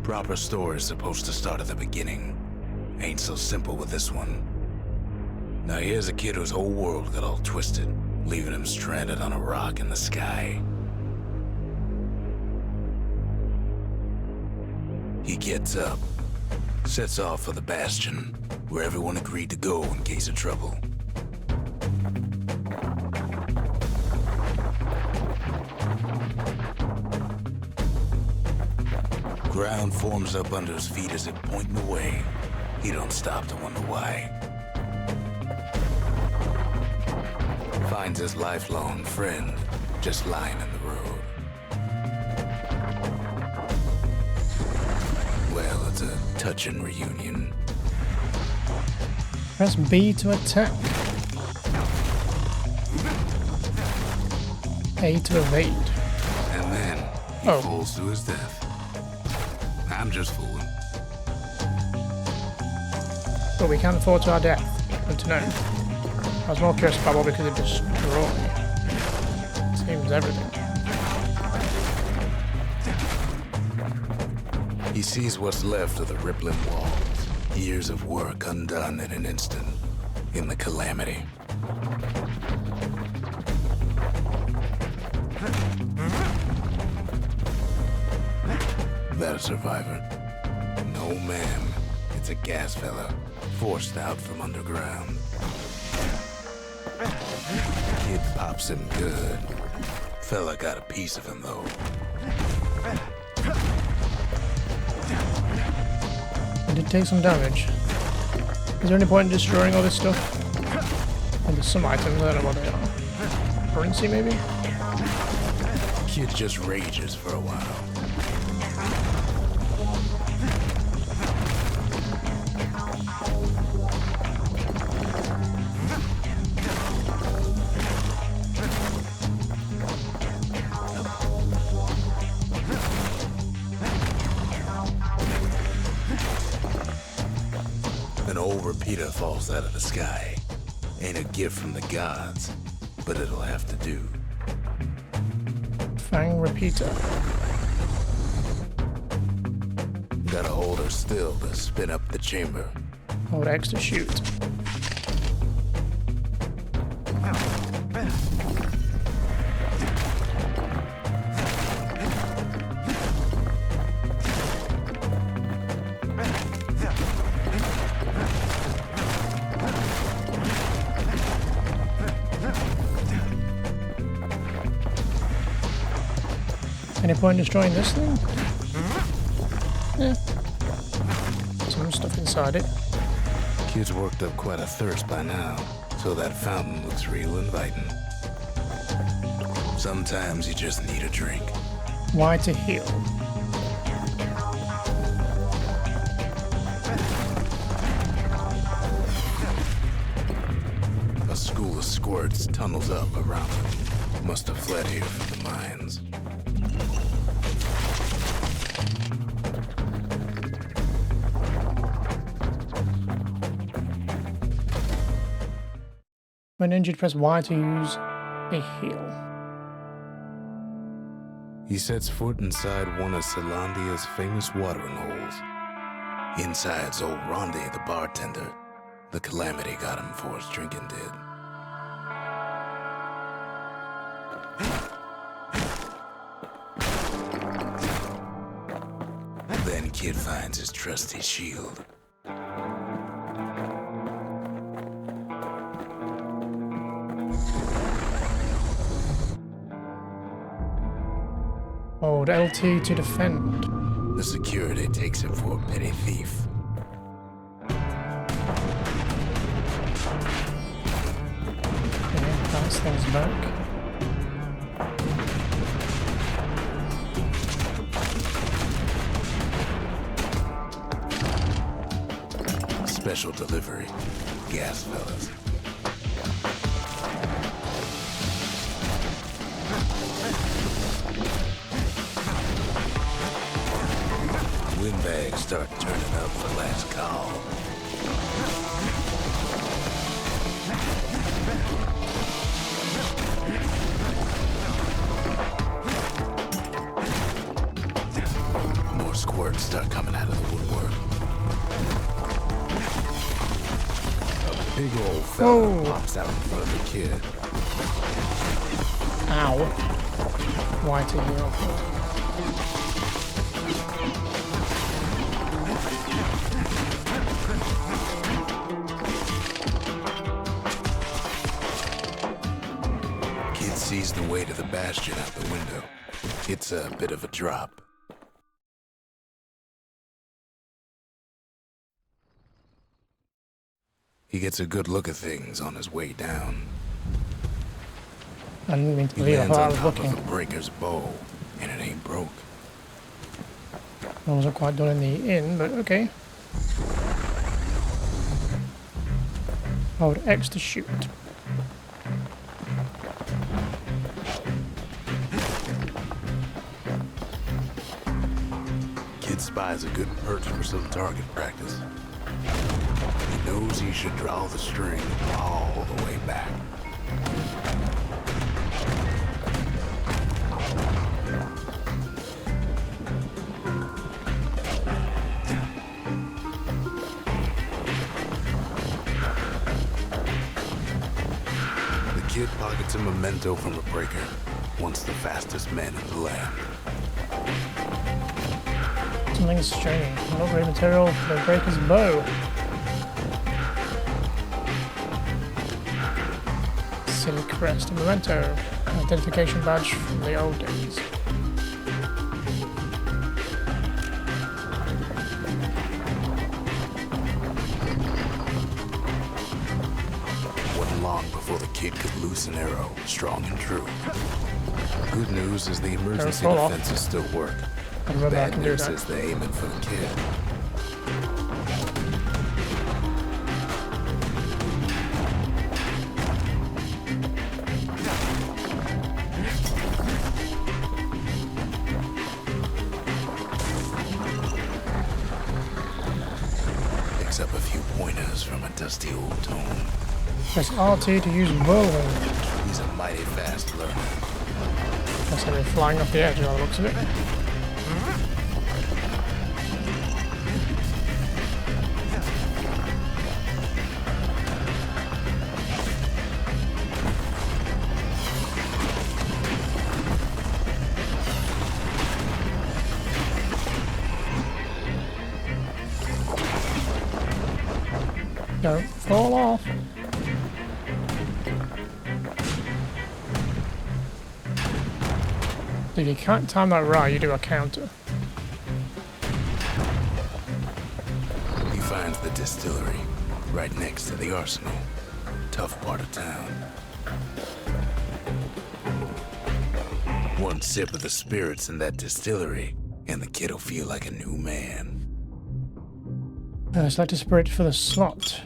Proper story's supposed to start at the beginning. Ain't so simple with this one. Now here's a kid whose whole world got all twisted, leaving him stranded on a rock in the sky. He gets up, sets off for the Bastion, where everyone agreed to go in case of trouble. Ground forms up under his feet as it pointing away. He don't stop to wonder why. Finds his lifelong friend just lying in the road. Well, it's a touching reunion. Press B to attack. A to evade. And then he falls to his death. I'm just fooling. But we can't afford to our death. Good to know. I was more curious about what we could destroy. Seems everything. He sees what's left of the rippling walls. Years of work undone in an instant. In the Calamity. That a survivor? No, ma'am. It's a gas fella, forced out from underground. Kid pops him good. Fella got a piece of him, though. I did take some damage. Is there any point in destroying all this stuff? And there's some items, I don't know what they are. Currency, maybe? Kid just rages for a while. An old repeater falls out of the sky. Ain't a gift from the gods, but it'll have to do. Fang repeater. Gotta hold her still to spin up the chamber. Hold X to shoot. Any point in destroying this thing? Yeah. Some stuff inside it. Kid's worked up quite a thirst by now, so that fountain looks real inviting. Sometimes you just need a drink. Why to heal? A school of squirts tunnels up around them. Must have fled here from the mines. When injured, press Y to use a heal. He sets foot inside one of Celandia's famous watering holes. Inside's old Rondi, the bartender. The Calamity got him before his drinking did. Then Kid finds his trusty shield. Hold LT to defend. The security takes him for a petty thief. Okay, bounce things back. Special delivery. Gas fellas. Windbags start turning up for last call. More squad. squirts start coming out of the woodwork. A big old fella pops out in front of the kid. Ow. White here. Kid sees the way to the Bastion out the window. It's a bit of a drop. He gets a good look at things on his way down. I didn't mean to He believe lands how I on was top looking. of the breaker's bow, and it ain't broke. I wasn't quite done in the inn, but okay. Hold X to shoot. Kid spies a good perch for some target practice. He knows he should draw the string all the way back. The kid pockets a memento from a breaker, once the fastest man in the land. Something strange. Not great material for the breaker's bow. Silly crest, a memento. Identification badge from the old days. Wasn't long before the kid could loose an arrow, strong and true. Good news is the emergency fall off. defenses still work. I remember I Bad can do news that. is they're aiming for the kid. Picks up a few pointers from a dusty old tome. Press RT to use whirlwind. He's a mighty fast learner. That's how they're flying off the edge by the looks of it. Don't fall off. If you can't time that right, you do a counter. He finds the distillery right next to the arsenal. Tough part of town. One sip of the spirits in that distillery, and the kid'll feel like a new man. Select a spirit for the slot.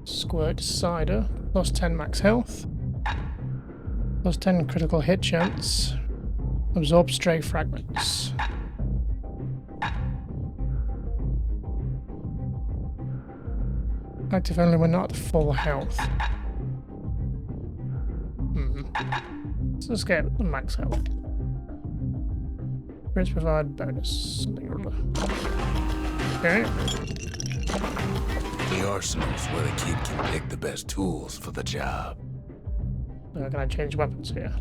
Squirt cider. Plus 10 max health. Plus 10 critical hit chance. Absorb stray fragments. Active only when not at full health. So let's get max health. Spirits provide bonus. Something or other. Okay. The arsenal's where the kid can pick the best tools for the job. Can I change weapons here?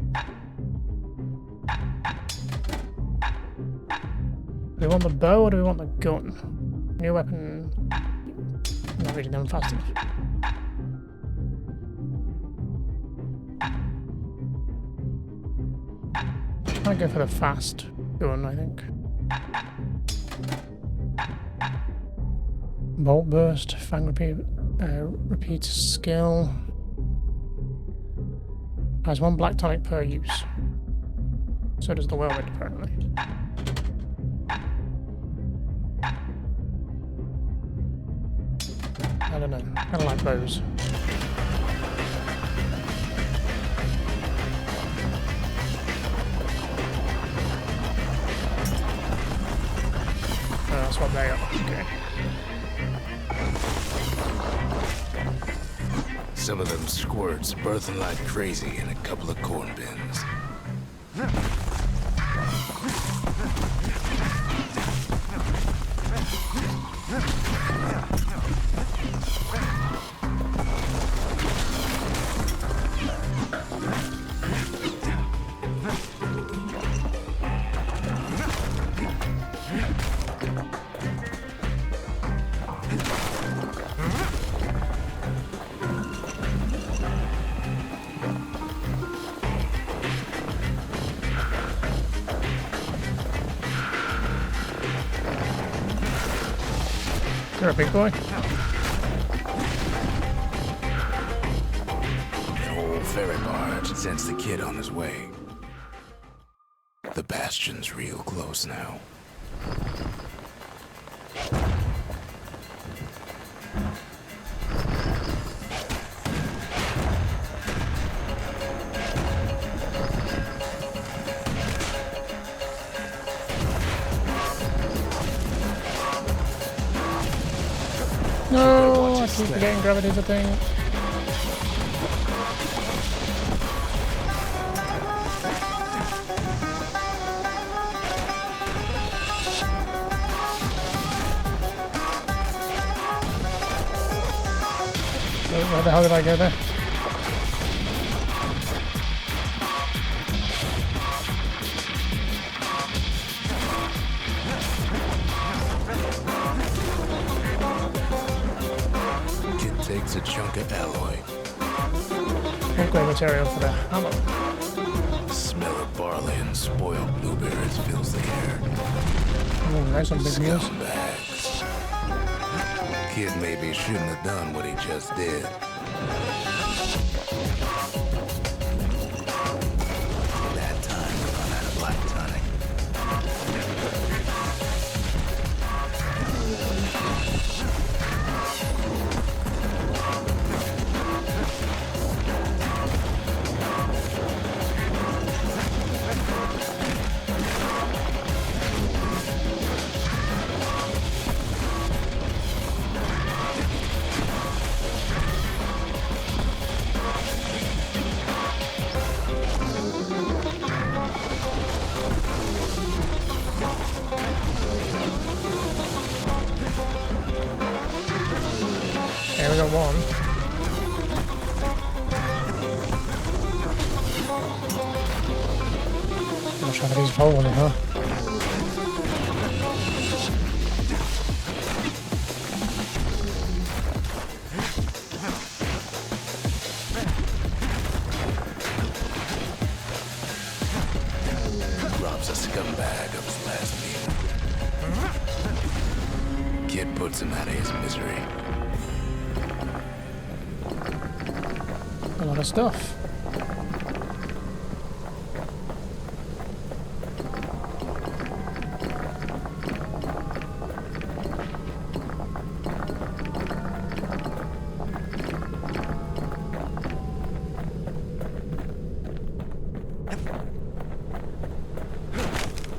Do we want the bow or do we want the gun? New weapon. Not reading them fast enough. I'd go for the fast gun, I think. Bolt burst, fang repeat skill. Has 1 black tonic per use. So does the whirlwind, apparently. I don't know. Kind of like bows. Oh, that's what they are. Okay. Some of them squirts birthing like crazy in a couple of corn bins. You're a big boy. An old ferry barge sends the kid on his way. The Bastion's real close now. No, I keep forgetting gravity's a thing. Where the hell did I go there? Takes a chunk of alloy. Great material for the hammer. Smell of barley and spoiled blueberries fills the air. Oh, nice on big meals. Scumbags. Kid maybe shouldn't have done what he just did. That time to run out of black tonic. Okay, we got one. I'm trying to use a hole in it, huh? Robs a scumbag of his last meal. Kid puts him out of his misery. A lot of stuff.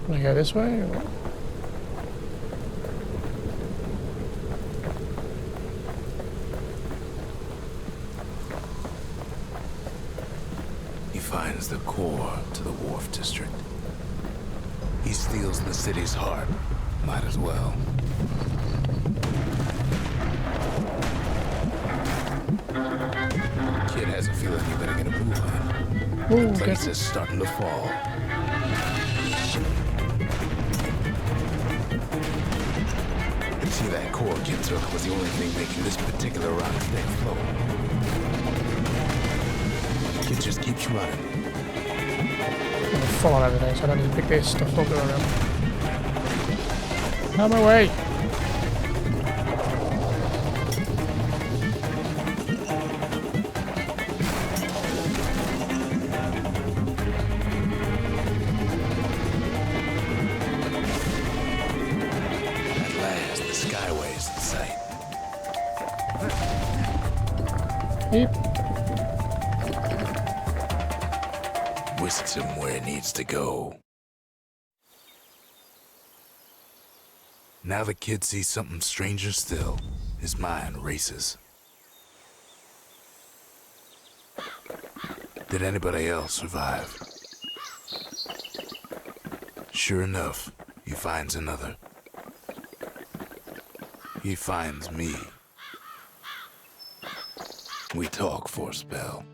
Can I go this way? Or? He finds the core to the Warf District. He steals the city's heart. Might as well. Kid has a feeling you better get a move on. Ooh, The place good. is starting to fall. See, that core Kid took was the only thing making this particular rock stay afloat. Kid just keeps running. I'm gonna fall on everything, so I don't need to pick this stuff up around. Out of my way! At last, the skyway's in sight. Yep. Whisks him where he needs to go. Now the kid sees something stranger still. His mind races. Did anybody else survive? sure enough, he finds another. He finds me. We talk for a spell.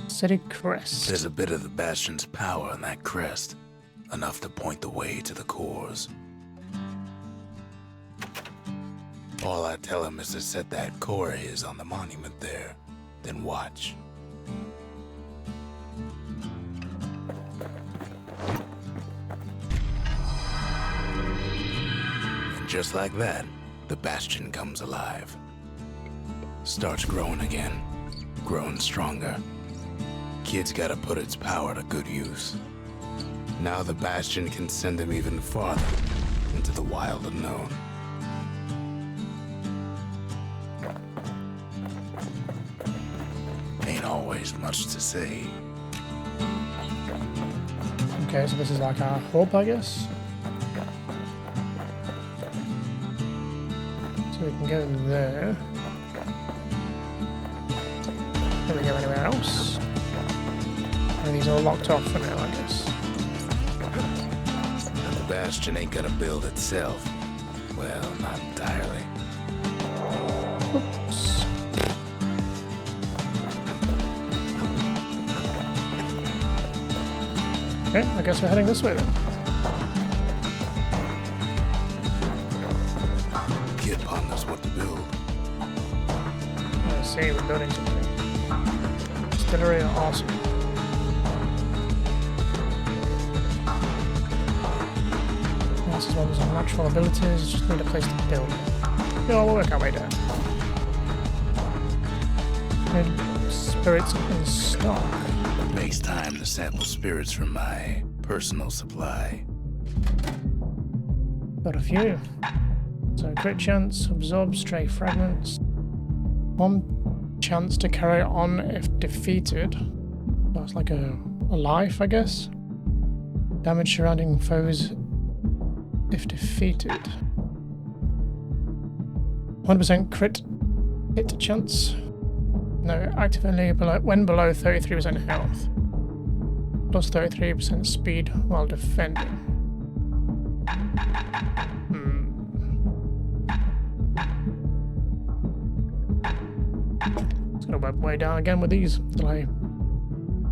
City crest. There's a bit of the Bastion's power in that crest, enough to point the way to the cores. All I tell him is to set that core of his on the monument there, then watch. And just like that, the Bastion comes alive. Starts growing again, growing stronger. Kid's gotta put its power to good use. Now the Bastion can send him even farther into the wild unknown. Ain't always much to say. Okay, so this is like our hub, I guess. So we can go there. Can we go anywhere else? And these are locked off for now, I guess. The Bastion ain't gonna build itself. Well, not entirely. Oops. Okay, I guess we're heading this way then. Kid ponders what to build. I see, we're building something. Distillery are awesome. This is one of some natural abilities, just need a place to build. Yeah, we'll work our way down. Good spirits in stock. Makes time to sample spirits from my personal supply. Got a few. So crit chance, absorb stray fragments. 1 chance to carry on if defeated. That's like a life, I guess. Damage surrounding foes if defeated. 100% crit hit chance. No, active only when below 33% health. Plus 33% speed while defending. It's gonna work way down again with these. Did I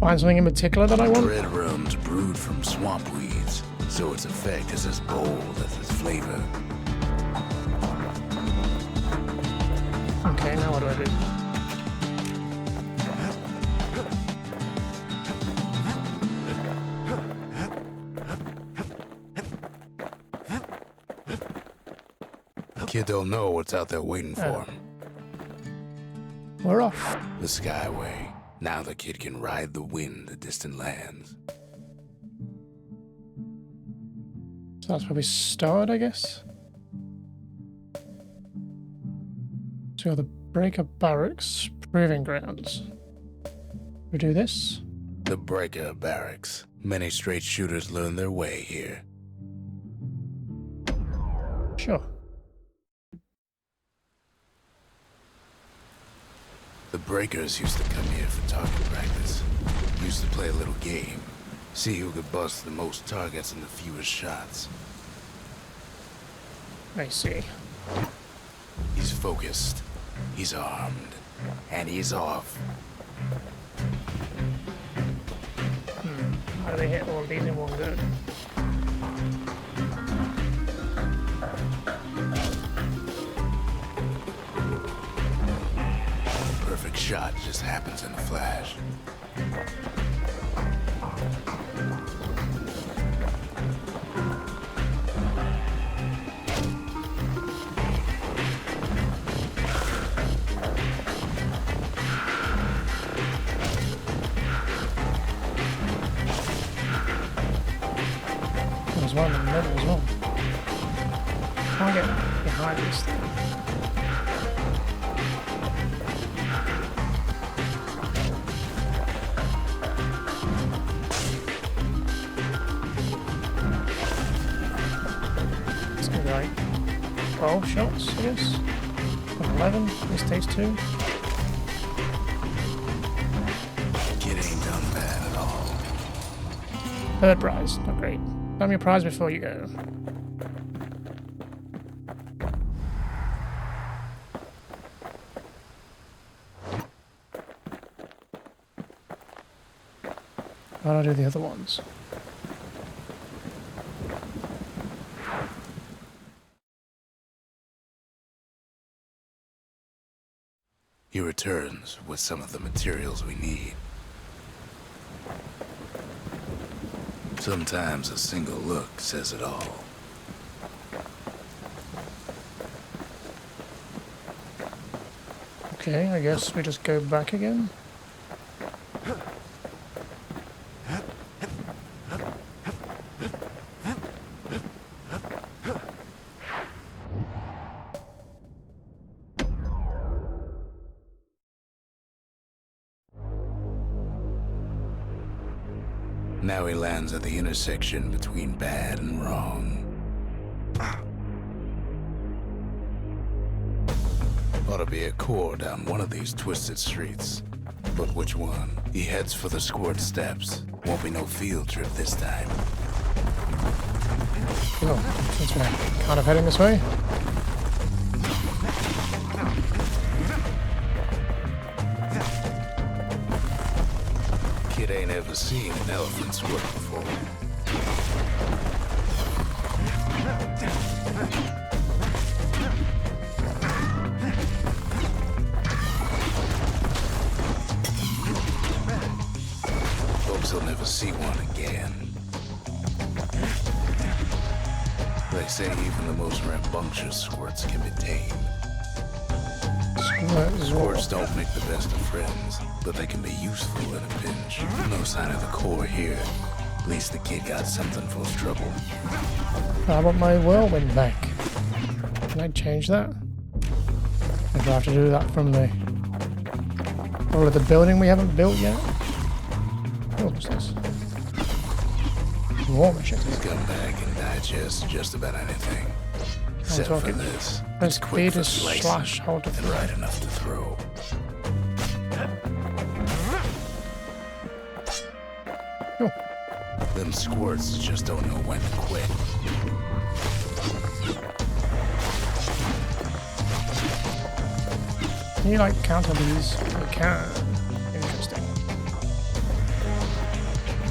find something in particular that I want? Red rum's brewed from swamp weeds, so its effect is as bold as its flavor. Okay, now what do I do? Kid don't know what's out there waiting for him. We're off. The Skyway. Now the kid can ride the wind to distant lands. So that's where we start, I guess. So we got the Breaker Barracks, Proving Grounds. We do this. The Breaker Barracks. Many straight shooters learn their way here. Sure. The Breakers used to come here for target practice. Used to play a little game. See who could bust the most targets and the fewest shots. I see. He's focused. He's armed. And he's off. How do they hit all these in one go? Perfect shot just happens in a flash. There's one in the middle as well. Can't get behind this thing. It's gonna be like 12 shots, I guess. 11. This takes 2. Kid ain't done bad at all. Third prize. Not great. Tell me your prize before you go. How do I do the other ones? He returns with some of the materials we need. Sometimes a single look says it all. Okay, I guess we just go back again. Now he lands at the intersection between bad and wrong. Ought to be a core down one of these twisted streets. But which one? He heads for the squirt steps. Won't be no field trip this time. Oh, that's right. Kind of heading this way. Kid ain't ever seen an elephant squirt before. Folks will never see one again. They say even the most rambunctious squirts can be tamed. Squirts don't make the best of friends, but they can be useful in a pinch. No sign of the core here. At least the kid got something for his trouble. I want my whirlwind back. Can I change that? Maybe I have to do that from the... Or the building we haven't built yet? What's this? War machine. Scumbag can digest just about anything. Except for this. Press It's B quick to for slicing slash hold to and throw. right enough to throw. Oh. Them squirts just don't know when to quit. Can you like counter these? You can. Interesting.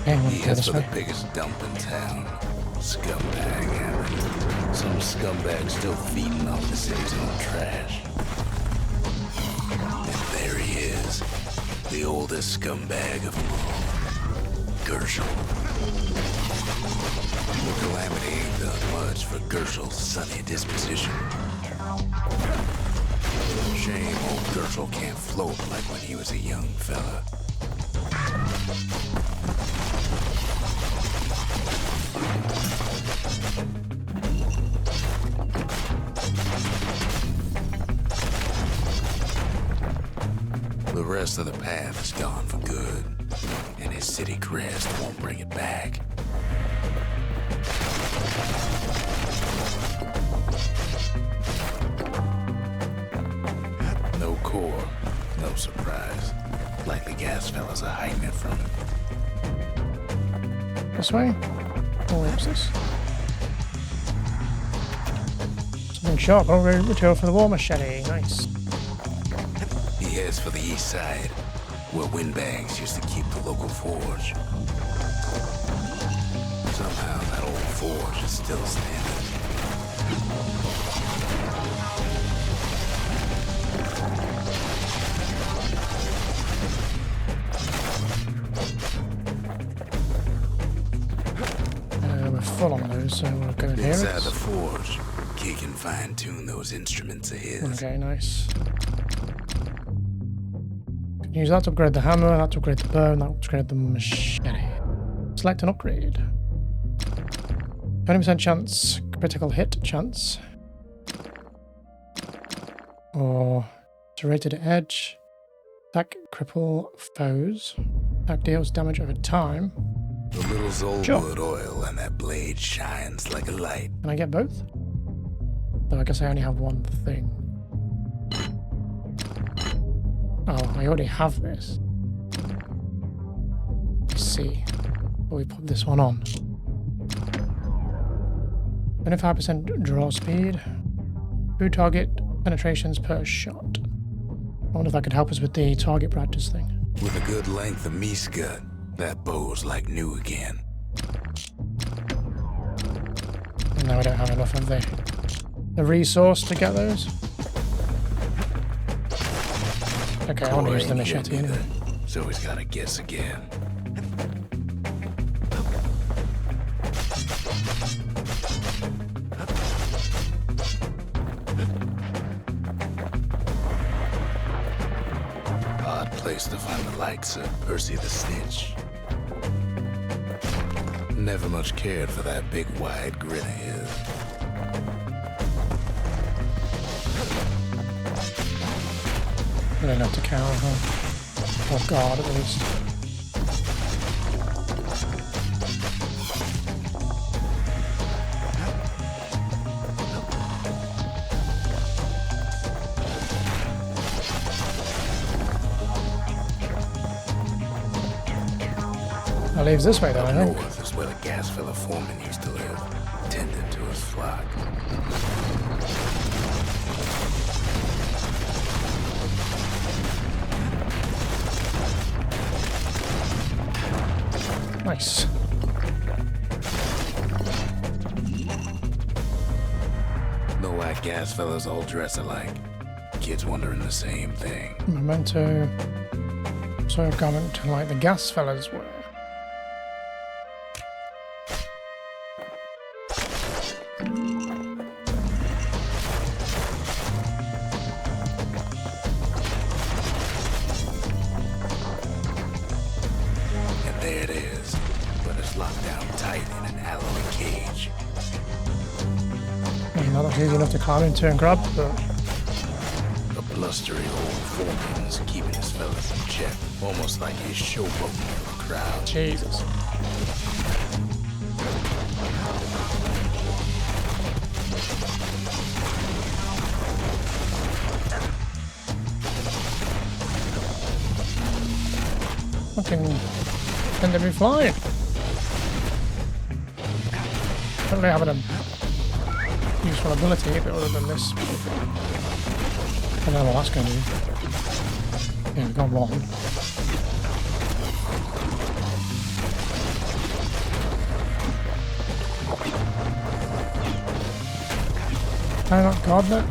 Okay, I'm gonna He go heads this for the way. biggest dump in town. Scumbag, yeah. Some scumbag still feeding off the city's own trash. And there he is. The oldest scumbag of them all. Gershel. The Calamity ain't done much for Gershel's sunny disposition. Shame old Gershel can't float like when he was a young fella. The rest of the path is gone for good, and his city crest won't bring it back. No core, no surprise. Likely gas fellas are hiding it from him. This way? Oh, what's this? Something sharp. Oh, return for the war machete. Nice. He heads for the east side, where windbags used to keep the local forge. Somehow that old forge is still standing. We're full on those, so we'll go here. Inside the forge, Key can fine-tune those instruments of his. Okay, nice. Can use that to upgrade the hammer, that to upgrade the bow, and that to upgrade the machete. Select an upgrade. 20% chance, critical hit chance. Or serrated edge. Attack cripple foes. Attack deals damage over time. The little Zolwood Sure. oil and that blade shines like a light. Can I get both? No, I guess I only have one thing. Oh, I already have this. I see. But we put this one on. 25% draw speed. 2 target penetrations per shot. I wonder if that could help us with the target practice thing. With a good length of meat-gut, that bow's like new again. And now we don't have enough of the resource to get those. Okay, I want to use the machete anyway. So he's gotta guess again. Odd place to find the likes of Percy the Snitch. Never much cared for that big wide grin of his. Really enough to count, huh? Oh god, at least. That leaves this way then, I think. North is where the gas fella foreman used to live, tending to his flock. Nice. No white gas fellas all dress alike. Kids wondering the same thing. Memento. So a garment like the gas fellas were. Easy enough to climb into and grab, but a blustery old foreman's keeping his fellas in check, almost like he's showboating for the crowd. Jesus. Fucking send me flying. Don't really have a useful ability a bit other than this. I don't know what that's going to do. Yeah, we got one. Can I not guard that?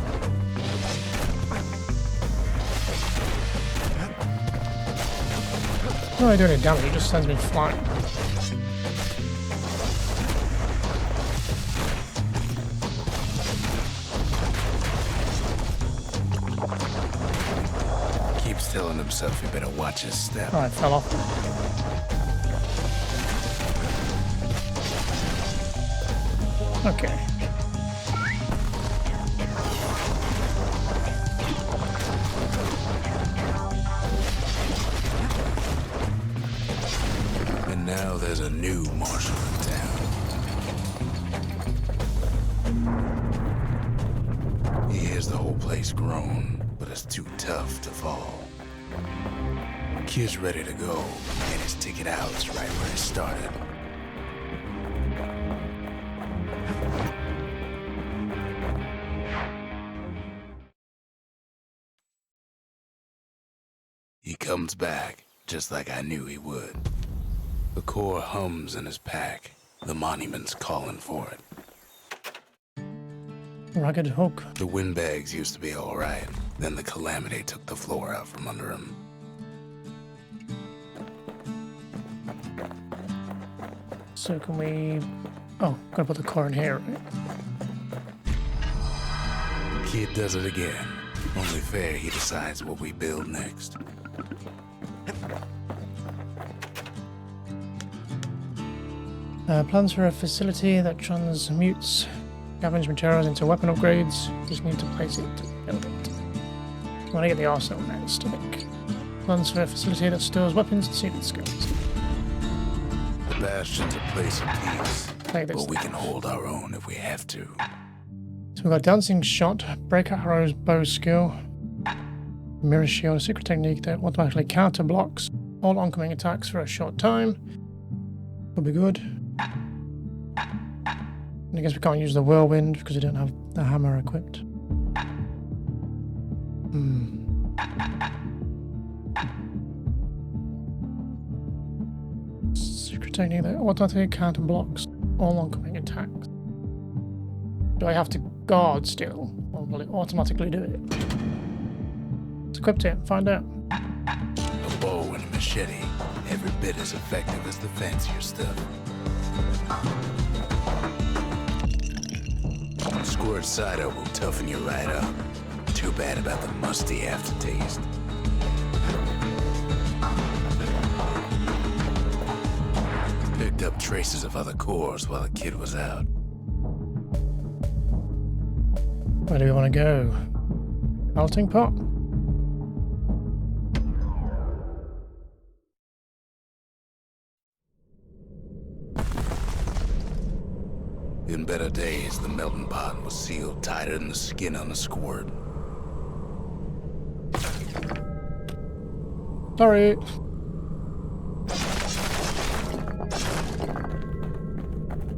No, I do any damage, it just sends me flying. Telling himself he better watch his step. Oh, it fell off. Okay. And now there's a new marshal in town. He hears the whole place groan, but it's too tough to fall. Kid's ready to go, and his ticket out's right where it started. He comes back, just like I knew he would. The core hums in his pack. The monument's calling for it. Rugged hook. The windbags used to be all right. Then the Calamity took the floor out from under him. So can we... Oh, gotta put the core in here, right? Kid does it again. Only fair he decides what we build next. Plans for a facility that transmutes scavenged materials into weapon upgrades. Just need to place it to build it. I want to get the arsenal next, I think. Plans for a facility that stores weapons and secret skills. The Bastion's a place of peace, Play this but we down. can hold our own if we have to. So we've got Dancing Shot, Breakout Arrow's bow skill, Mirror Shield, a secret technique that automatically counter blocks all oncoming attacks for a short time. Would be good. And I guess we can't use the whirlwind because we don't have the hammer equipped. Secret technique that automatically counter blocks all oncoming attacks. Do I have to guard still, or will it automatically do it? Let's equip it, find out. A bow and a machete, every bit as effective as the fancier stuff. Squirt cider will toughen you right up. Too bad about the musty aftertaste. Picked up traces of other cores while the kid was out. Where do we want to go? Melting pot? In better days, the melting pot was sealed tighter than the skin on a squirt. Sorry.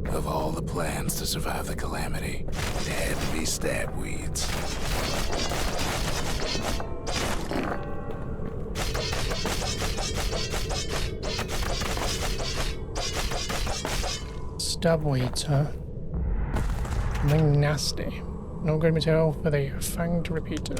Of all the plans to survive the Calamity, it had to be stab weeds. Stab weeds, huh? Something nasty. No good material for the fanged repeater.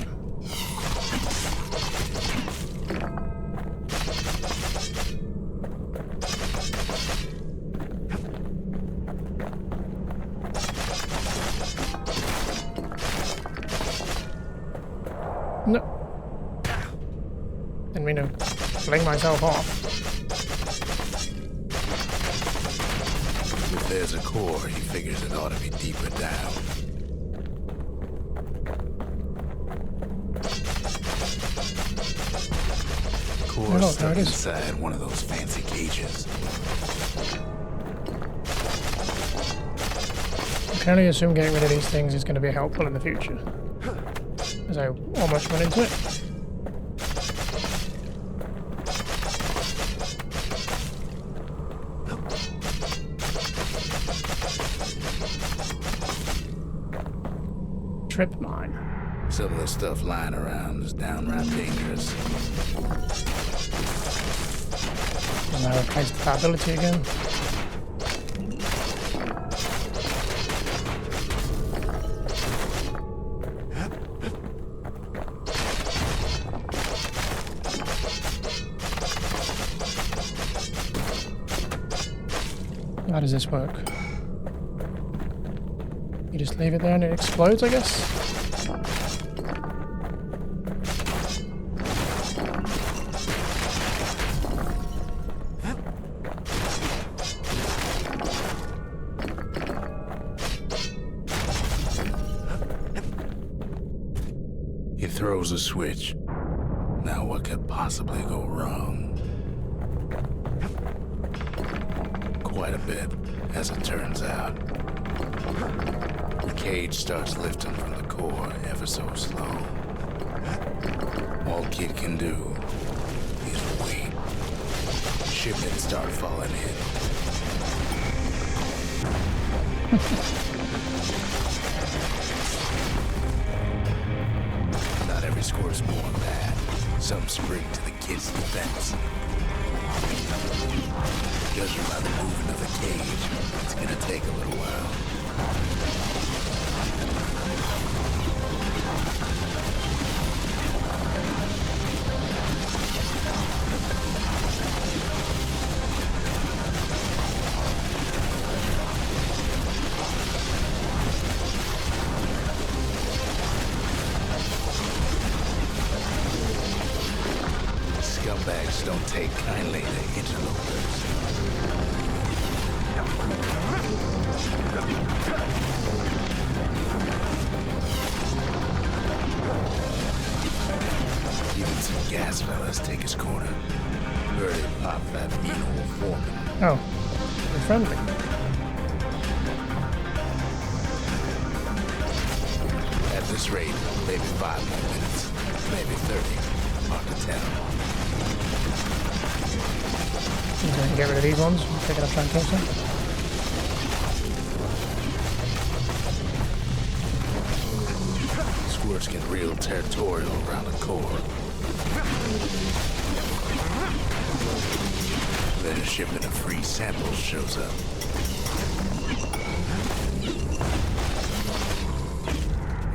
No. Didn't mean to fling myself off. If there's a core, he figures it ought to be deeper down. Core stuck inside one of those fancy cages. I can only assume getting rid of these things is going to be helpful in the future. As I almost run into it. Trip mine. Some of the stuff lying around is downright dangerous. And I replace the ability again. How does this work? You just leave it there and it explodes, I guess? He throws a switch. Now what could possibly go wrong? Quite a bit, as it turns out. The cage starts lifting from the core ever so slow. All Kid can do is wait. Shipments start falling in. Not every score's born bad. Some spring to the kid's defense. Judging by the movement of the cage, it's gonna take a little while. Scumbags don't take kindly to interlopers. Even some gas fellas take his corner. Heard him pop that mean old Warkman. Oh, they're friendly. At this rate, maybe 5 more minutes, maybe 30. Hard to tell. Seems like Get rid of these ones. Pick it up, try and kill some. Squirts get real territorial around the core. Then a shipment of free samples shows up.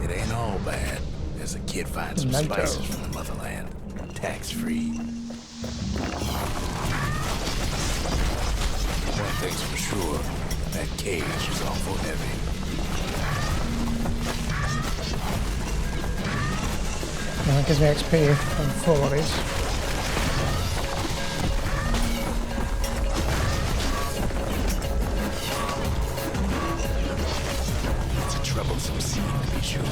It ain't all bad, as a kid finds some spices from the motherland, tax-free. One thing's for sure, that cage is awful heavy. That gives me XP from 4 of these. It's a troublesome scene to be sure.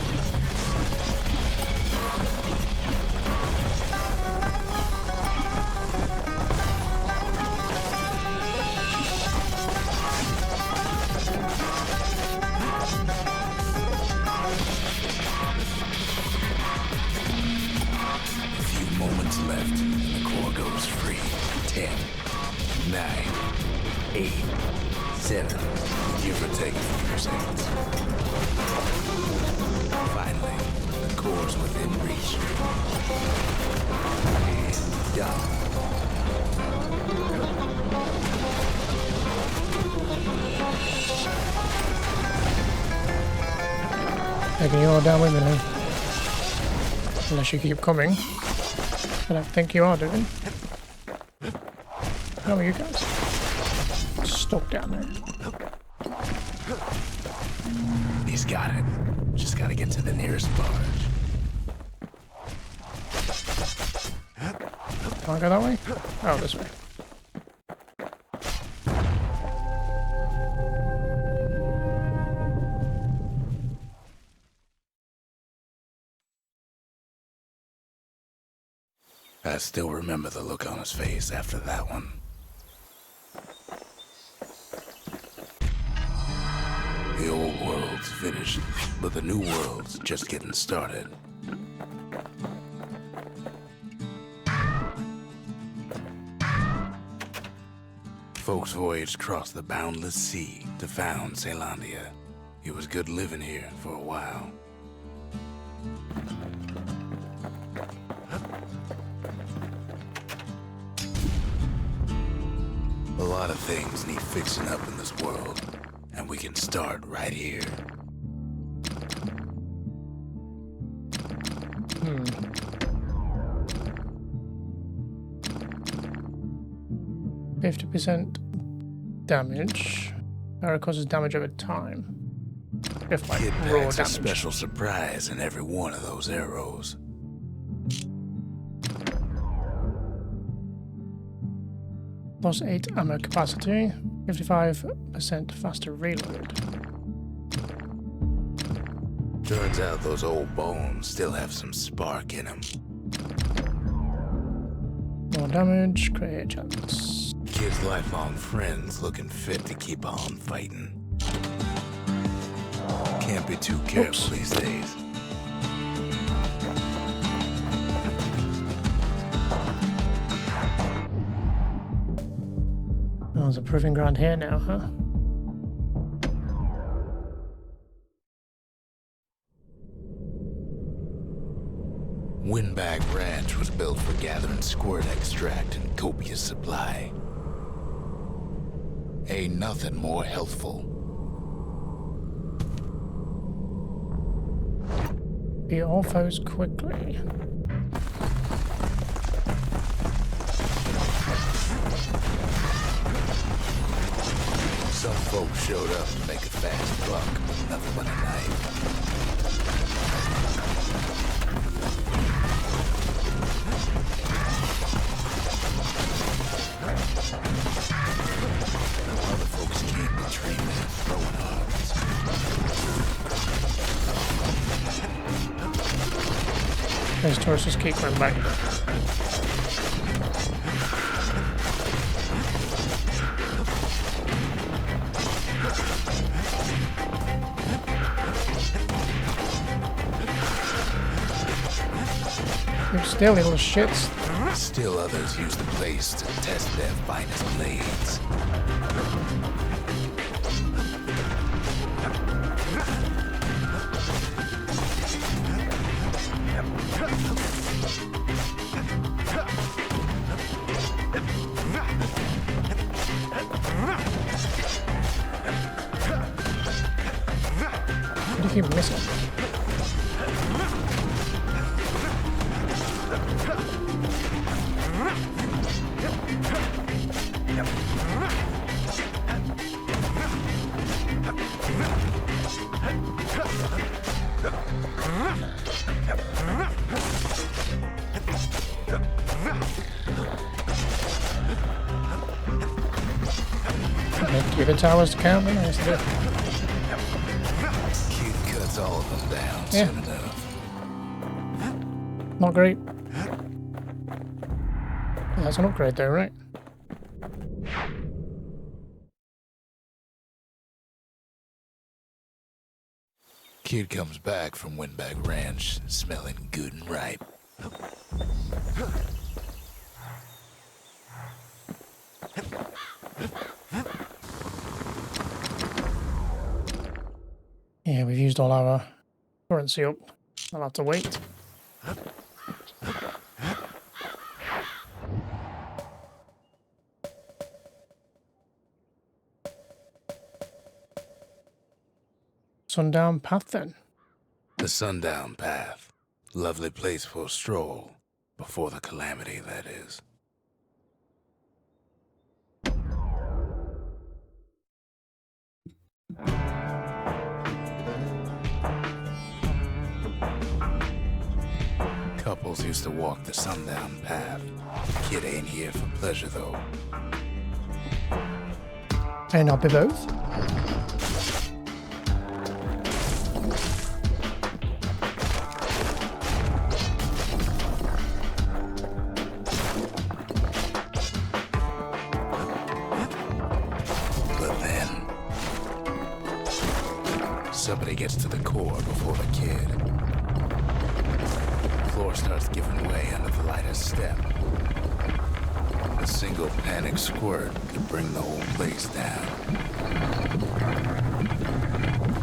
Left, and the core goes free. 10, 9, 8, 7, give or take a few seconds. Finally, the core's within reach. And done. Taking you all down with me now. Unless you keep coming. I don't think you are, do you? How are you guys? Stuck down there. He's got it. Just gotta get to the nearest barge. Can I go that way? Oh, this way. I still remember the look on his face after that one. The old world's finished, but the new world's just getting started. Folks voyaged across the boundless sea to found Caelandia. It was good living here for a while. A lot of things need fixing up in this world, and we can start right here. 50% damage. Arrow causes damage over time. If like Kid raw packs a damage. special surprise in every one of those arrows. Plus 8 ammo capacity, 55% faster reload. Turns out those old bones still have some spark in them. More damage, crit chance. Kid's lifelong friends looking fit to keep on fighting. Can't be too careful these days. Oh, there's a proving ground here now, huh? Windbag Ranch was built for gathering squirt extract in copious supply. Ain't nothing more healthful. Beat all foes quickly. Some folks showed up to make a fast buck, nothing but a knife. Other folks came to dreaming and throwing arms. Those torsos keep going back. You still little shits. Still others use the place to test their finest blades. What do you keep missing? Make the towers to count them? Yes, they do. Kid cuts all of them down soon enough. Not great. That's an upgrade though, right? Kid comes back from Windbag Ranch smelling good and ripe. Yeah, we've used all our currency up. I'll have to wait. Sundown Path then. The Sundown Path. Lovely place for a stroll. Before the Calamity, that is. Couples used to walk the Sundown Path. Kid ain't here for pleasure, though. And I'll be both. But then, somebody gets to the core before the kid. The floor starts giving way under the lightest step. A single panic squirt could bring the whole place down.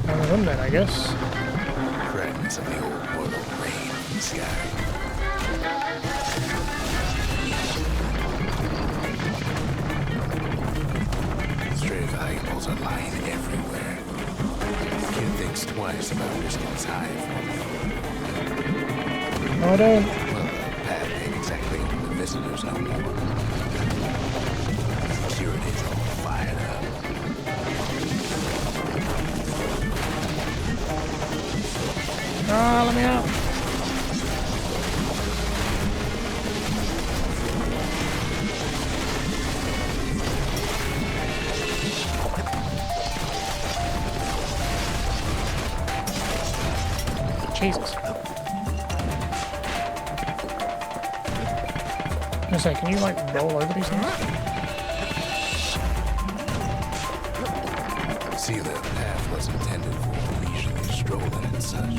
On the run then, I guess. Fragments of the old portal rain from the sky. Stray valuables are lying everywhere. Kid thinks twice about risking his hide for them. No, I don't. Well, the path ain't exactly open to visitors no more. Security's all fired up. Ah, let me out. Jesus. I was gonna say, can you like roll over these things? See, the path was intended for leisurely strolling and such.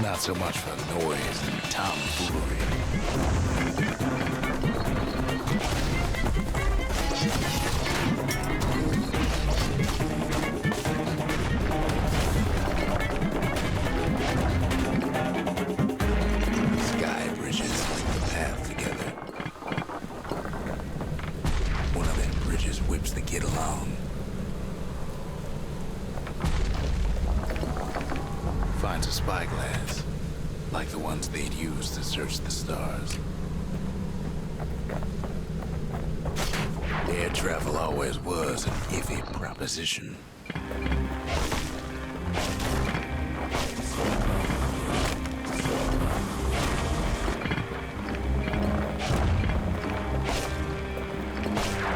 Not so much for noise and tomfoolery. Sky bridges link the path together. One of them bridges whips the kid along. Finds a spyglass, like the ones they'd use to search the stars. Air travel always was an iffy proposition.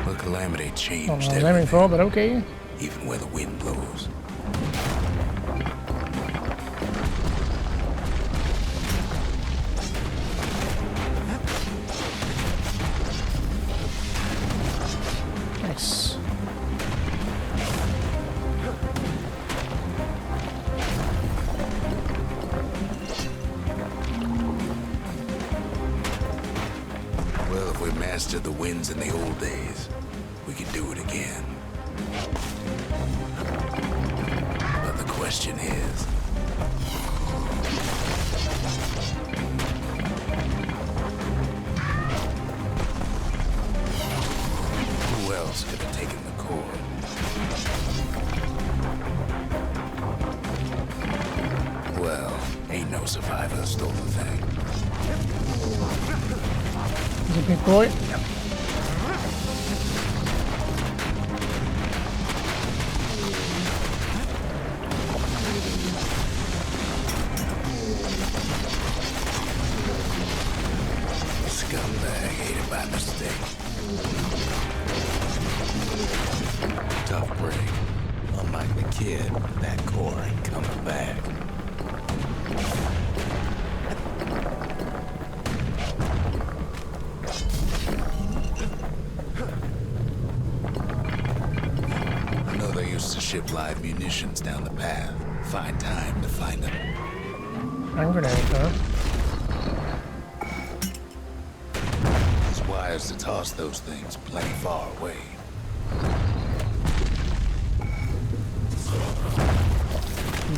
The Calamity changed Not what I was aiming everything, for, but okay. even where the wind blows. Nice. If we mastered the winds in the old days, we could do it again. But the question is, who else could have taken the core? Well, ain't no survivor stole the thing. He's a big boy. Scumbag ate it by mistake. Tough break. Unlike the kid, that core ain't coming back. Ship live munitions down the path. Find time to find them. Hand grenade, huh? There's wires to toss those things plenty far away.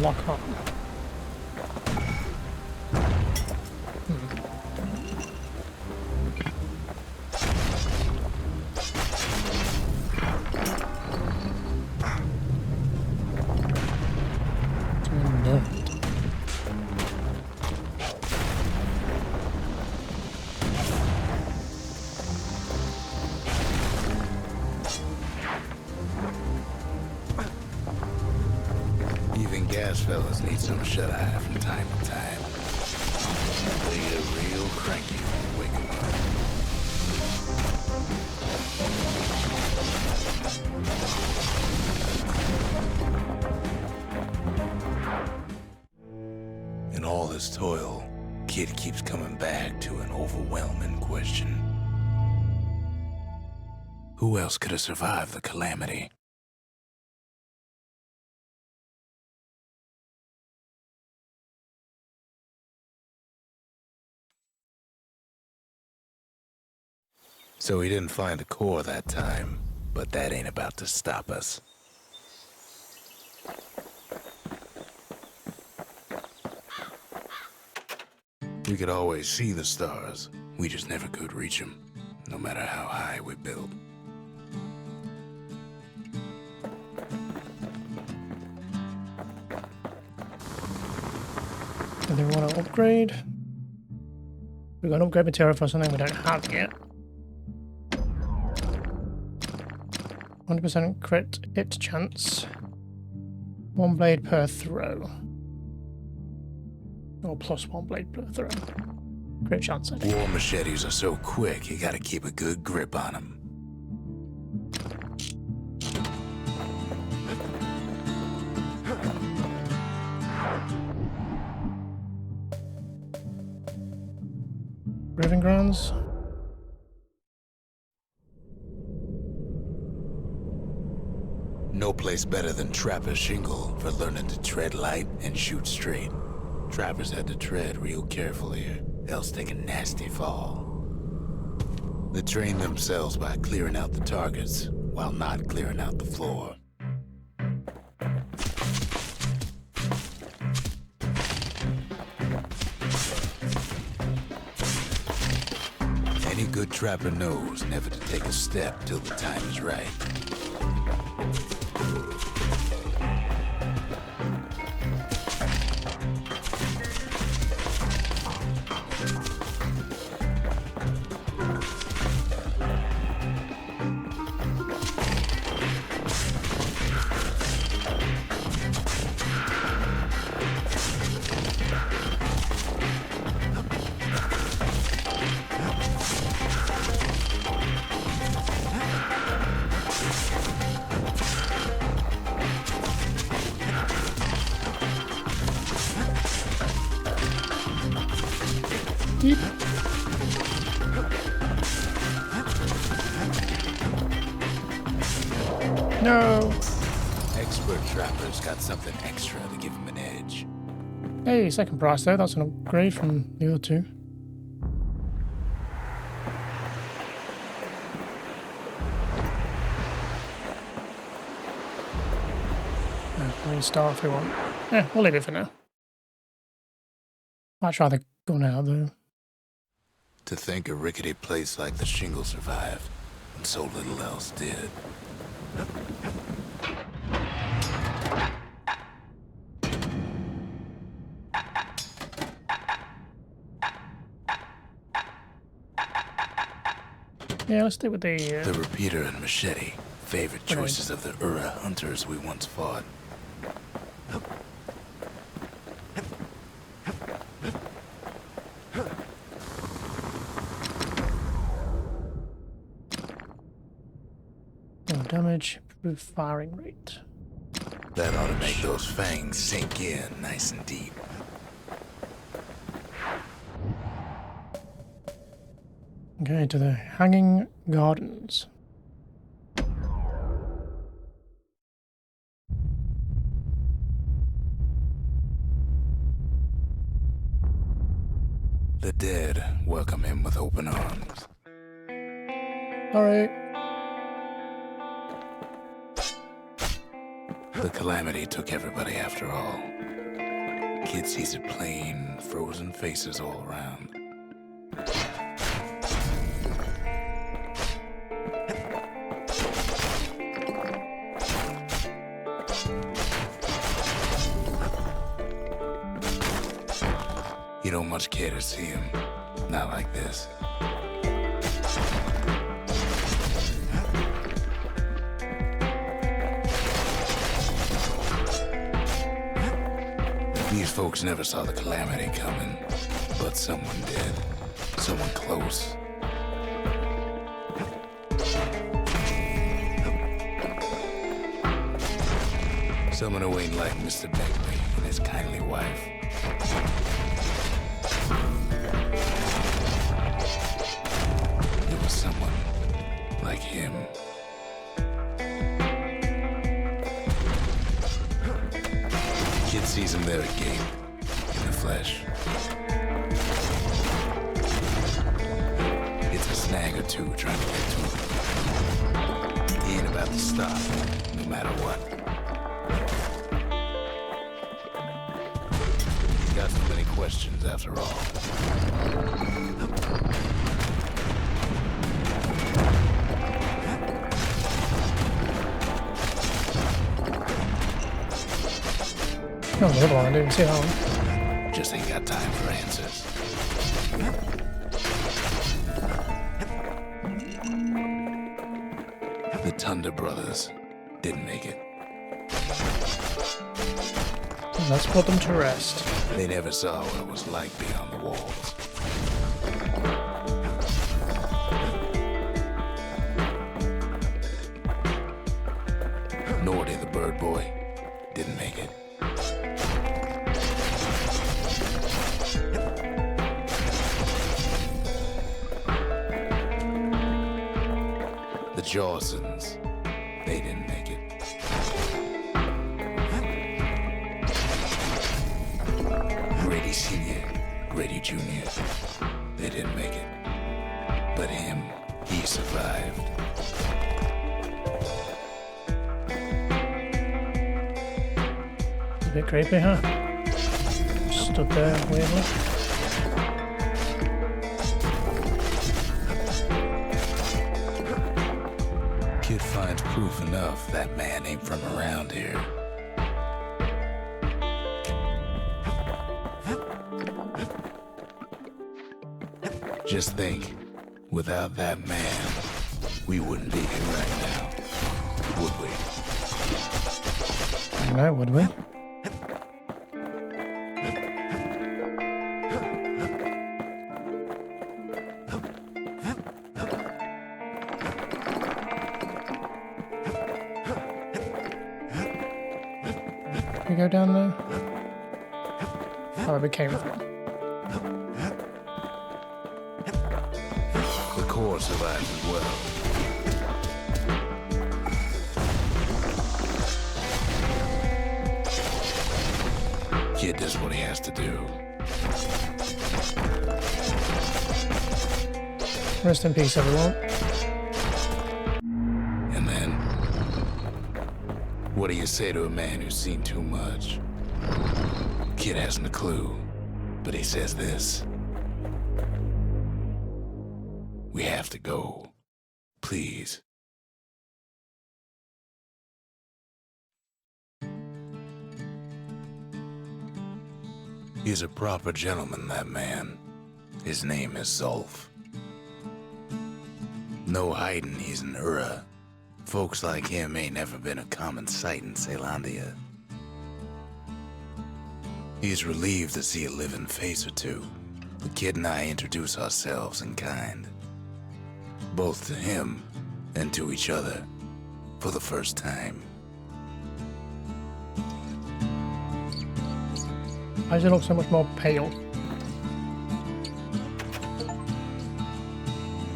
Lock on. Fellas need some shut-eye from time to time. They get real cranky when you wake them up. In all this toil, Kid keeps coming back to an overwhelming question. Who else could have survived the Calamity? So he didn't find a core that time, but that ain't about to stop us. We could always see the stars, we just never could reach them, no matter how high we built. Do they want to upgrade? We're going to upgrade material for something we don't have yet. 100% crit hit chance. 1 blade per throw. Or plus 1 blade per throw. Crit chance, I think. War machetes are so quick, you gotta keep a good grip on them. Proving grounds. No place better than Trapper's Shingle for learning to tread light and shoot straight. Trappers had to tread real careful here, else take a nasty fall. They trained themselves by clearing out the targets, while not clearing out the floor. Any good trapper knows never to take a step till the time is right. No! Expert trappers got something extra to give them an edge. Hey, second price though, that's an upgrade from the other two. the star if we want. Yeah, we'll leave it for now. I'd rather go now, though. To think a rickety place like the Shingle survived, and so little else did. Yeah, let's stick with the... The repeater and machete, favorite choices of the Ura hunters we once fought. No damage, improved firing rate. That ought to make those fangs sink in nice and deep. Okay, to the Hanging Gardens. The dead welcome him with open arms. Alright. The Calamity took everybody after all. Kid sees it plain, frozen faces all around. You don't much care to see him. Not like this. These folks never saw the Calamity coming, but someone did. Someone close. Someone who ain't like Mr. Beckley and his kindly wife. It was someone like him. Kid sees him there at Gate, in the flesh. It's a snag or two trying to get to him. He ain't about to stop, no matter what. He's got so many questions after all. Oh, the other one, I didn't even see that one. Just ain't got time for answers. The Tunda brothers didn't make it. Let's put them to rest. They never saw what it was like beyond the walls. Nordy, the bird boy, didn't make it. The Jawsons, they didn't make it. Grady Sr., Grady Jr., they didn't make it. But him, he survived. It's a bit creepy, huh? Stood there weirdly. Kid finds proof enough that man ain't from around here. Just think, without that man, we wouldn't be here right now, would we? I don't know, would we? We go down there? Oh, we came from. The core survives as well. Kid does what he has to do. Rest in peace, everyone. And then, What do you say to a man who's seen too much? Kid hasn't a clue, but he says this. We have to go. Please. He's a proper gentleman, that man. His name is Zulf. No hiding he's an Ura. Folks like him ain't never been a common sight in Caelandia. He's relieved to see a living face or two. The kid and I introduce ourselves in kind. Both to him and to each other for the first time. Why does it look so much more pale?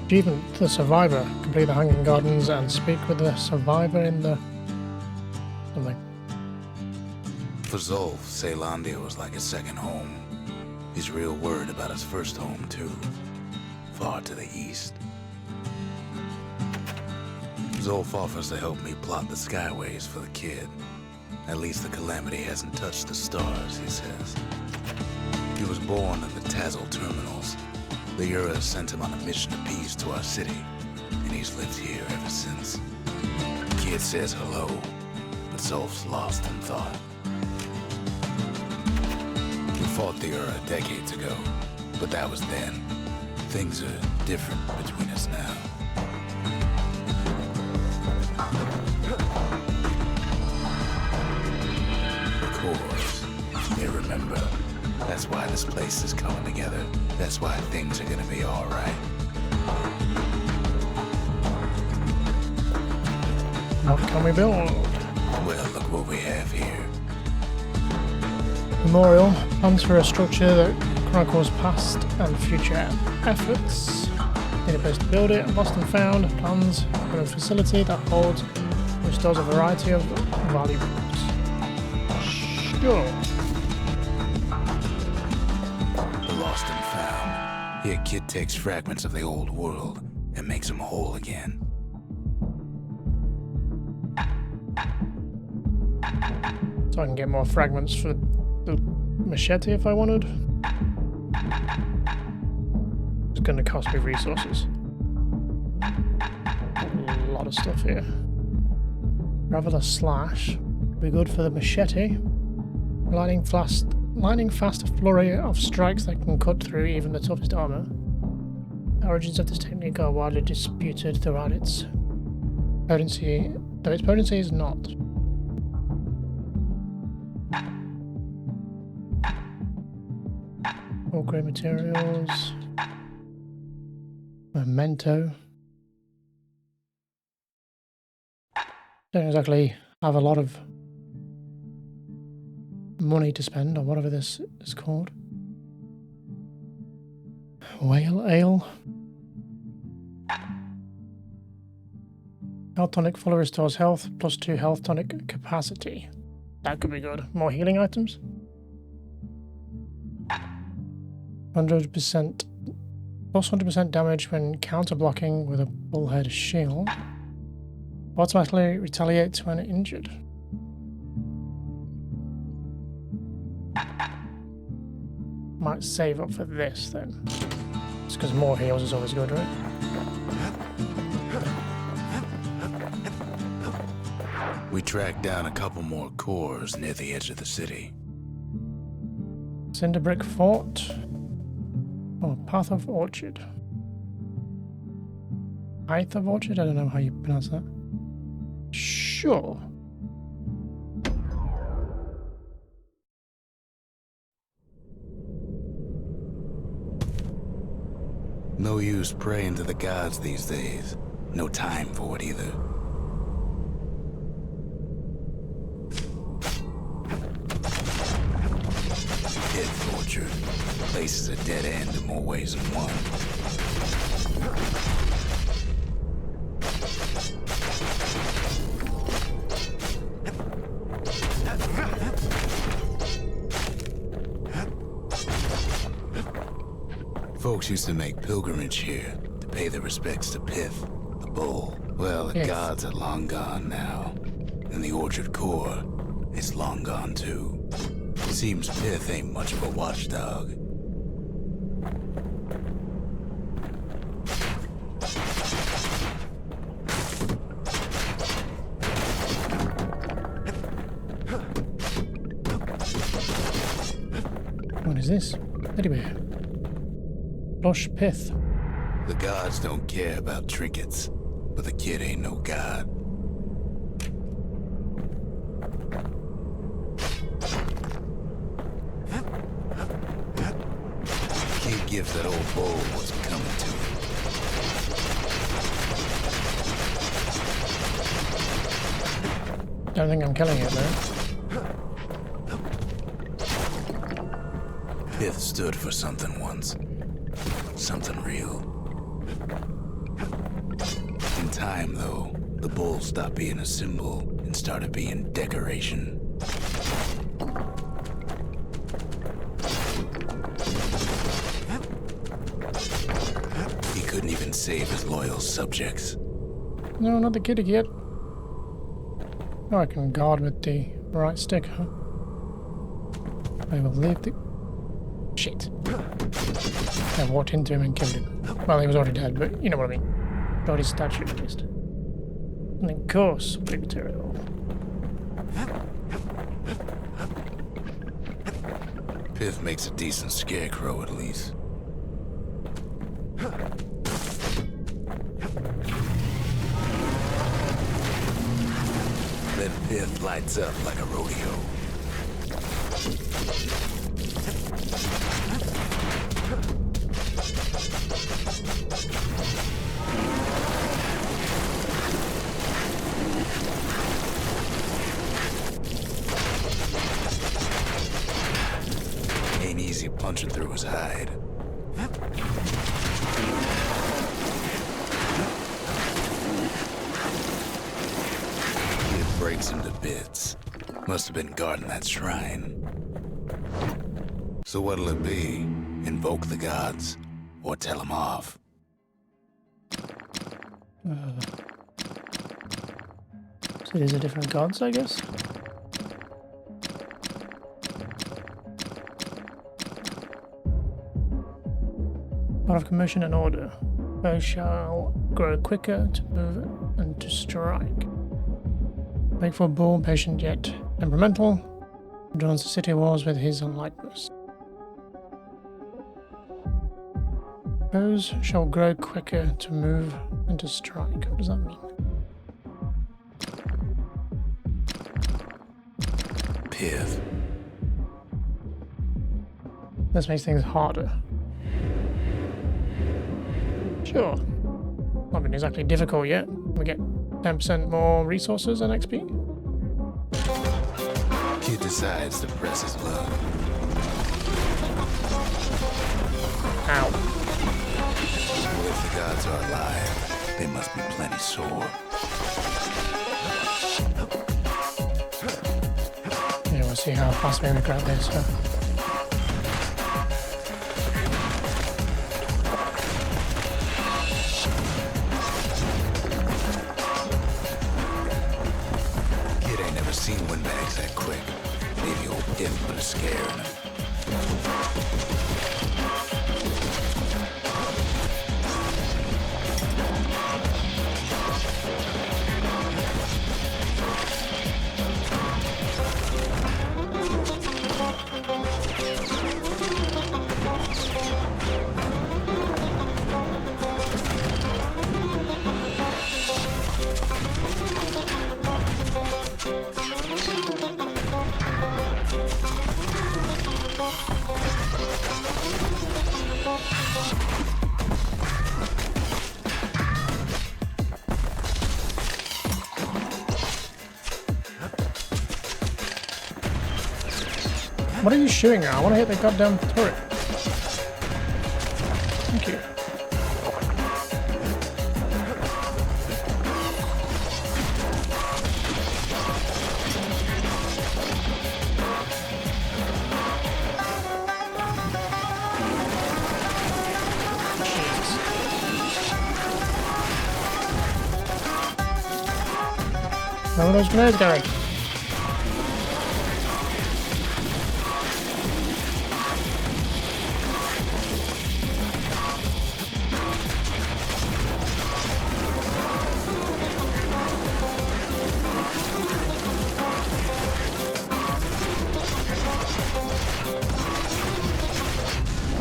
Achievement, the survivor. Complete the Hanging Gardens and speak with the survivor in the... something. For Zulf, Caelandia was like a second home. He's real worried about his first home, too. Far to the east. Zulf offers to help me plot the skyways for the kid. At least the Calamity hasn't touched the stars, he says. He was born in the Tazal Terminals. The Ura sent him on a mission of peace to our city, and he's lived here ever since. The kid says hello, but Zulf's lost in thought. We fought the Ura decades ago, but that was then. Things are different between us now. Of course, they remember. That's why this place is coming together. That's why things are gonna be all right. What can we build? Well, look what we have here. Memorial. Plans for a structure that chronicles past and future efforts. Need a place to build it. Lost and found. Plans for a facility that holds which stores a variety of valuables. Sure. Lost and found. Here, kid takes fragments of the old world and makes them whole again. So I can get more fragments for the machete if I wanted. It's going to cost me resources. A lot of stuff here. Graveler slash. Be good for the machete. Lightning fast a flurry of strikes that can cut through even the toughest armor. The origins of this technique are widely disputed throughout its potency, though its potency is not. All great materials. Memento. Don't exactly have a lot of money to spend, or whatever this is called. Whale ale. Health tonic fully restores health, +2 health tonic capacity. That could be good. More healing items. 100% +100% damage when counter-blocking with a bullhead shield. Automatically retaliates when injured. Might save up for this then. Just because more heals is always good, right? We tracked down a couple more cores near the edge of the city. Cinderbrick Fort. Oh, Pyth Orchard. Pyth Orchard? I don't know how you pronounce that. Sure. No use praying to the gods these days. No time for it either. Pyth Orchard. Place is a dead end in more ways than one. Folks used to make pilgrimage here to pay their respects to Pyth, the bull. Well, the gods are long gone now, and And the Orchard core, it's long gone too. Seems Pyth ain't much of a watchdog. What is this? Teddy bear. Plush Pyth. The gods don't care about trinkets, but the kid ain't no god. Kid gives that old bull what's coming to him. Don't think I'm killing it though. Pyth stood for something once. Something real. In time, though, the bull stopped being a symbol and started being decoration. He couldn't even save his loyal subjects. No, not the kitty yet. Oh, I can guard with the right stick, huh? I will leave the... Shit. I walked into him and killed him. Well, he was already dead, but you know what I mean. Got his statue at least. And then course, big material. Pyth makes a decent scarecrow at least. Then Pyth lights up like a rodeo. Ain't easy punching through his hide. It breaks him to bits. Must have been guarding that shrine. So what'll it be? Invoke the gods? Or tell them off? So these are different gods, I guess? Out of commission and order. Bow shall grow quicker to move and to strike. Wakeful bull, patient yet temperamental, adorns the city walls with his unlikeness. Bows shall grow quicker to move and to strike. What does that mean? Pyth. This makes things harder. Sure. Not been exactly difficult yet. We get 10% more resources and XP. Kid decides to press his luck. Ow. Well, if the gods are alive, they must be plenty sore. Yeah, we'll see how fast we grab this. Huh? Kid ain't never seen windbags that quick. Maybe old Pyth put a scare in him. What are you shooting at? I want to hit the goddamn turret. Thank you. Where are those grenades going?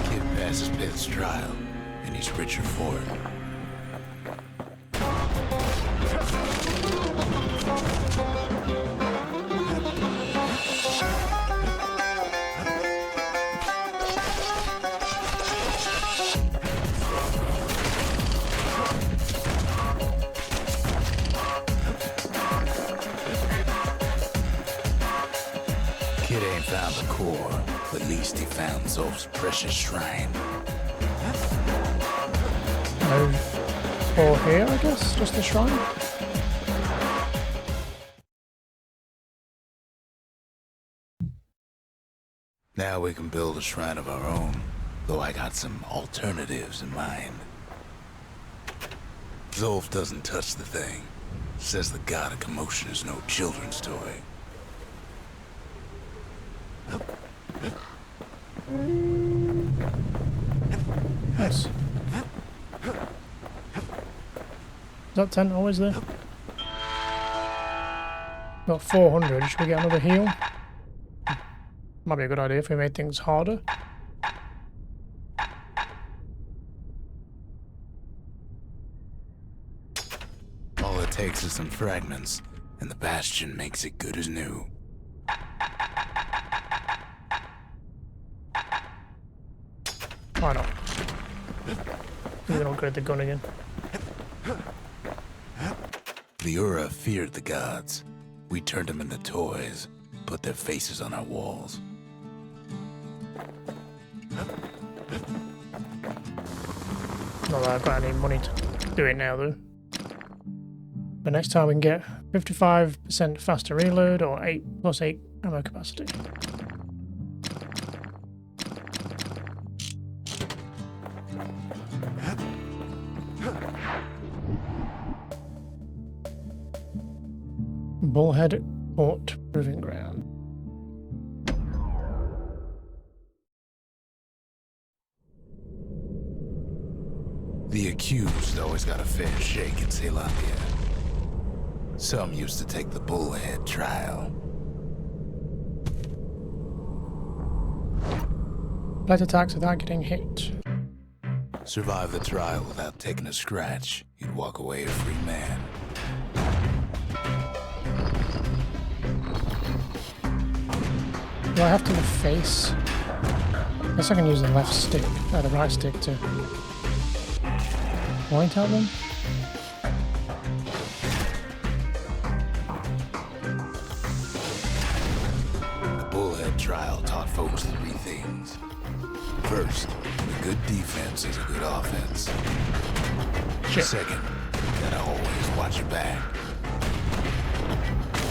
Kid passes Pyth's trial, and he's richer for it. Kid ain't found the core, but at least he found Zulf's precious shrine. No. Or here, I guess? Just the shrine? Now we can build a shrine of our own, though I got some alternatives in mind. Zulf doesn't touch the thing. Says the god of commotion is no children's toy. Nice. Is that tent always there? Got 400. Should we get another heal? Might be a good idea if we made things harder. All it takes is some fragments, and the Bastion makes it good as new. Why not? We can upgrade the gun again. The Ura feared the gods. We turned them into toys, put their faces on our walls. Not that I've got any money to do it now, though. But next time we can get 55% faster reload or 8 plus 8 ammo capacity. Bullhead Fort Proving Ground. The accused always got a fair shake in Ceylon. Some used to take the bullhead trial. Light attacks without getting hit. Survive the trial without taking a scratch, you'd walk away a free man. Do I have to face? I guess I can use the left stick, the right stick to point at them. The bullhead trial taught folks 3 things. First, a good defense is a good offense. Shit. Second, you gotta always watch your back.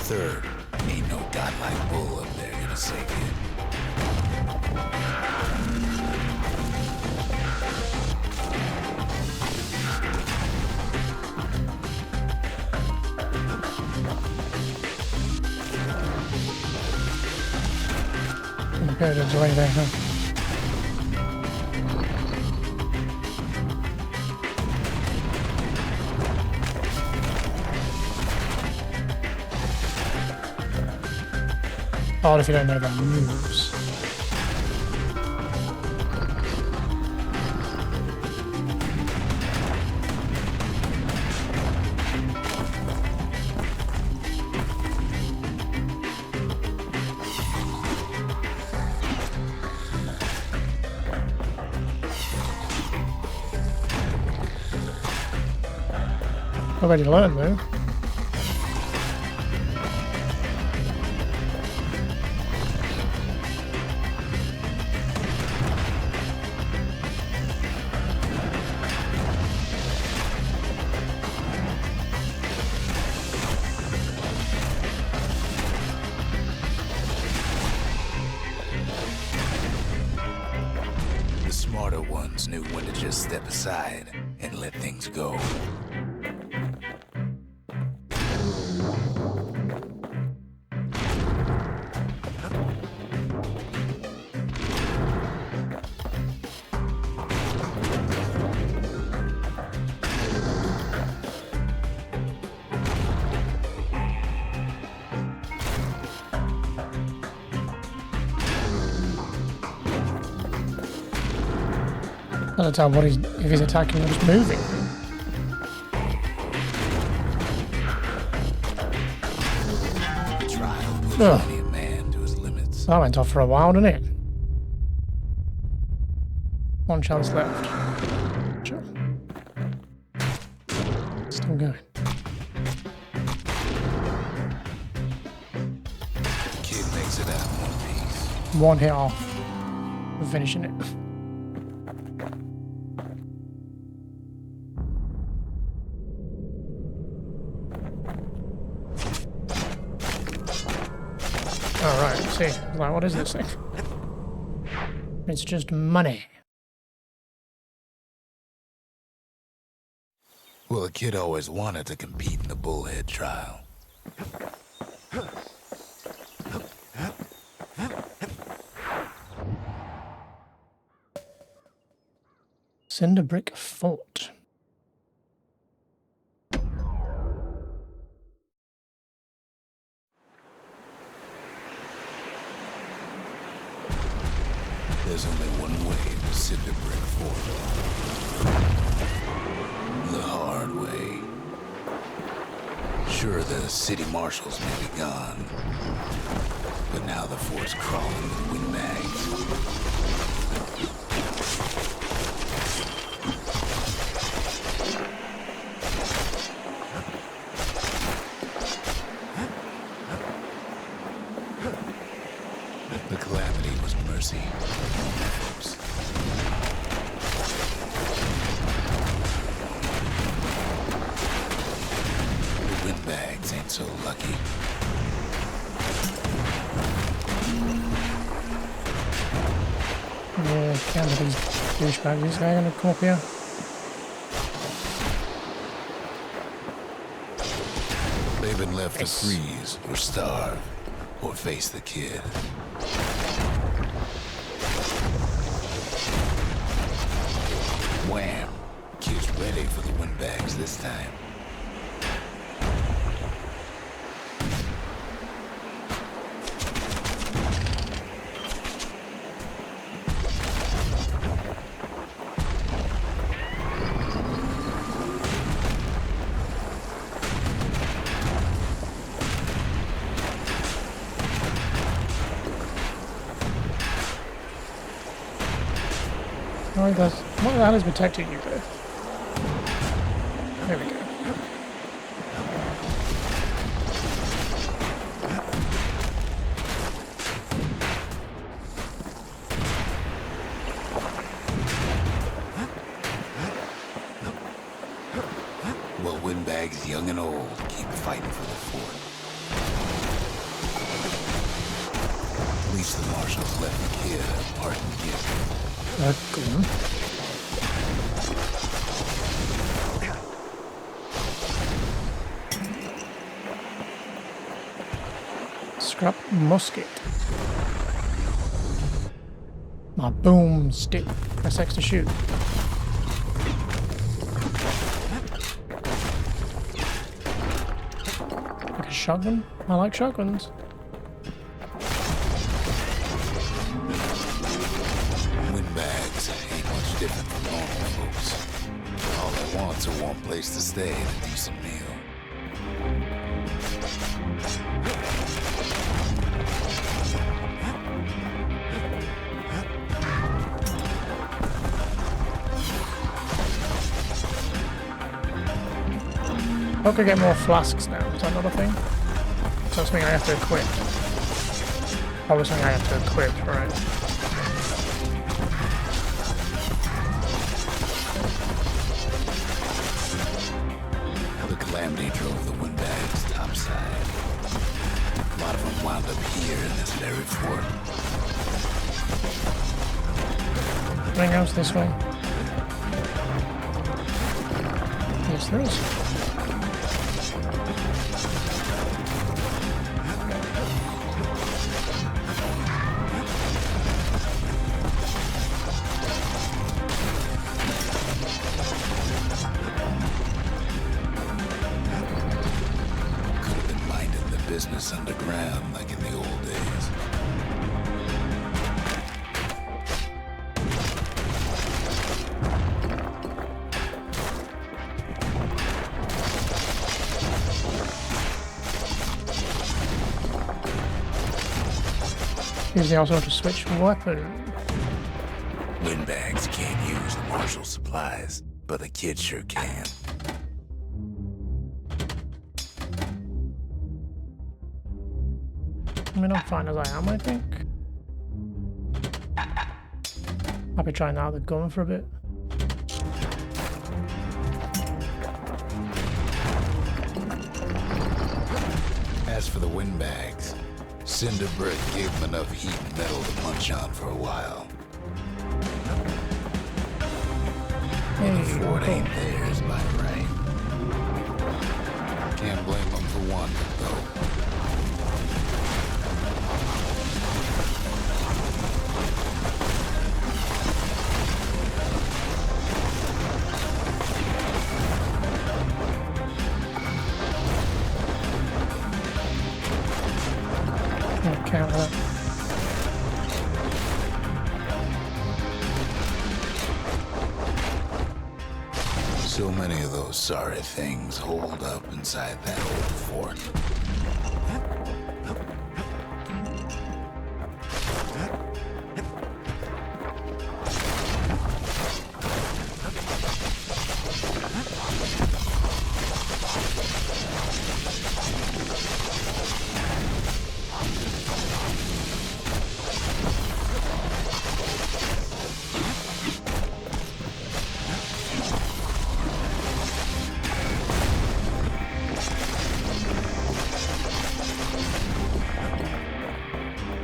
Third, ain't no godlike bull up there gonna save you. Imperator's way there, huh? Odd if you don't know the moves. Already learned though. The smarter ones knew when to just step aside and let things go. Trying to tell what if he's attacking or just moving. The trial pushed many a man to his limits. That went off for a while, didn't it? One chance left. Sure. Still going. The kid makes it out in one piece. One hit off. We're finishing it. Alright, see. Like, what is this thing? It's just money. Well, the kid always wanted to compete in the bullhead trial. Cinderbrick Fort. There's only one way to Cinderbrick Fort. The hard way. Sure, the city marshals may be gone, but now the fort's crawling with windbags. The Calamity was mercy, folks. The windbags ain't so lucky. Yeah, Calamitys douchebags. This guy gonna come up here? They've been left to freeze or starve or face the kid. Wham! Kid's ready for the windbags this time. Oh, it does. What the hell is protecting you there? There we go. Well, windbags young and old keep fighting for the fort. At least the marshals left the kid a parting gift. Cool. Scrap musket. My boom stick. Press X to shoot. Like a shotgun? I like shotguns. Windbags ain't much different from normal folks. All they want's a warm place to stay and a decent meal. I hope I get more flasks now. Is that not a thing? So that's something I have to equip. Probably something I have to equip, right? The Calamity drove the windbags topside. A lot of them wound up here in this very fort. Anything else this way? Yes, there is. Business underground like in the old days. Use the also to switch weapon. Windbags can't use the martial supplies, but the kids sure can. I mean, I'm fine as I am, I think. I'll be trying out the gun for a bit. As for the windbags, Cinderbrick gave them enough heat and metal to munch on for a while. And the fort ain't theirs by right. Can't blame them for wanting it, though. Count that. So many of those sorry things holed up inside that old fort.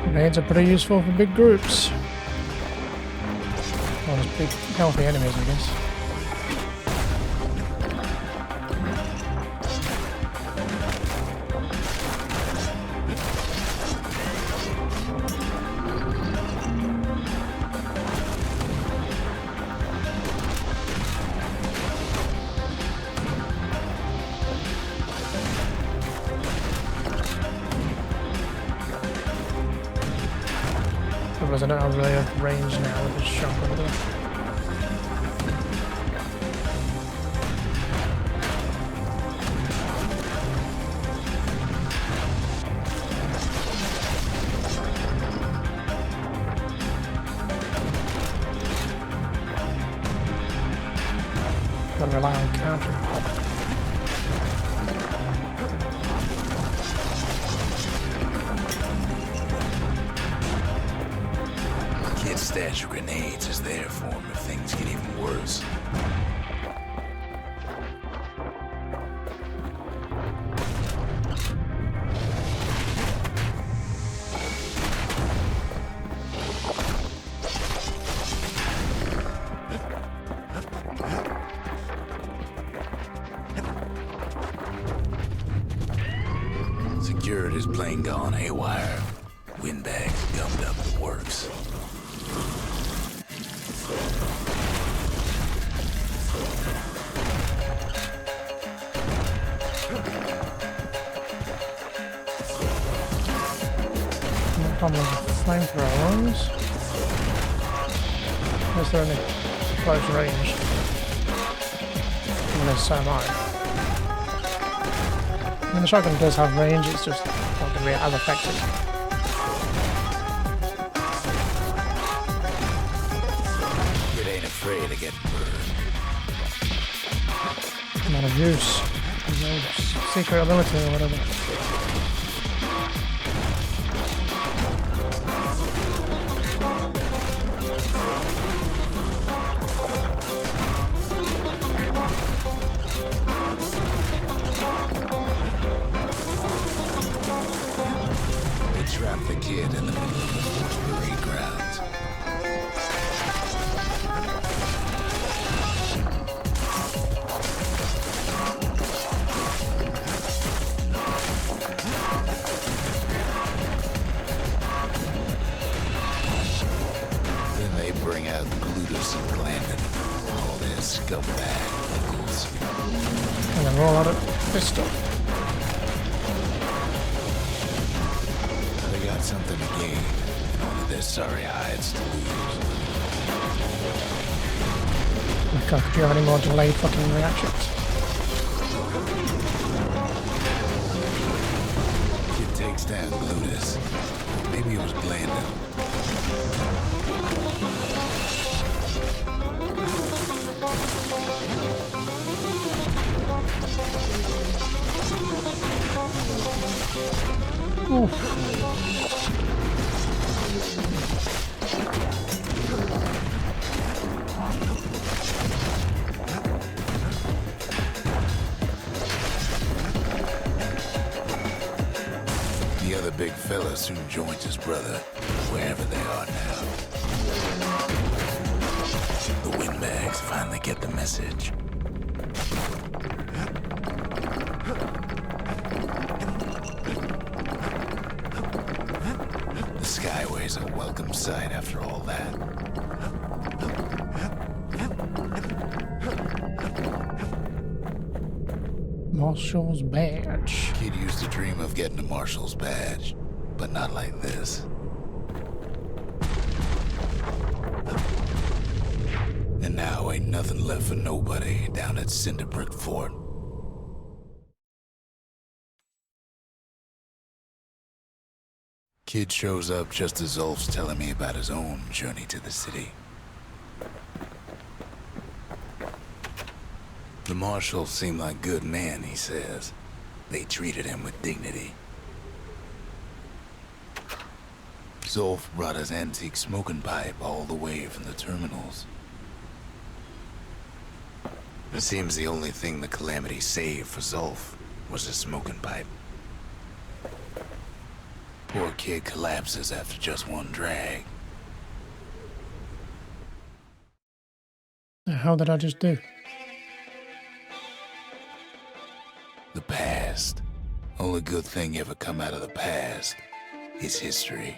Grenades are pretty useful for big groups. Well, there's big, healthy enemies, I guess. Otherwise I don't have really have range now with this shotgun. Gotta rely on counter. Stash of grenades is there for him if things get even worse. Security's plane gone haywire. Windbags gummed up the works. Problem with flamethrowers. Unless they're in close range. And there's so much. I mean, the shotgun does have range, it's just not going to be as effective. It ain't afraid to get burned. Not of use. There's no secret ability or whatever. Trap the kid in the middle of the fort's parade grounds. Then they bring out Glutus and Glandon, all their scumbag locals. And then roll out of this stuff. Something to gain, and only their sorry hides to lose. Oh God, could you have any more delayed fucking reactions? Kid takes down Glutus. Maybe it was Glandon. The other big fella soon joins his brother, wherever they are now. The windbags finally get the message. The Skyway's a welcome sight after all that. Marshal's badge. Kid used to dream of getting a marshal's badge, but not like this. And now ain't nothing left for nobody down at Cinderbrick Fort. Kid shows up just as Zulf's telling me about his own journey to the city. The marshals seem like good men, he says. They treated him with dignity. Zulf brought his antique smoking pipe all the way from the terminals. It seems the only thing the Calamity saved for Zulf was his smoking pipe. Poor kid collapses after just one drag. The hell did I just do? The past. Only good thing ever come out of the past is history.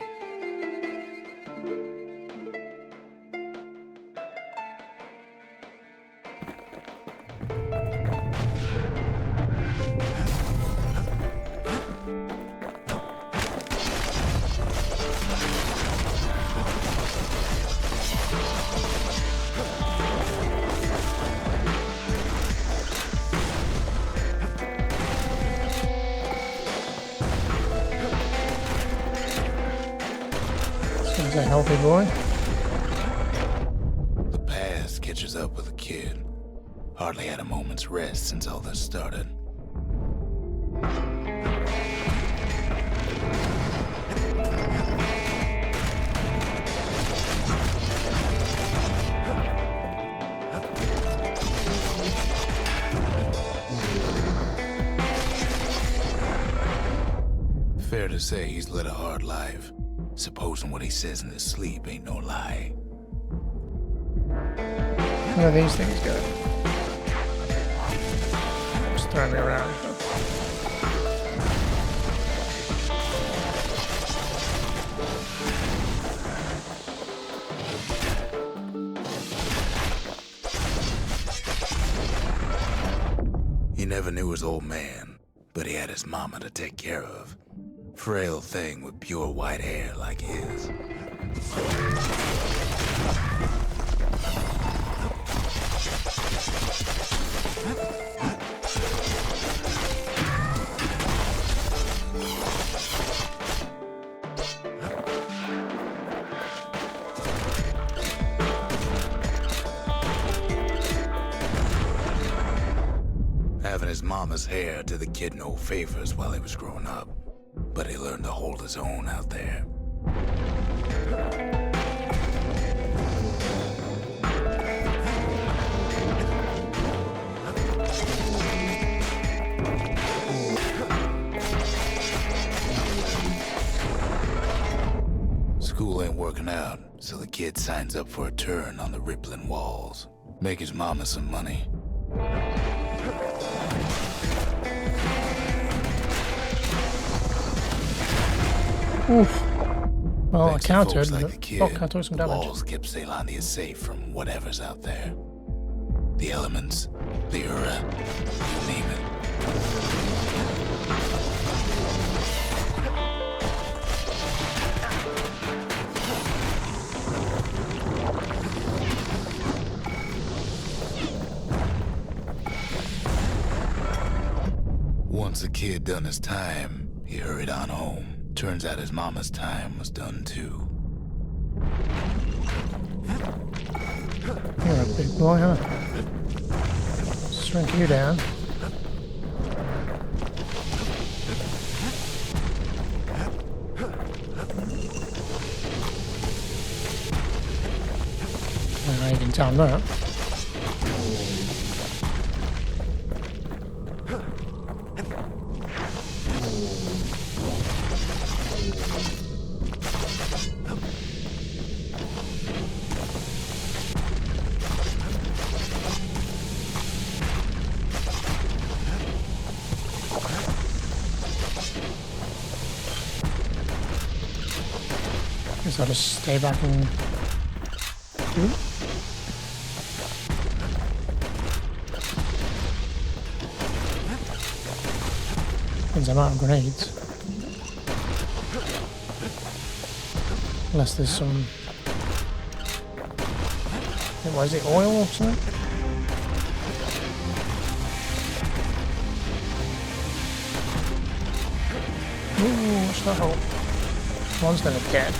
He's a healthy boy. The past catches up with the kid. Hardly had a moment's rest since all this started. Fair to say he's led a hard life. Supposing what he says in his sleep ain't no lie. Where do these things go? Just throw me around. He never knew his old man, but he had his mama to take care of. Frail thing with pure white hair like his. Having his mama's hair did the kid no favors while he was growing up. But he learned to hold his own out there. School ain't working out, so the kid signs up for a turn on the rippling walls. Make his mama some money. Oof. Well, I Thanks to countered, folks like but the kid, fuck, I took some the damage. walls kept Ceylondia safe from whatever's out there. The elements, the Ura, you name it. Once the kid done his time, he hurried on home. Turns out his mama's time was done too. You're a big boy, huh? Shrink you down. Now you can time that. Guess I'll just stay back and do it. Means I'm out of grenades. Unless there's some... What is it, oil or something? Ooh, watch that hole. One's gonna dead.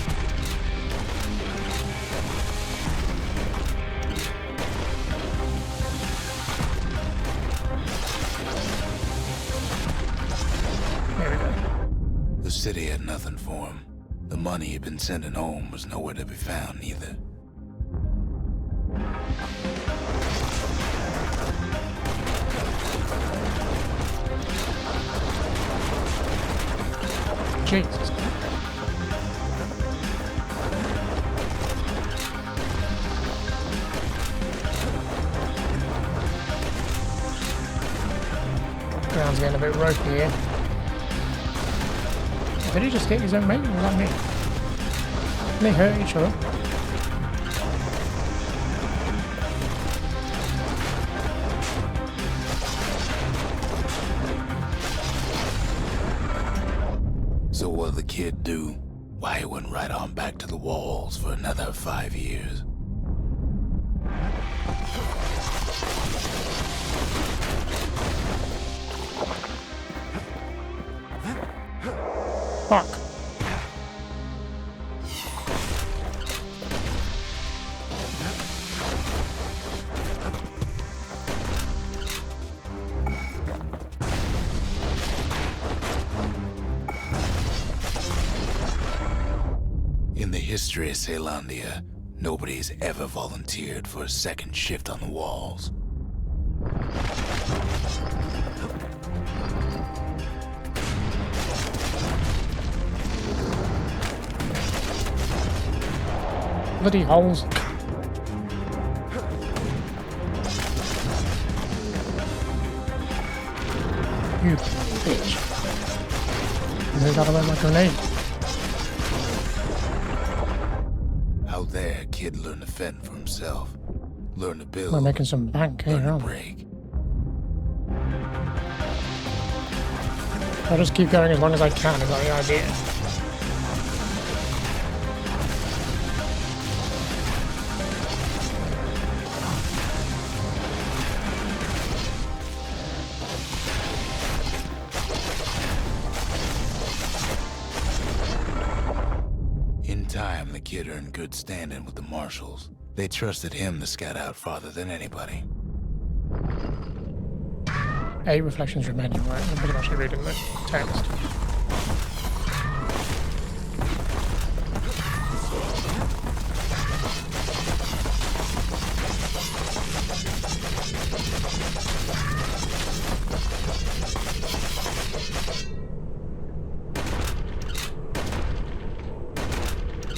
The city had nothing for him. The money he'd been sending home was nowhere to be found either. Jesus. Ground's getting a bit ropey here. Did he just hit his own mate, or was that me? They hurt each other. So what'd the kid do? Why, he went right on back to the walls for another 5 years. Fuck. In the history of Caelandia, nobody's ever volunteered for a second shift on the walls. Bloody holes. You bitch. They got away my grenade. Out there, kid learned to fend for himself. Learn to build. We're making some bank here, learn to aren't we? break. I'll just keep going as long as I can, is that the idea? In time, the kid earned good standing with the marshals. They trusted him to scout out farther than anybody. 8 reflections remaining, right? I'm pretty much reading the text.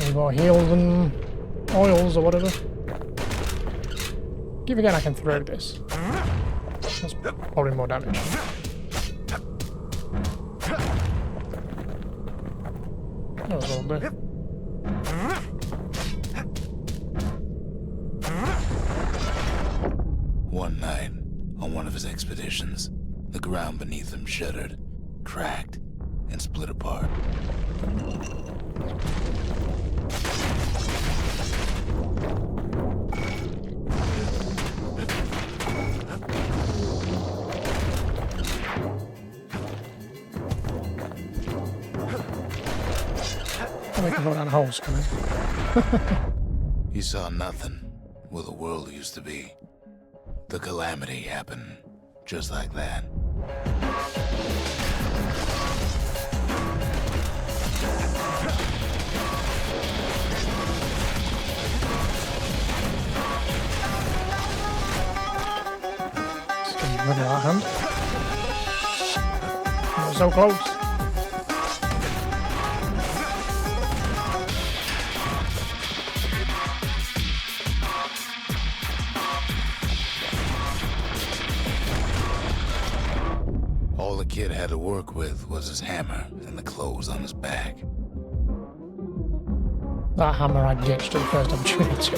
We've got heals and oils or whatever. Give again, I can throw this. That's probably more damage. That was all there. One night, on one of his expeditions, the ground beneath him shuddered, cracked, and split apart. We can go down holes, can we? You saw nothing where the world used to be. The Calamity happened just like that. Just getting rid of that hand. Not so close. All the kid had to work with was his hammer and the clothes on his back. That hammer I ditched at the first opportunity.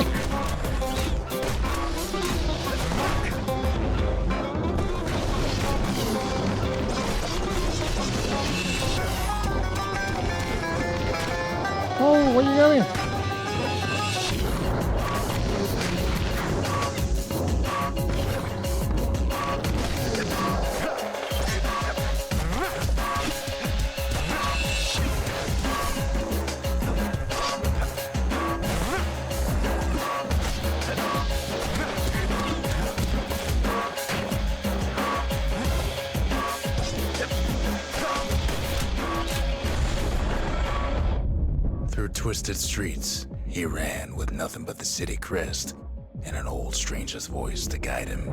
Oh, where are you going? Through twisted streets, he ran with nothing but the city crest and an old stranger's voice to guide him.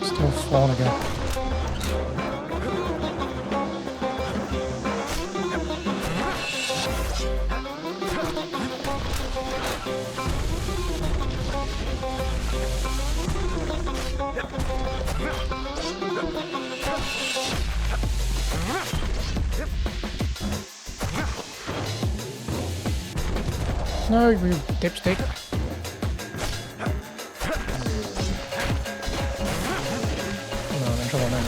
Still falling again. No, you dipstick. No, I'm in trouble now.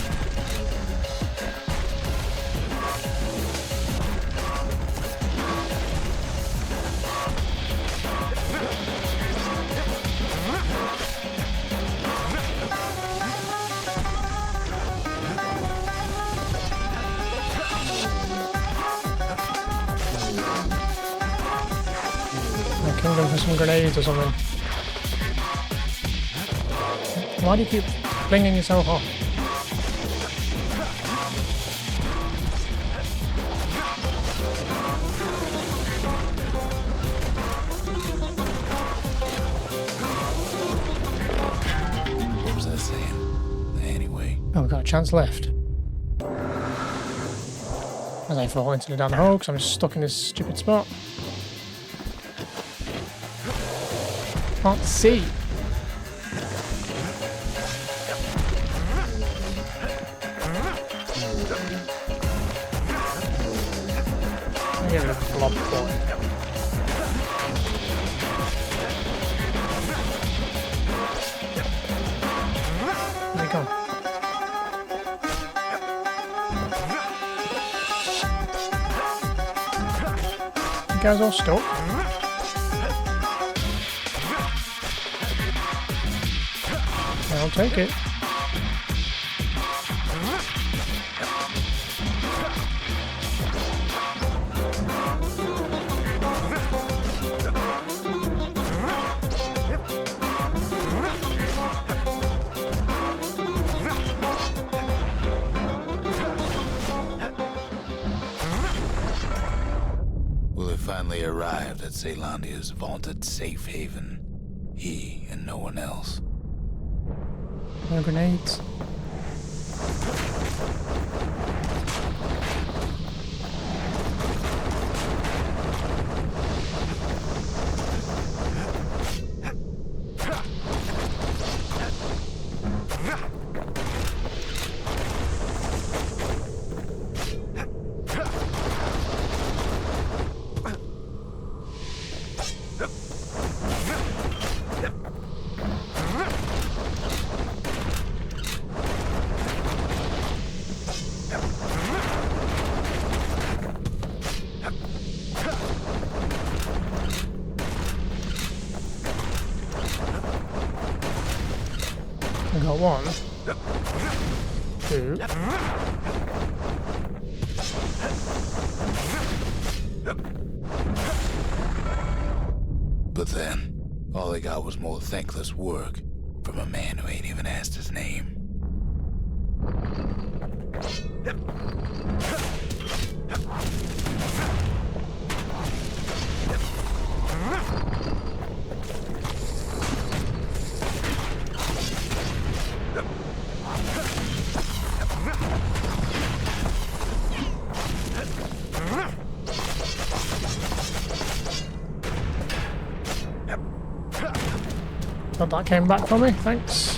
Go for some grenades or something. Why do you keep flinging yourself off? What was I saying? Anyway. Oh, we've got a chance left. As I fall instantly down the hole because I'm stuck in this stupid spot. Can't see. I get rid of the blob boy. Where'd he gone? You guys all stuck? I'll take it. Well, they finally arrived at Caelandia's vaunted safe haven. He and no one else. No grenades. I got 1, 2, But then, all I got was more thankless work from a man who ain't even asked his name. But that came back for me, thanks.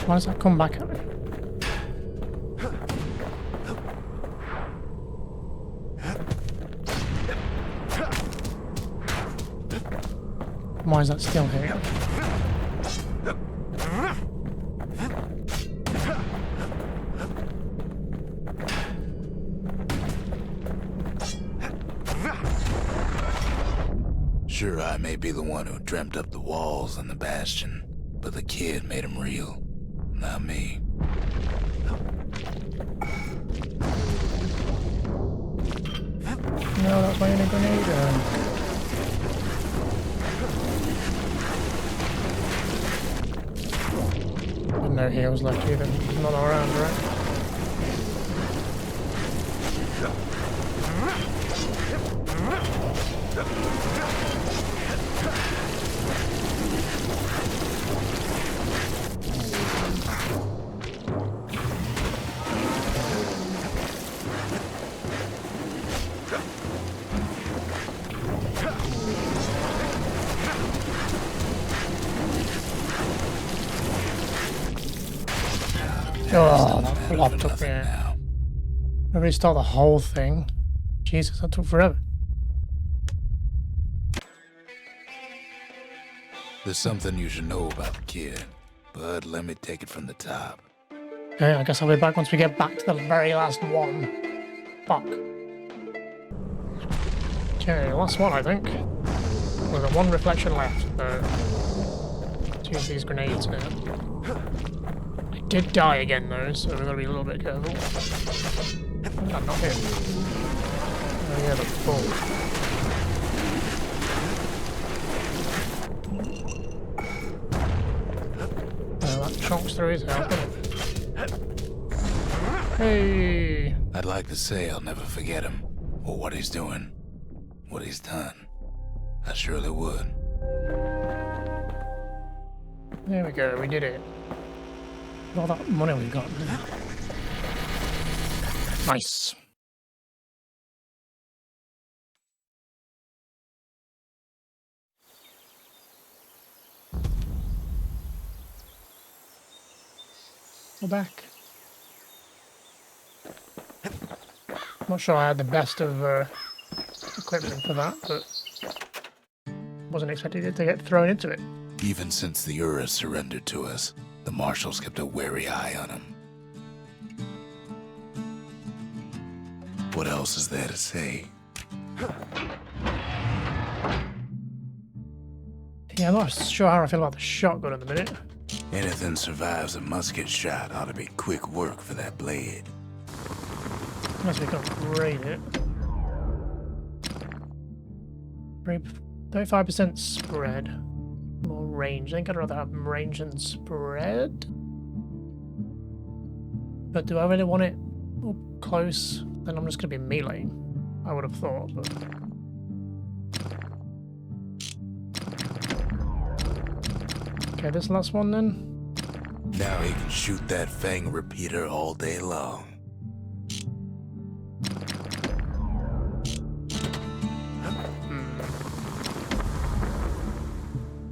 Why does that come back at me? Why is that still here? Sure, I may be the one who dreamt up the walls and the Bastion, but the kid made them real, not me. No, that's my only grenade. But no heals left either. Not around, right? Oh, that flopped up there. I restart the whole thing. Jesus, that took forever. There's something you should know about the kid, but let me take it from the top. Okay, I guess I'll be back once we get back to the very last one. Fuck. Okay, last one, I think. We've got one reflection left. Let's use these grenades now. I did die again though, so we've got to be a little bit careful. I'm not hit. Oh yeah, the bull. That chunks through his health, doesn't it? Hey! I'd like to say I'll never forget him, or what he's doing, what he's done. I surely would. There we go, we did it. All that money we got. Nice. We're back. I'm not sure I had the best of equipment for that, but wasn't expecting it to get thrown into it. Even since the Ura surrendered to us, the marshals kept a wary eye on him. What else is there to say? Yeah, I'm not sure how I feel about the shotgun at the minute. Anything survives a musket shot ought to be quick work for that blade. Unless we can upgrade it. 35% spread. More range. I think I'd rather have range than spread. But do I really want it up close? Then I'm just going to be melee. I would have thought, but... Okay, this last one then. Now he can shoot that fang repeater all day long.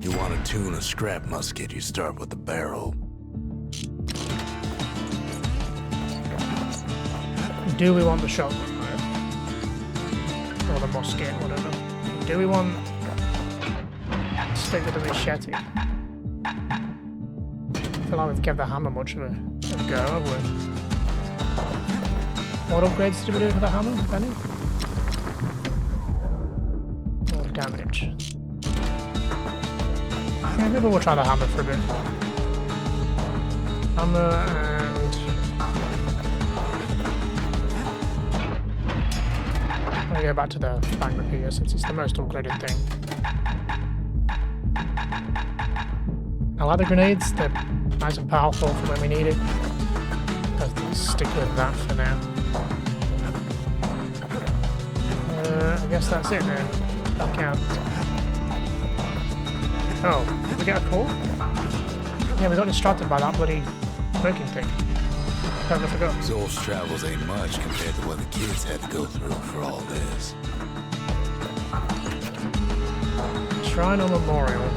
You want to tune a scrap musket, you start with the barrel. Do we want the shotgun though? Or the musket, whatever. Do we want to stick with the machete? I feel like we've given the hammer much of a go, have we? What upgrades did we do for the hammer, if any? More damage. Yeah, maybe we'll try the hammer for a bit. Hammer and... I'm gonna go back to the bang repeater since it's the most upgraded thing. I like the grenades, they're nice and powerful for when we need it. Let's stick with that for now. I guess that's it then. Back out. Oh, did we get a call? Yeah, we got distracted by that bloody smoking thing. Totally forgot. Zul's travels ain't much compared to what the kids had to go through for all this. Shrine or memorial?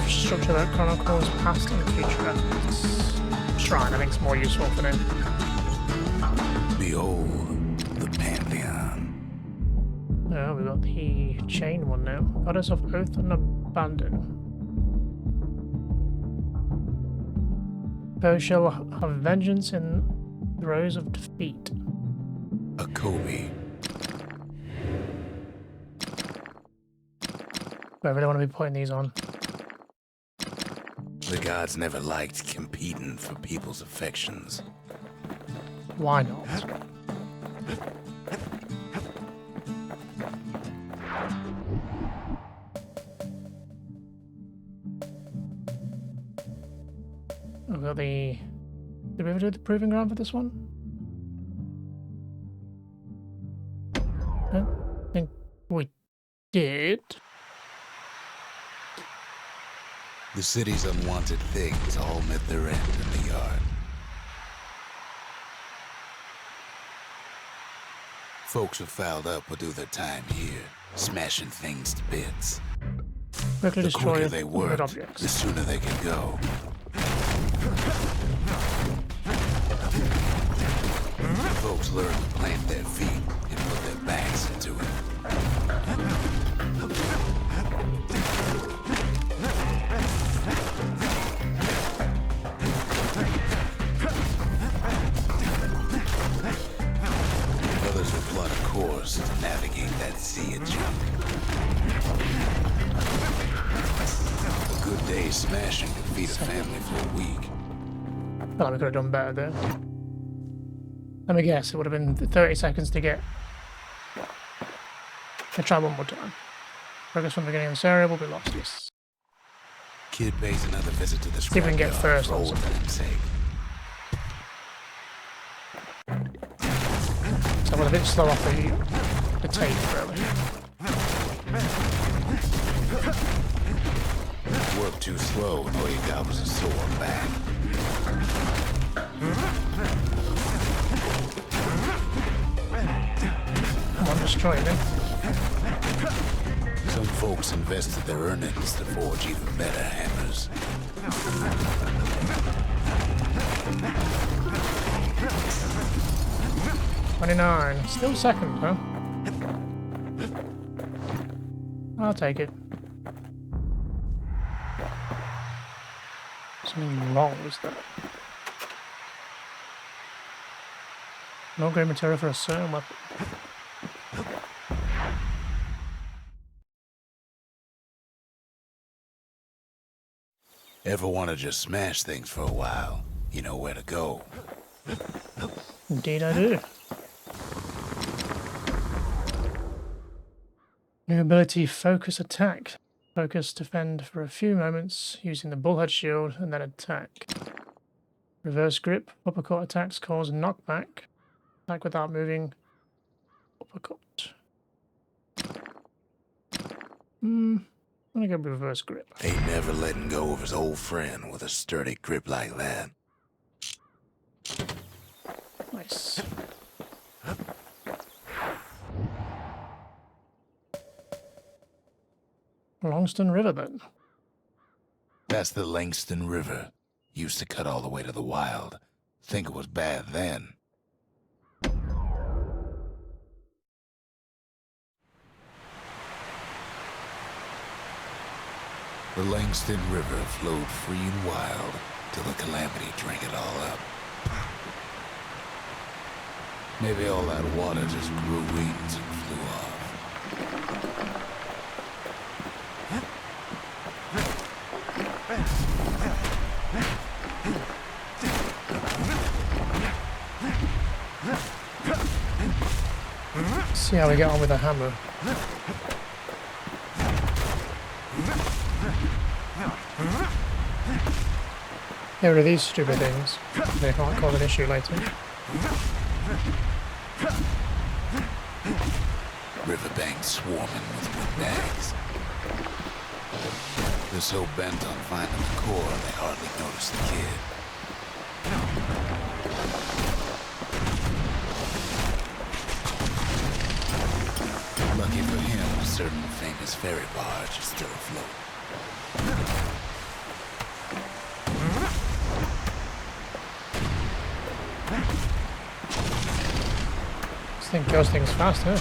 Structure that chronicles past and future events. Shrine, I think it's more useful for them. Behold, the Pantheon. Oh, we've got the chain one now. Goddess of Oath and Abandon. Thou shall have vengeance in throes of defeat. A Kobe. I really want to be putting these on. The gods never liked competing for people's affections. Why not? We've got the... Did we ever do the proving ground for this one? I think we did. The city's unwanted things all met their end in the yard. Folks who fouled up will do their time here, smashing things to bits. Quickly The destroy quicker they all work, objects. the sooner they can go. Folks learn to plant their feet and put their backs into it. Others will plot a course to navigate that sea of junk. A good day's smashing could feed a family for a week. I feel like we could have done better there. Let me guess, it would have been 30 seconds to get. Let's try one more time. Progress from the beginning of this area will be lost. Yes. Kid pays another visit to the See if we can get scrapyard first for also. old time's sake. So we're a bit slow off the tape, really. Work too slow and all you got was a sore back. Come on, destroy them. Some folks invested their earnings to forge even better hammers. $29. Still second, huh? I'll take it. Something wrong with that. No great material for a certain weapon. Ever want to just smash things for a while? You know where to go. Indeed I do. New ability, Focus Attack. Focus, defend for a few moments using the bullhead shield and then attack. Reverse grip, uppercut attacks cause knockback. Attack without moving. Uppercut. I'm gonna go with reverse grip. Ain't never letting go of his old friend with a sturdy grip like that. Nice. Langston River then. That's the Langston River. Used to cut all the way to the Wild. Think it was bad then. The Langston River flowed free and wild till the Calamity drank it all up. Maybe all that water just grew wings and flew off. See how we get on with the hammer. Get rid of these stupid things. They can't cause an issue later. Riverbank swarming with windbags. They're so bent on finding the core, they hardly notice the kid. Lucky for him, a certain famous ferry barge is still afloat. This thing kills things fast, huh?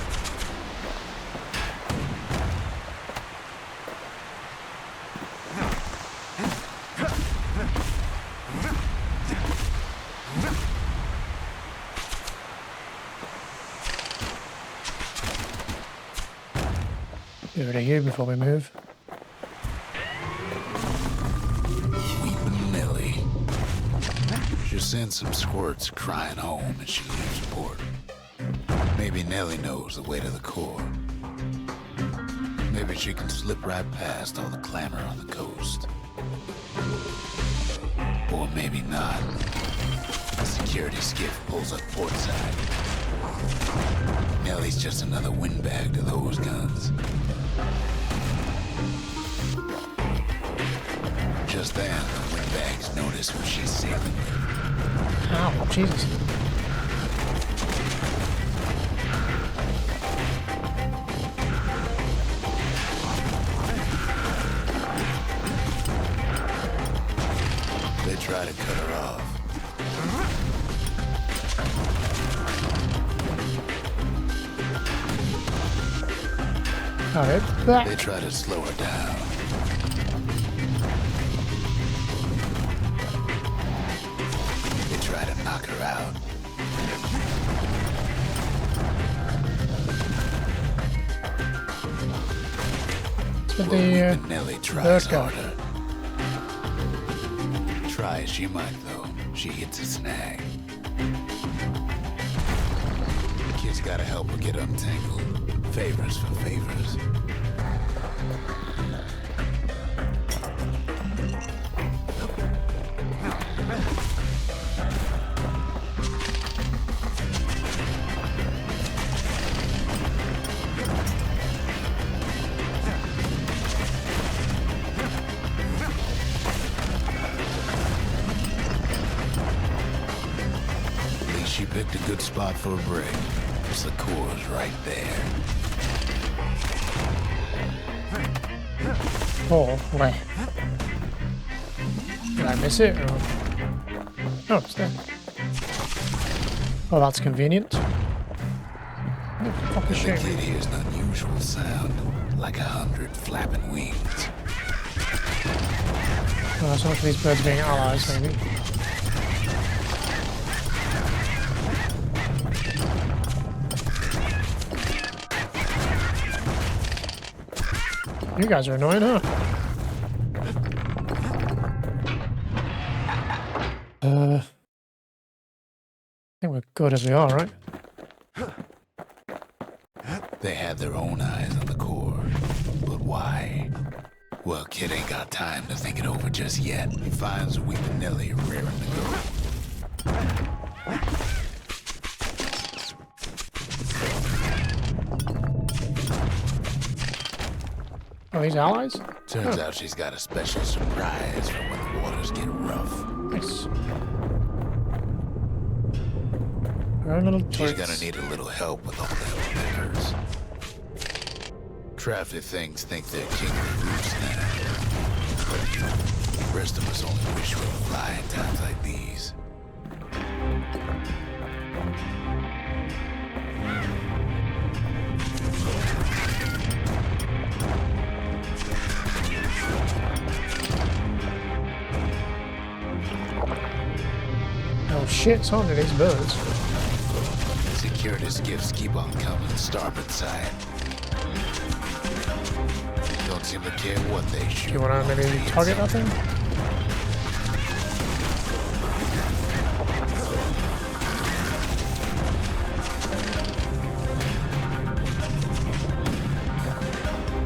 Get rid of you before we move. Weeping Nelly. She sends some squirts crying home as she leaves port. Maybe Nelly knows the way to the core. Maybe she can slip right past all the clamor on the coast. Or maybe not. A security skiff pulls up portside. Nelly's just another windbag to those guns. Just then, the windbags notice who she's sailing with. Ow, Jesus. They try to cut her off. Alright, They try to slow her down. They try to knock her out. with But the Nelly bird tries guy. harder. Try as she might, though, she hits a snag. The kid's gotta help her get untangled. Favors for favors. At least she picked a good spot for a break, because the core's right there. Oh, where? Did I miss it? Or... Oh, it's there. Oh, that's convenient. What the fuck is The shooting? kid hears an unusual sound, like 100 flapping wings. Oh, so much for these birds being allies, maybe. You guys are annoying, huh? I think we're good as we are, right? They had their own eyes on the core, but why? Well, kid ain't got time to think it over just yet. He finds Weeping Nelly rearing to go. Oh, these allies? Turns out she's got a special surprise for when the waters get rough. Nice. Our own little She's turrets. gonna need a little help with all them liquors. Traffic things think they're king of the food snack. The rest of us only wish we could fly in times like these. shit's on to these birds? Security's gifts keep on coming, starboard side. Don't seem to care what they shoot. Do you want to maybe target that thing?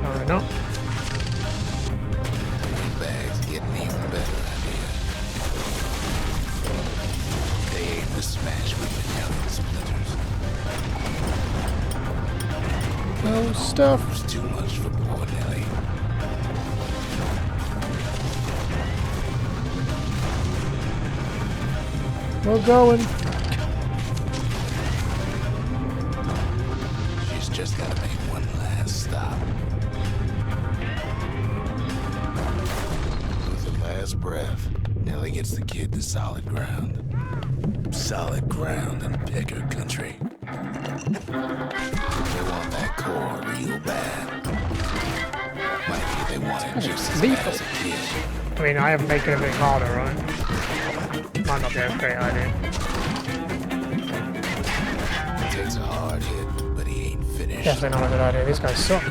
No, not. Bags getting even better idea. They aim to smash with metallic splinters. No stuff. It's too much for poor Nelly. We're going. She's just gotta make one last stop. With the last breath, Nelly gets the kid to solid ground. Solid ground in Picker country. They want that core real bad. Might be they want it just as bad as a kid. I mean, I am making it a bit harder, right? Might not be a great idea. Takes a hard hit, but he ain't finished. Definitely not a good idea. These guys suck.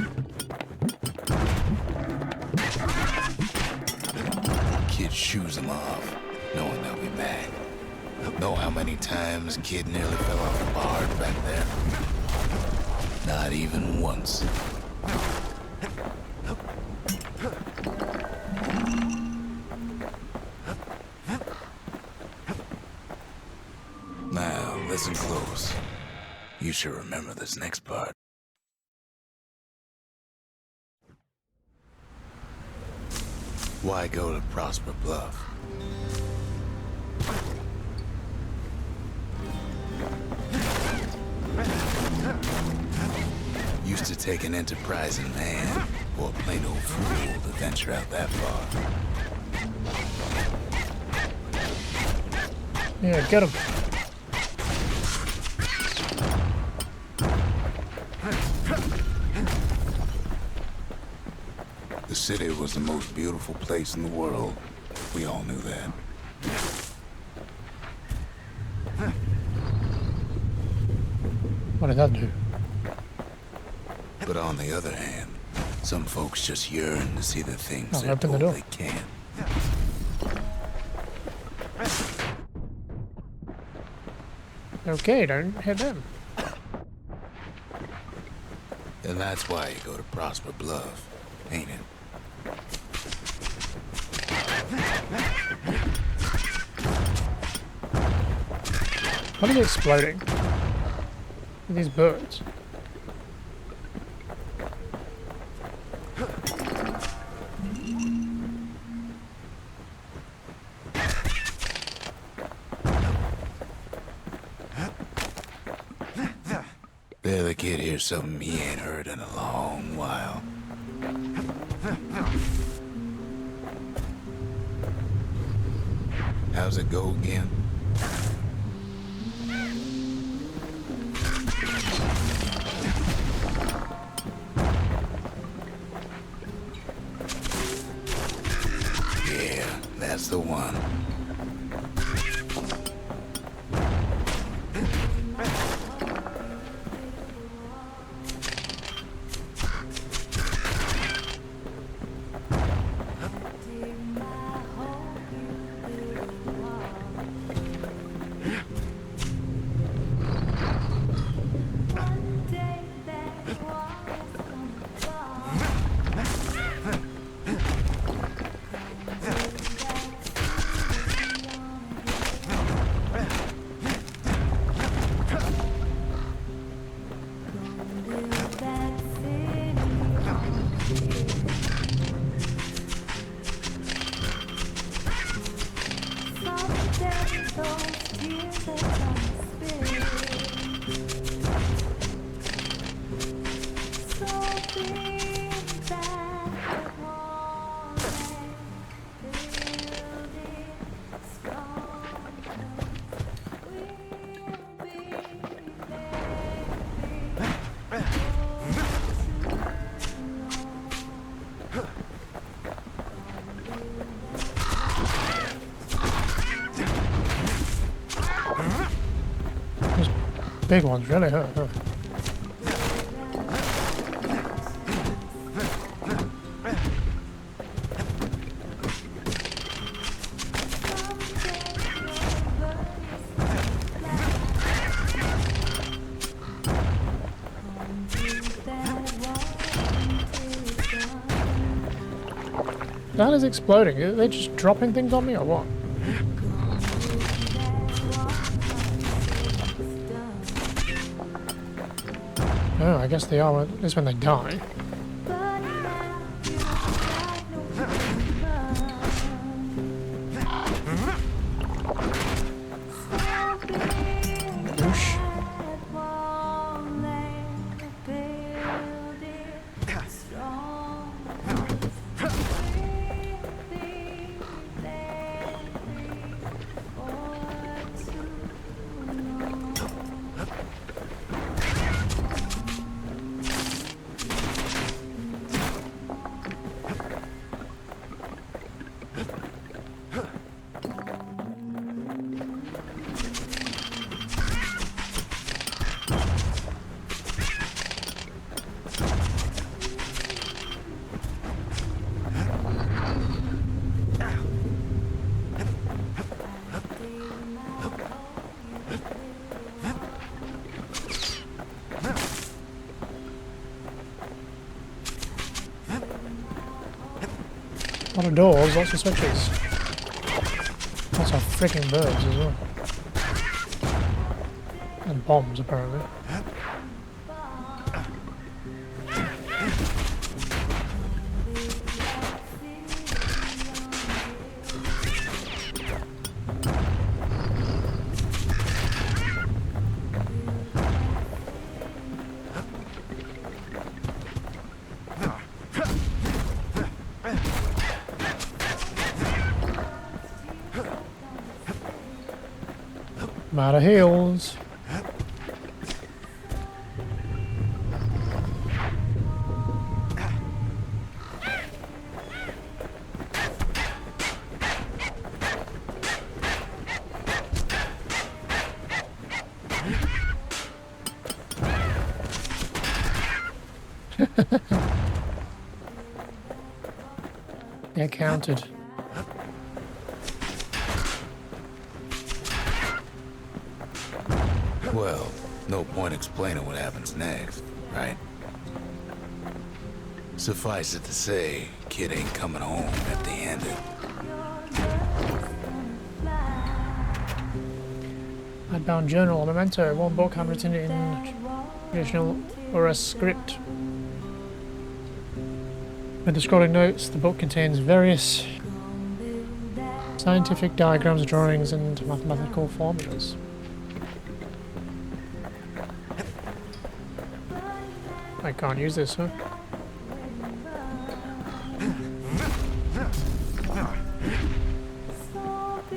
Kid shoos him off, knowing they'll be back. Know how many times Kid nearly fell off the barge back there? Not even once. Now, listen close. You should remember this next part. Why go to Prosper Bluff? Used to take an enterprising man or a plain old fool to venture out that far. Yeah, get him. The city was the most beautiful place in the world. We all knew that. What did that do? But on the other hand, some folks just yearn to see the things they're open the told door. they can't. Okay, don't hit them. And that's why you go to Prosper Bluff, ain't it? What are they exploding? These birds. There the kid hears something he ain't heard in a long while. How's it go again? Yeah, that's the one. big ones really hurt, huh? That is exploding. Are they just dropping things on me or what? Oh, I guess they are. At least when they die. Whoosh. A lot of doors, lots of switches. Lots of freaking birds as well. And bombs, apparently. I'm out of heals. Yeah, counted. Well, no point explaining what happens next, right? Suffice it to say, kid ain't coming home empty-handed. Hardbound journal, memento, one book handwritten in traditional Ura script. With the scrolling notes, the book contains various scientific diagrams, drawings, and mathematical formulas. I can't use this, huh?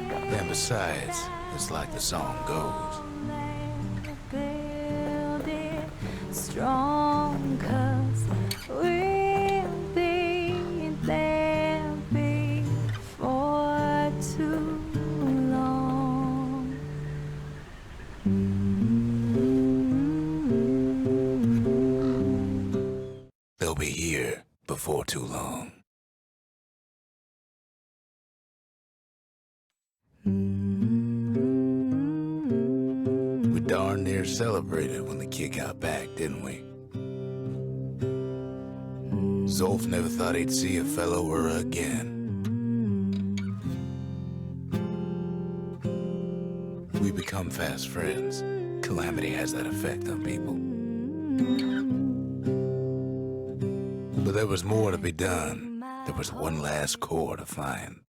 And besides, it's like the song goes. Strong 'cause we'll be there before too long. They'll be here before too long. We darn near celebrated when the kid got back, didn't we? Zulf never thought he'd see a fellow Ura again. We become fast friends. Calamity has that effect on people. But there was more to be done. There was one last core to find.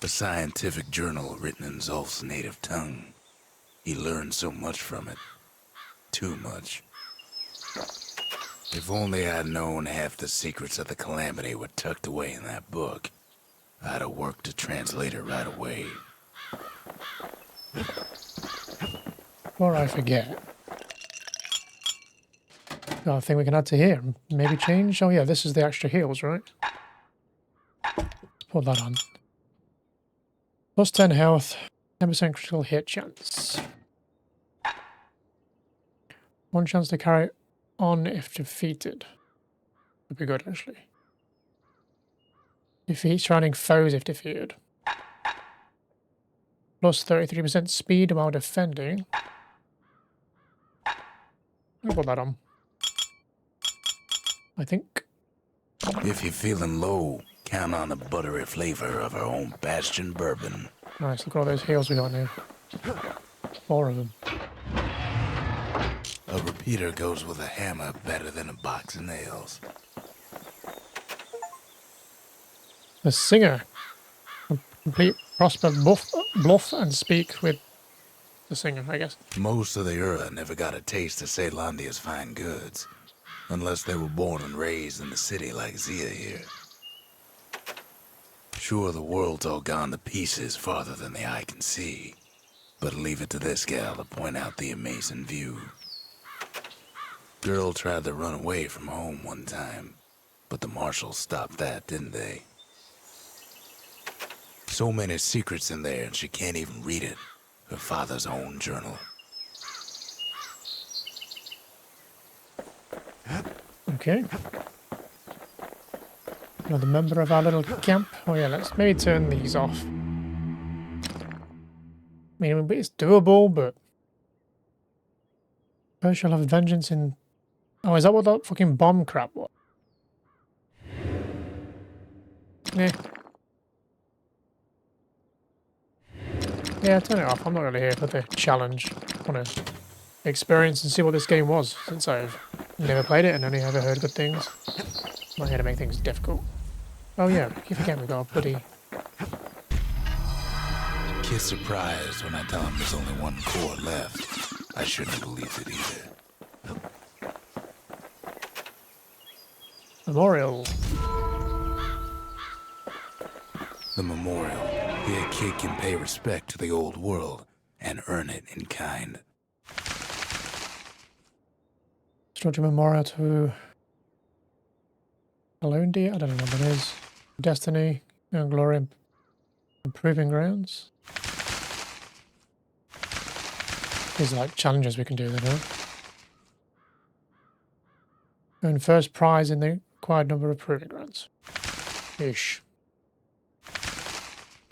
A scientific journal written in Zulf's native tongue. He learned so much from it. Too much. If only I'd known half the secrets of the Calamity were tucked away in that book, I'd have worked to translate it right away. Before I forget. Got a thing we can add to here. Maybe change? Oh yeah, this is the extra heals, right? Let's put that on. Plus 10 health, 10% critical hit chance. 1 chance to carry on if defeated. Would be good, actually. Defeat surrounding foes if defeated. Plus 33% speed while defending. I'll put that on. I think. If you're feeling low, count on the buttery flavor of our own Bastion bourbon. Nice, look at all those heals we got now. 4 of them. A repeater goes with a hammer better than a box of nails. The singer. Complete prospect bluff and speak with the singer, I guess. Most of the Ura never got a taste of Caelandia's fine goods, unless they were born and raised in the city like Zia here. Sure, the world's all gone to pieces farther than the eye can see, but leave it to this gal to point out the amazing view. Girl tried to run away from home one time, but the marshals stopped that, didn't they? So many secrets in there and she can't even read it. Her father's own journal. Okay. Another member of our little camp. Oh yeah, let's maybe turn these off. I mean, it's doable, but... First shall have vengeance in... Oh, is that what that fucking bomb crap was? Yeah. Yeah, turn it off. I'm not really here for the challenge. I want to experience and see what this game was, since I've never played it and only ever heard good things. I'm not here to make things difficult. Oh yeah, keep forgetting we've got a bloody... Kid's surprised when I tell him there's only 1 core left. I shouldn't have believed it either. Memorial. The memorial. Here a kid can pay respect to the old world and earn it in kind. Structure memorial to... Calamity? I don't know what that is. Destiny and glory. Improving grounds. These are like challenges we can do then, huh? Earn first prize in the required number of proving grounds. Ish.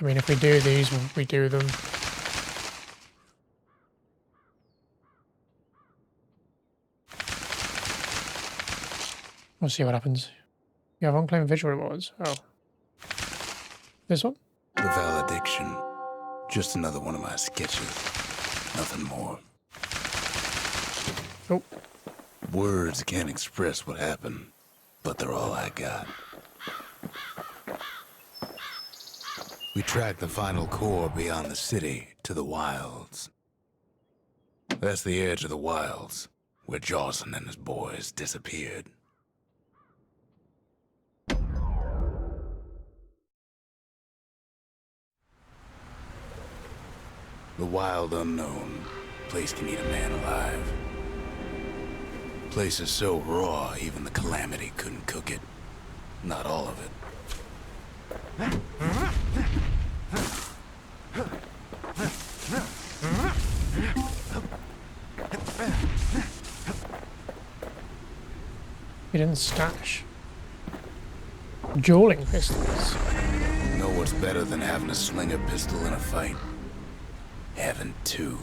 I mean, if we do these, we do them. We'll see what happens. You have unclaimed visual rewards. Oh. This one? The valediction. Just another one of my sketches. Nothing more. Oh. Words can't express what happened, but they're all I got. We tracked the final core beyond the city to the wilds. That's the edge of the wilds, where Jawson and his boys disappeared. The wild unknown. Place can eat a man alive. Place is so raw, even the Calamity couldn't cook it. Not all of it. You didn't stash. Dueling pistols. Know what's better than having a slinger pistol in a fight? Having 2.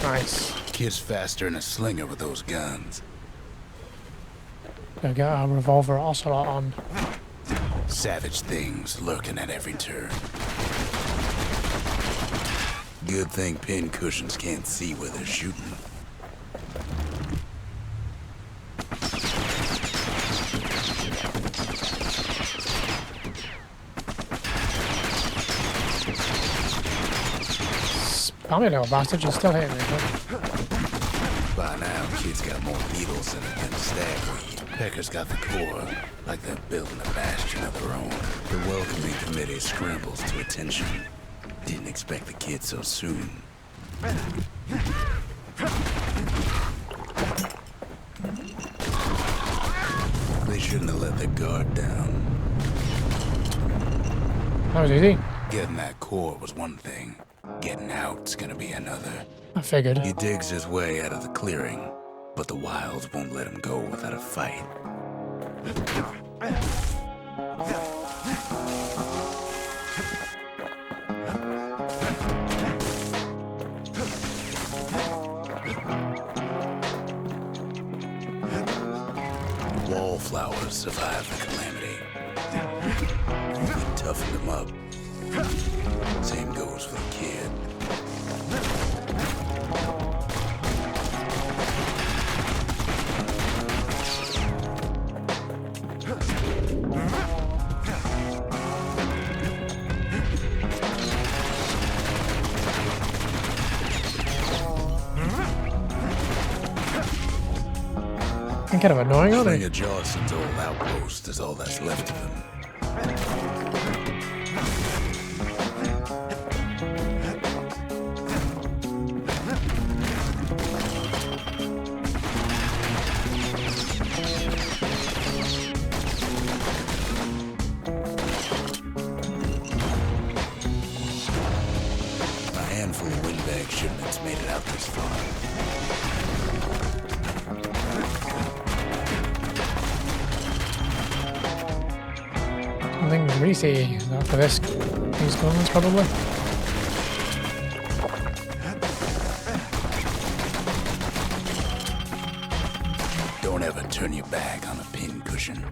Nice. Kid's faster than a slinger with those guns. Gotta get our revolver ocelot on. Savage things lurking at every turn. Good thing pin cushions can't see where they're shooting. Spammy little bastard, you're still hitting me. By now, kid's got more beetles in it than stagweed. Pecker's got the core, like they're building a bastion of their own. The welcoming committee scrambles to attention. Didn't expect the kid so soon. They shouldn't have let their guard down. That was easy. Getting that core was one thing. Getting out's gonna be another. I figured. He digs his way out of the clearing, but the wilds won't let him go without a fight. Wallflowers survived the calamity. It toughened them up. Same goes for the kid. Kind of annoying, aren't I they? think Jawson's old outpost is all that's left of him. A handful of windbag shipments made it out this far. Something greasy after this. These guns, probably. Don't ever turn your back on a pin cushion.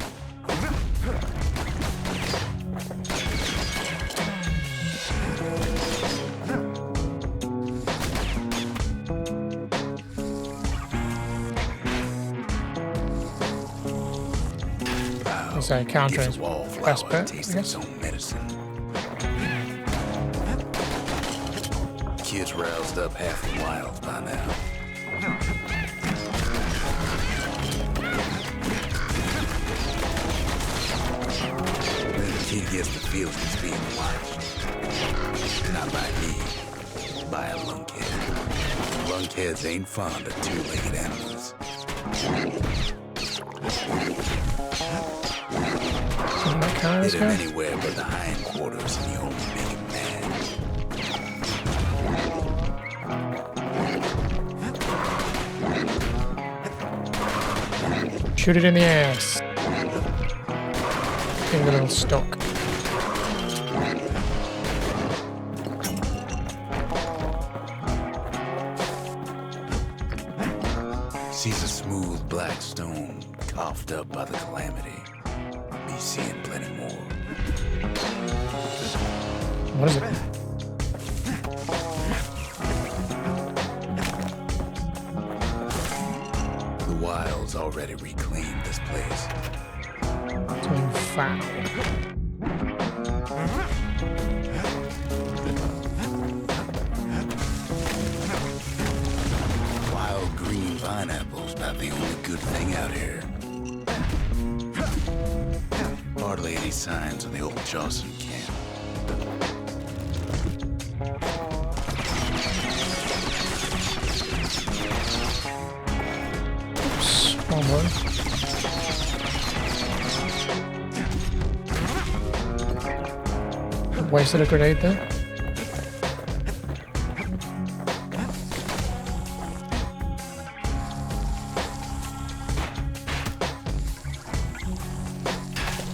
So counter is Wallflower best bet, I tastes guess. its own medicine. Kid's roused up half the wilds by now. Then the kid gets the feeling he's being watched. Not by me, by a lunkhead. Lunkheads ain't fond of two-legged animals. That car is Hit him good. anywhere but the hindquarters and you only make him mad. Shoot it in the ass. Give it a little stock. Sees a smooth black stone coughed up by the calamity. Be seeing plenty more. What is it? The wilds already reclaimed this place. Something foul. Wild green pineapples about the only good thing out here. Hardly any signs of the old Jawson camp. Oops, wrong one. Wasted a grenade there.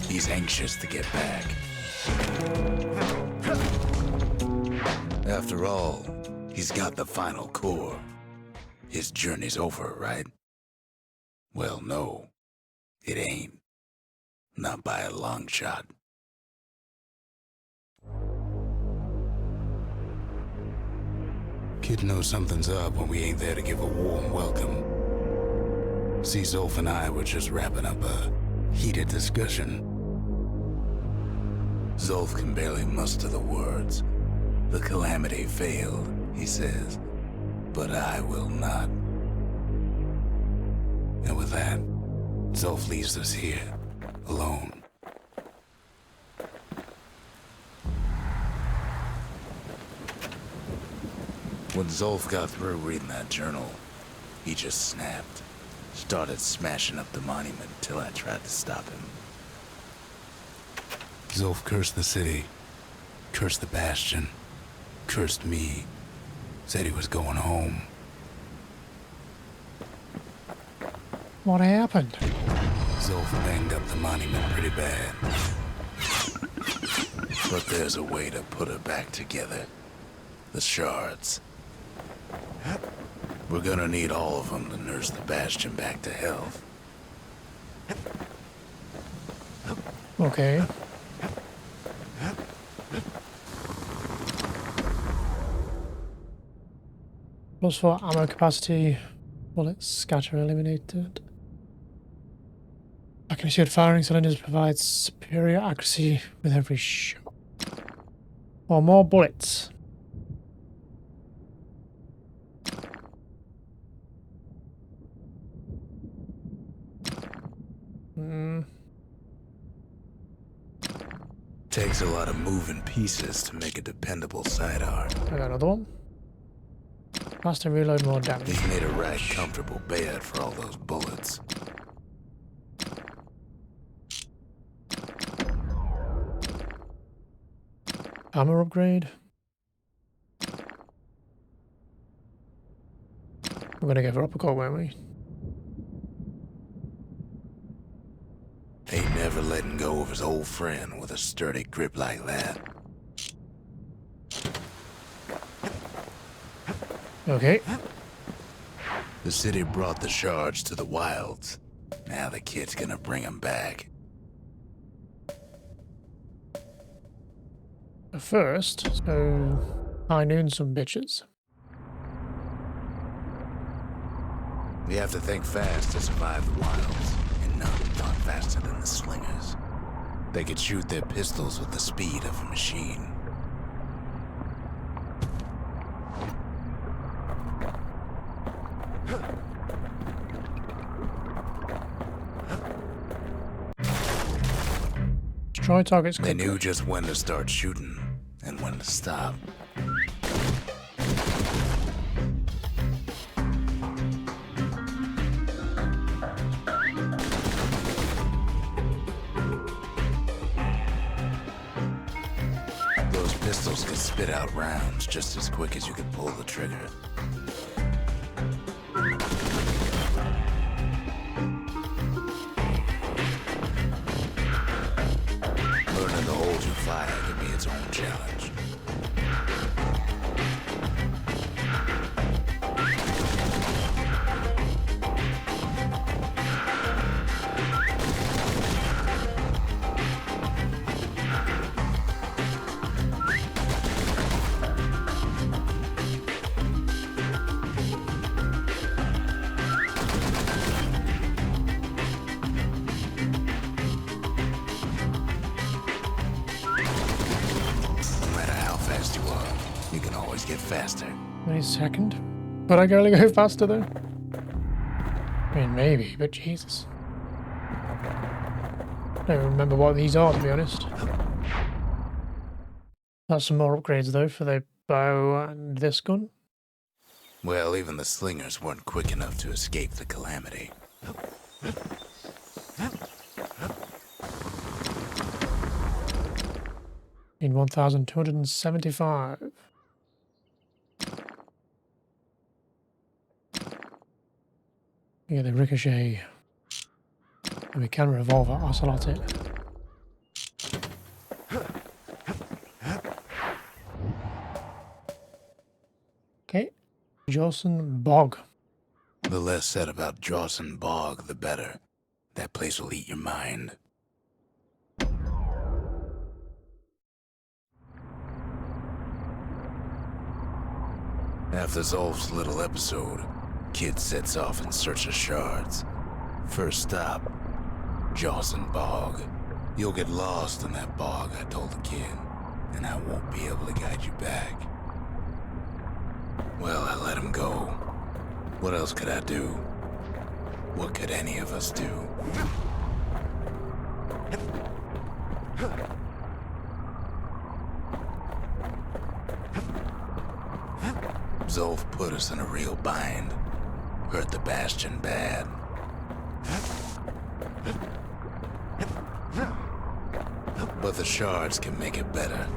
He's anxious to get back. After all, he's got the final core. His journey's over, right? Well, no, it ain't. Not by a long shot. Kid knows something's up when we ain't there to give a warm welcome. See, Zulf and I were just wrapping up a heated discussion. Zulf can barely muster the words. The calamity failed, he says, but I will not. And with that, Zulf leaves us here, alone. When Zulf got through reading that journal, he just snapped. Started smashing up the monument till I tried to stop him. Zulf cursed the city, Cursed the Bastion. Cursed me. Said he was going home. What happened? Zulf banged up the monument pretty bad. But there's a way to put her back together. The shards. We're gonna need all of them to nurse the Bastion back to health. Okay. +4 ammo capacity. Bullets scatter eliminated. Accuracy at firing cylinders provides superior accuracy with every shot. Or more bullets. Takes a lot of moving pieces to make a dependable sidearm. I got another one. Faster reload, more damage. He's made a right comfortable bed for all those bullets. Armor upgrade. We're gonna give her uppercut, weren't we? Ain't never letting go of his old friend with a sturdy grip like that. Okay. The city brought the shards to the wilds. Now the kid's gonna bring them back. First, so high noon some bitches. We have to think fast to survive the wilds, and none not faster than the slingers. They could shoot their pistols with the speed of a machine. Destroy targets They quickly. knew just when to start shooting and when to stop. Those pistols could spit out rounds just as quick as you could pull the trigger. Learning to hold your fire could be its own challenge. You can always get faster. Wait a second. But I can only go faster though. I mean, maybe, but Jesus. I don't remember what these are, to be honest. That's some more upgrades though for the bow and this gun. Well, even the slingers weren't quick enough to escape the Calamity. In 1,275. Yeah, the ricochet. And we can revolver ocelot it. Okay. Jawson Bog. The less said about Jawson Bog, the better. That place will eat your mind. After Zulf's little episode, Kid sets off in search of shards. First stop, Jawson Bog. You'll get lost in that bog, I told the kid, and I won't be able to guide you back. Well, I let him go. What else could I do? What could any of us do? Zulf put us in a real bind. Hurt the Bastion bad. But the shards can make it better.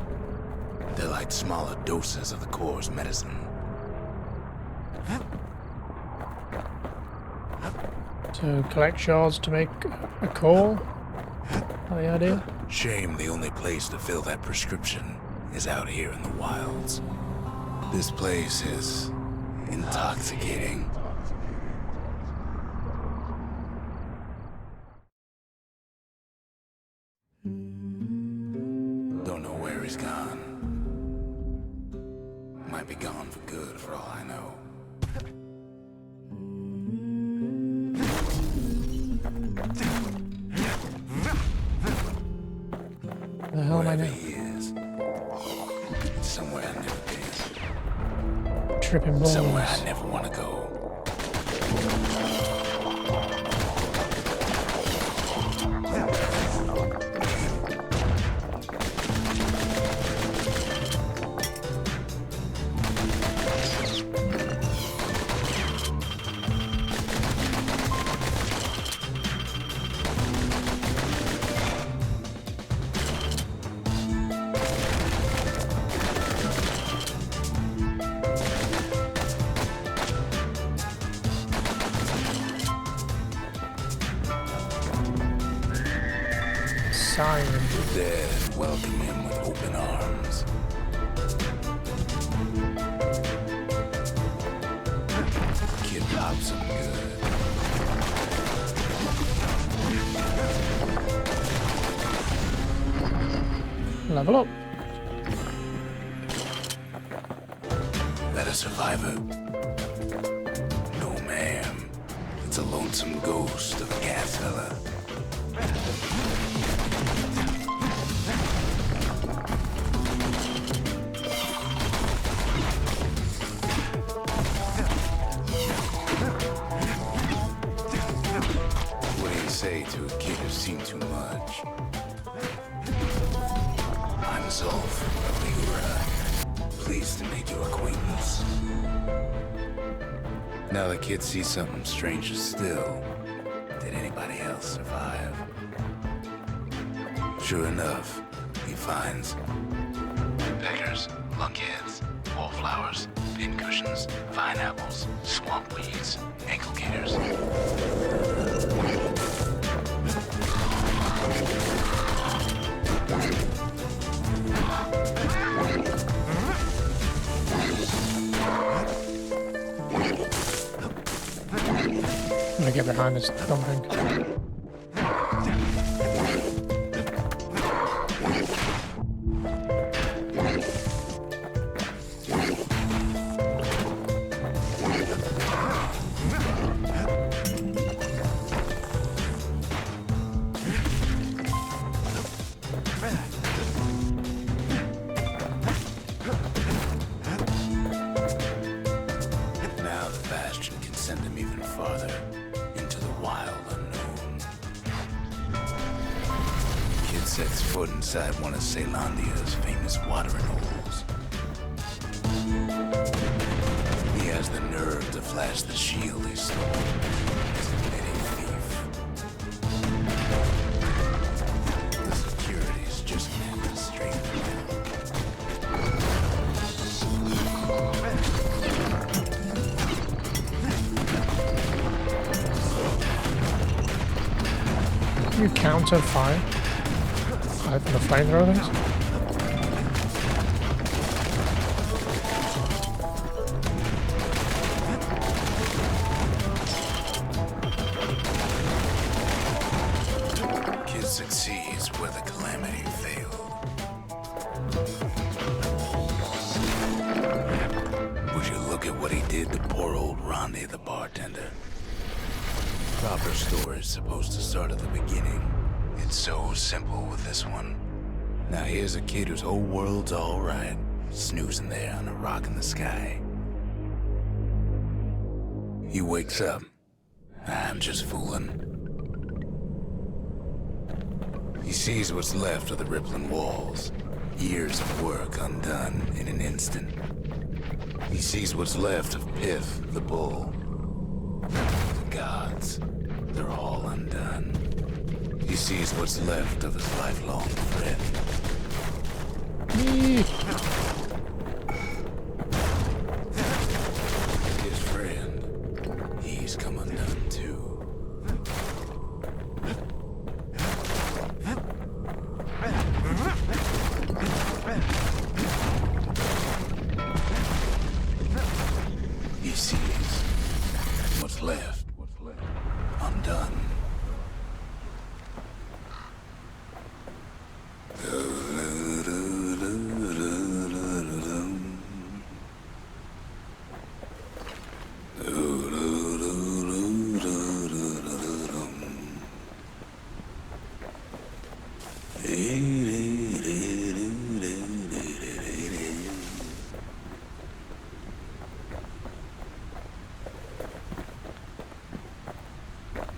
They're like smaller doses of the core's medicine. So collect shards to make a core? The idea? Shame the only place to fill that prescription is out here in the wilds. This place is intoxicating. Don't know where he's gone. Might be gone for good for all I know. The hell am I Wherever now? he is, it's somewhere I've never been. Tripping balls. Somewhere I never want to go. Siren. The dead welcome him with open arms. Kid pops him good. Level up. That a survivor? No, ma'am. It's a lonesome ghost of a cat fella. What do you say to a kid who's seen too much? I'm Zulf of the Ura. Pleased to make your acquaintance. Now the kid sees something stranger still. Did anybody else survive? Sure enough, he finds peckers, lunkheads, wallflowers, pincushions, vine apples, swamp weeds, ankle gators. I'm gonna get behind this thumping. Now the Bastion can send him even farther into the wild unknown. Kid sets foot inside one of Celandia's famous watering holes. He has the nerve to flash the shield he stole as a petty thief. The security's just meant to straighten him. You counter fire? Fire from the flamethrower things? Kid succeeds where the Calamity failed. Would you look at what he did to poor old Ronde the bartender? Proper story's supposed to start at the beginning. It's so simple with this one. Now here's a kid whose whole world's alright, snoozing there on a rock in the sky. He wakes up. I'm just fooling. He sees what's left of the rippling walls. Years of work undone in an instant. He sees what's left of Pyth, the bull. The gods, they're all undone. He sees what's left of his lifelong friend. Eee. His friend, he's come undone too. He sees what's left. Undone.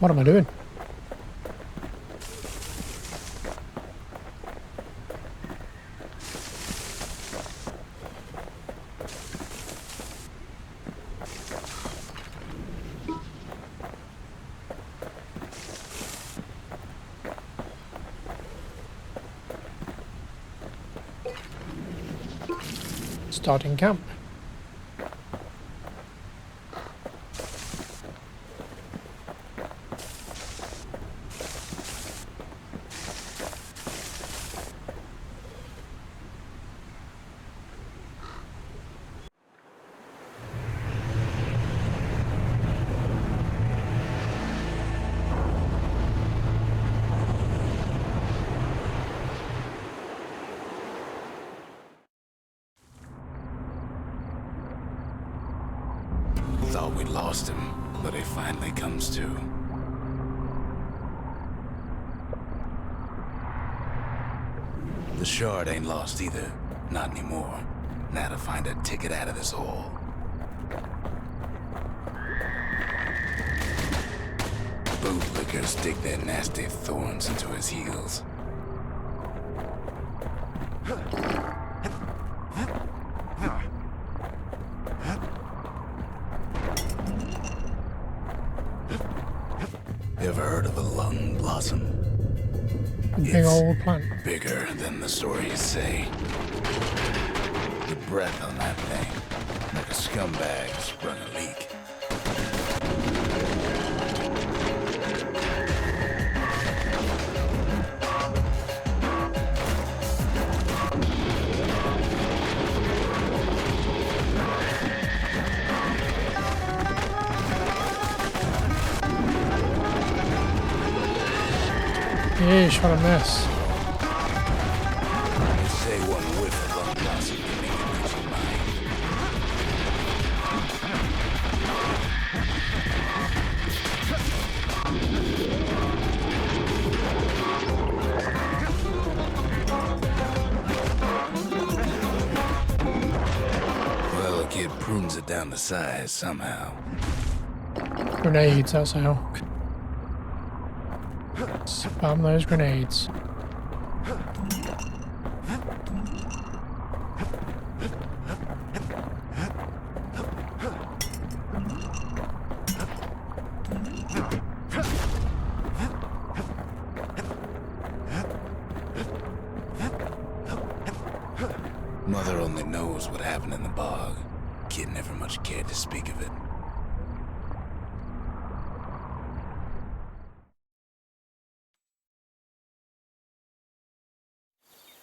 What am I doing? Starting camp. Thought we lost him, but he finally comes to. The shard ain't lost either. Not anymore. Now to find a ticket out of this hole. Bootlickers dig their nasty thorns into his heels. Ever heard of a lung blossom? A big It's old plant. bigger than the stories say. The breath on that thing, like a scumbag sprung a leak. Yeesh, what a mess. They say one whiff of lung blossom can make you lose your mind. Well, a kid prunes it down to size somehow. Grenades, that's how. Spam those grenades. Mother only knows what happened in the bog. Kid never much cared to speak of it.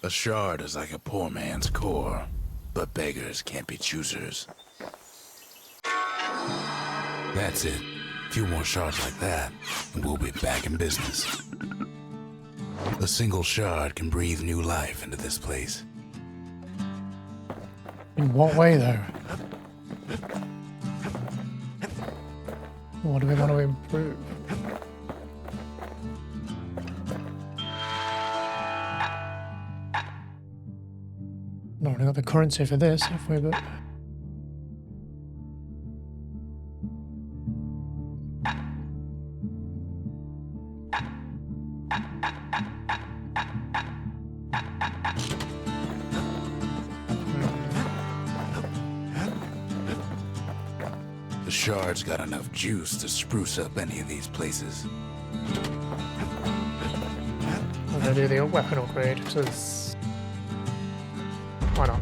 A shard is like a poor man's core, but beggars can't be choosers. That's it. A few more shards like that, and we'll be back in business. A single shard can breathe new life into this place. In what way, though? What do we want to improve? Not really got the currency for this, have we? But The shard's got enough juice to spruce up any of these places. I'm gonna do the weapon upgrade. So it's Why not?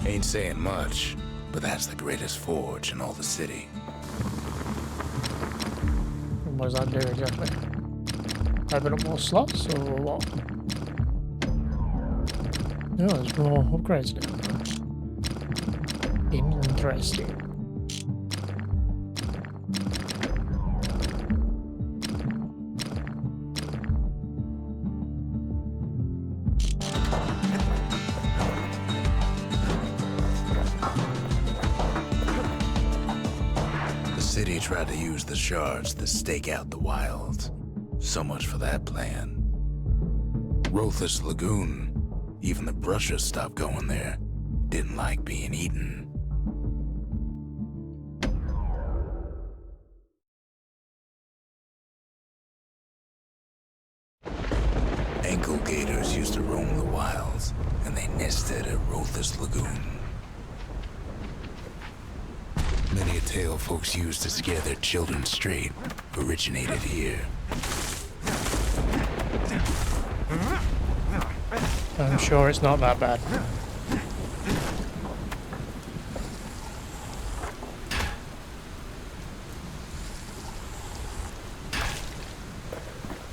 Ain't saying much, but that's the greatest forge in all the city. And what does that do exactly? Open up more slots or what? Oh, there's more upgrades now. Interesting. The city tried to use the shards to stake out the wilds. So much for that plan. Roathus Lagoon, even the brushers stopped going there. Didn't like being eaten. Ankle gators used to roam the wilds, and they nested at Roathus Lagoon. Many a tale folks used to scare their children straight originated here. I'm sure it's not that bad.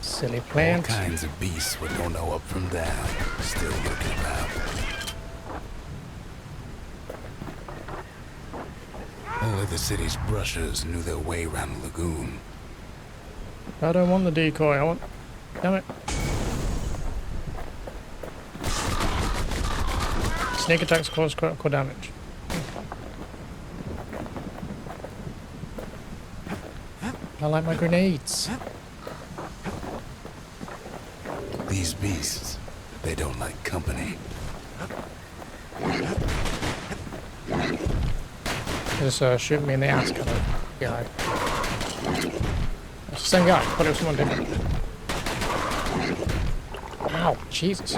Silly All plant. kinds of beasts with no know up from down, still looking about. Only the city's brushers knew their way around the lagoon. I don't want the decoy, I want... Damn it. Sneak attacks cause critical damage. I like my grenades. These beasts, they don't like company. Just shoot me in the ass kind of guy. It's the same guy, but it was someone different. Ow, Jesus.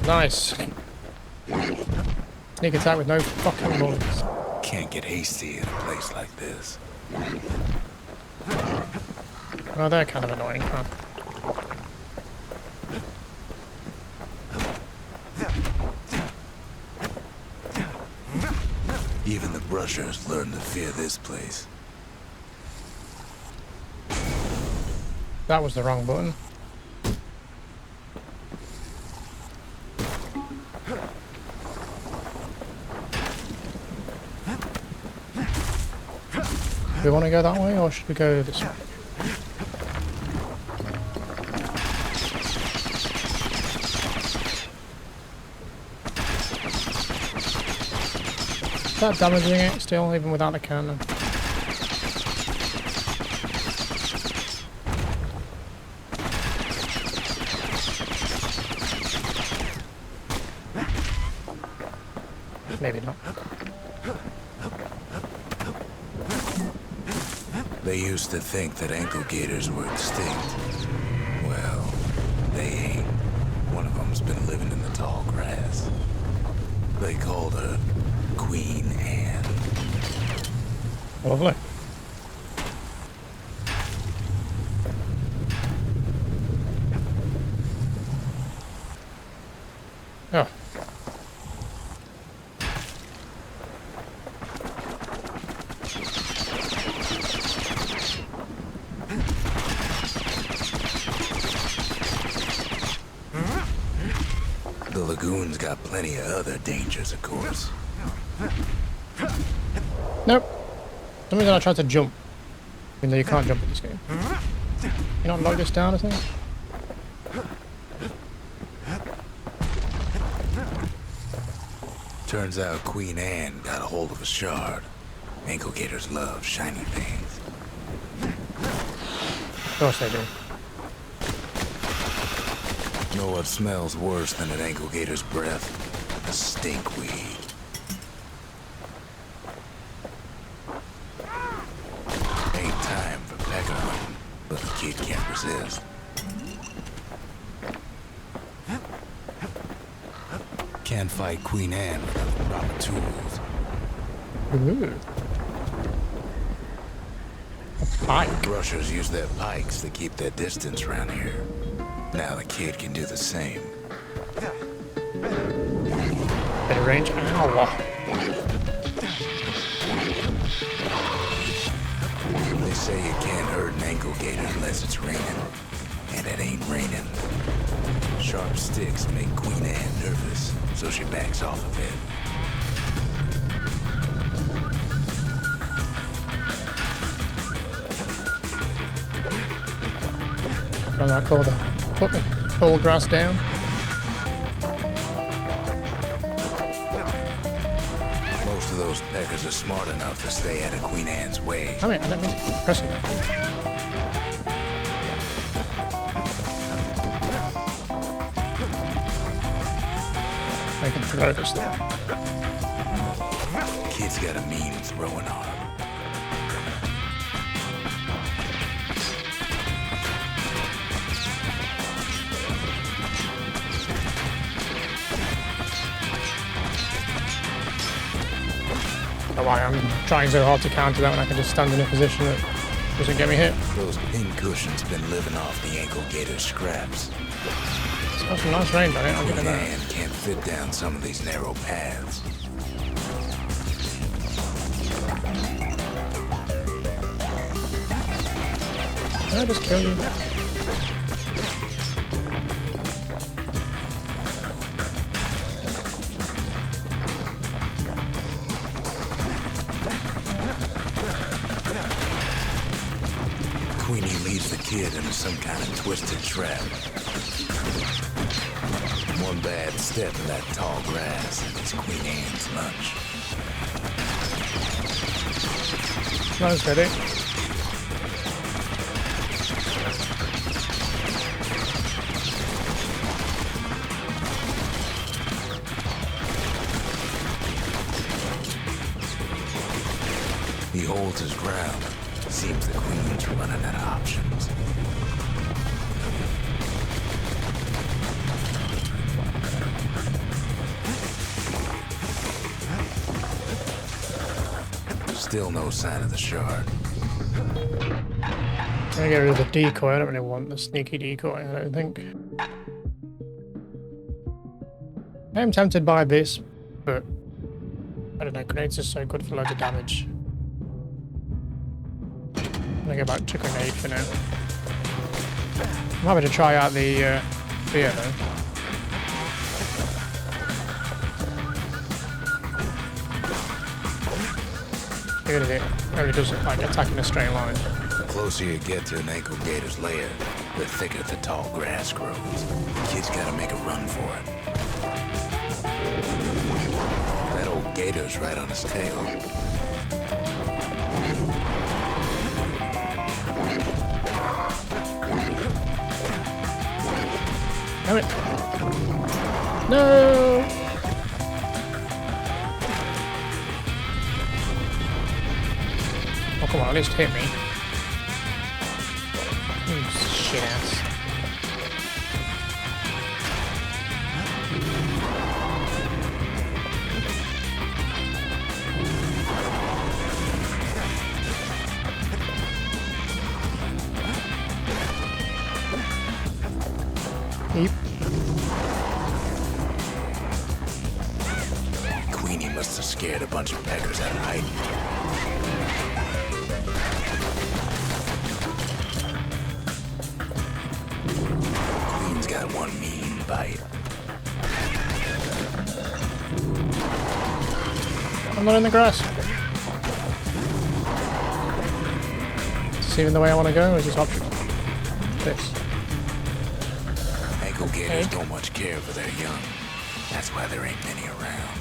Nice. Sneak attack with no fucking bullets. Can't get hasty in a place like this. Oh, they're kind of annoying, huh? Even the brushers learned to fear this place. That was the wrong button. Do we want to go that way or should we go this way? Is that damaging it still, even without the cannon? Maybe not. They used to think that ankle gators were extinct. Well, they ain't. One of them's been living in the tall grass. They called her Queen Anne. Lovely. Oh. The lagoon's got plenty of other dangers, of course. Nope. For some reason I tried to jump. Even though you can't jump in this game. You not knock this down, I think? Turns out Queen Anne got a hold of a shard. Ankle gators love shiny things. Of course they do. Know what smells worse than an ankle gator's breath? A stinkweed. Ain't time for pecker hunting, but the kid can't resist. Can't fight Queen Anne without the proper tools. Ooh. A pike. Brushers use their pikes to keep their distance around here. Now the kid can do the same. Bit of range. Ow. They say you can't hurt an ankle gator unless it's raining. And it ain't raining. Sharp sticks make Queen Anne nervous, so she backs off a bit. From that corner. Put the whole grass down. Most of those peckers are smart enough to stay out of Queen Anne's way. I mean, I don't mean to press it. I can throw this there. Kid's got a mean throwing arm. Oh, why I'm trying so hard to counter that when I can just stand in a position that doesn't get me hit. Those pin cushions been living off the ankle gator's scraps. It's got some nice range on it, I'll give it Queen that. Anne can't fit down some of these narrow paths. Can I just kill you? Queenie leads the kid into some kind of twisted trap. One bad step in that tall grass and it's Queen Anne's lunch. Nice, ready. He holds his ground. Seems the Queen's running out of options. Still no sign of the shard. I'm gonna get rid of the decoy. I don't really want the sneaky decoy, I don't think. I'm tempted by this, but I don't know, grenades are so good for loads of damage. I'm gonna go back to grenade for now. I'm happy to try out the spear though. Even if it only doesn't like attack in a straight line. The closer you get to an ankle gator's lair, the thicker the tall grass grows. Kid's gotta make a run for it. That old gator's right on his tail. Damn it! No! Oh, come on, at least hit me. You shit ass. Eep. Queenie must have scared a bunch of peckers out of hiding. Queen's got one mean bite. I'm not in the grass. Is this even the way I want to go, or is this optional? This. Ankle gators don't much care for their young. That's why there ain't many around.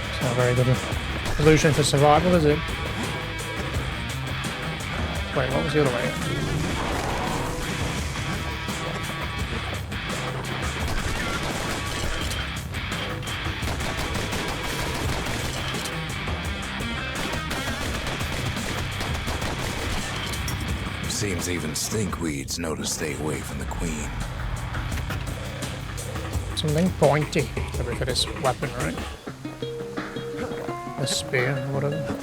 It's not a very good solution for survival, is it? Wait, what was the other way? Seems even stinkweeds know to stay away from the Queen. Something pointy. Probably for this weapon, right? A spear or whatever.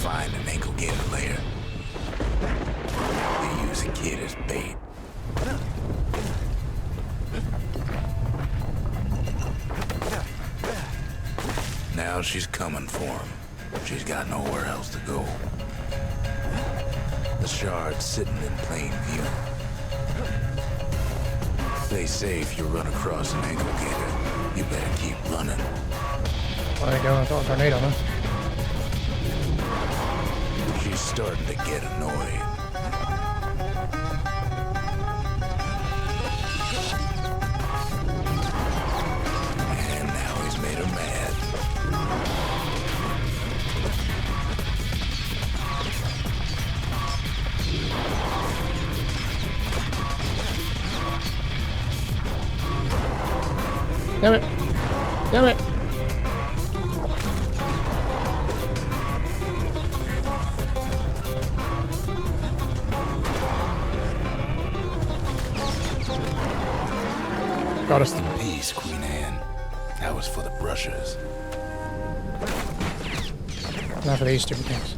find an ankle gator lair. They use a kid as bait. Now she's coming for him. She's got nowhere else to go. The shard's sitting in plain view. They say if you run across an ankle gator, you better keep running. Well, there you go, I got a grenade on her. She's starting to get annoyed. And now he's made her mad. Damn it! Damn it! Got us. Peace, Queen Anne. That was for the brushers. Now for these stupid things.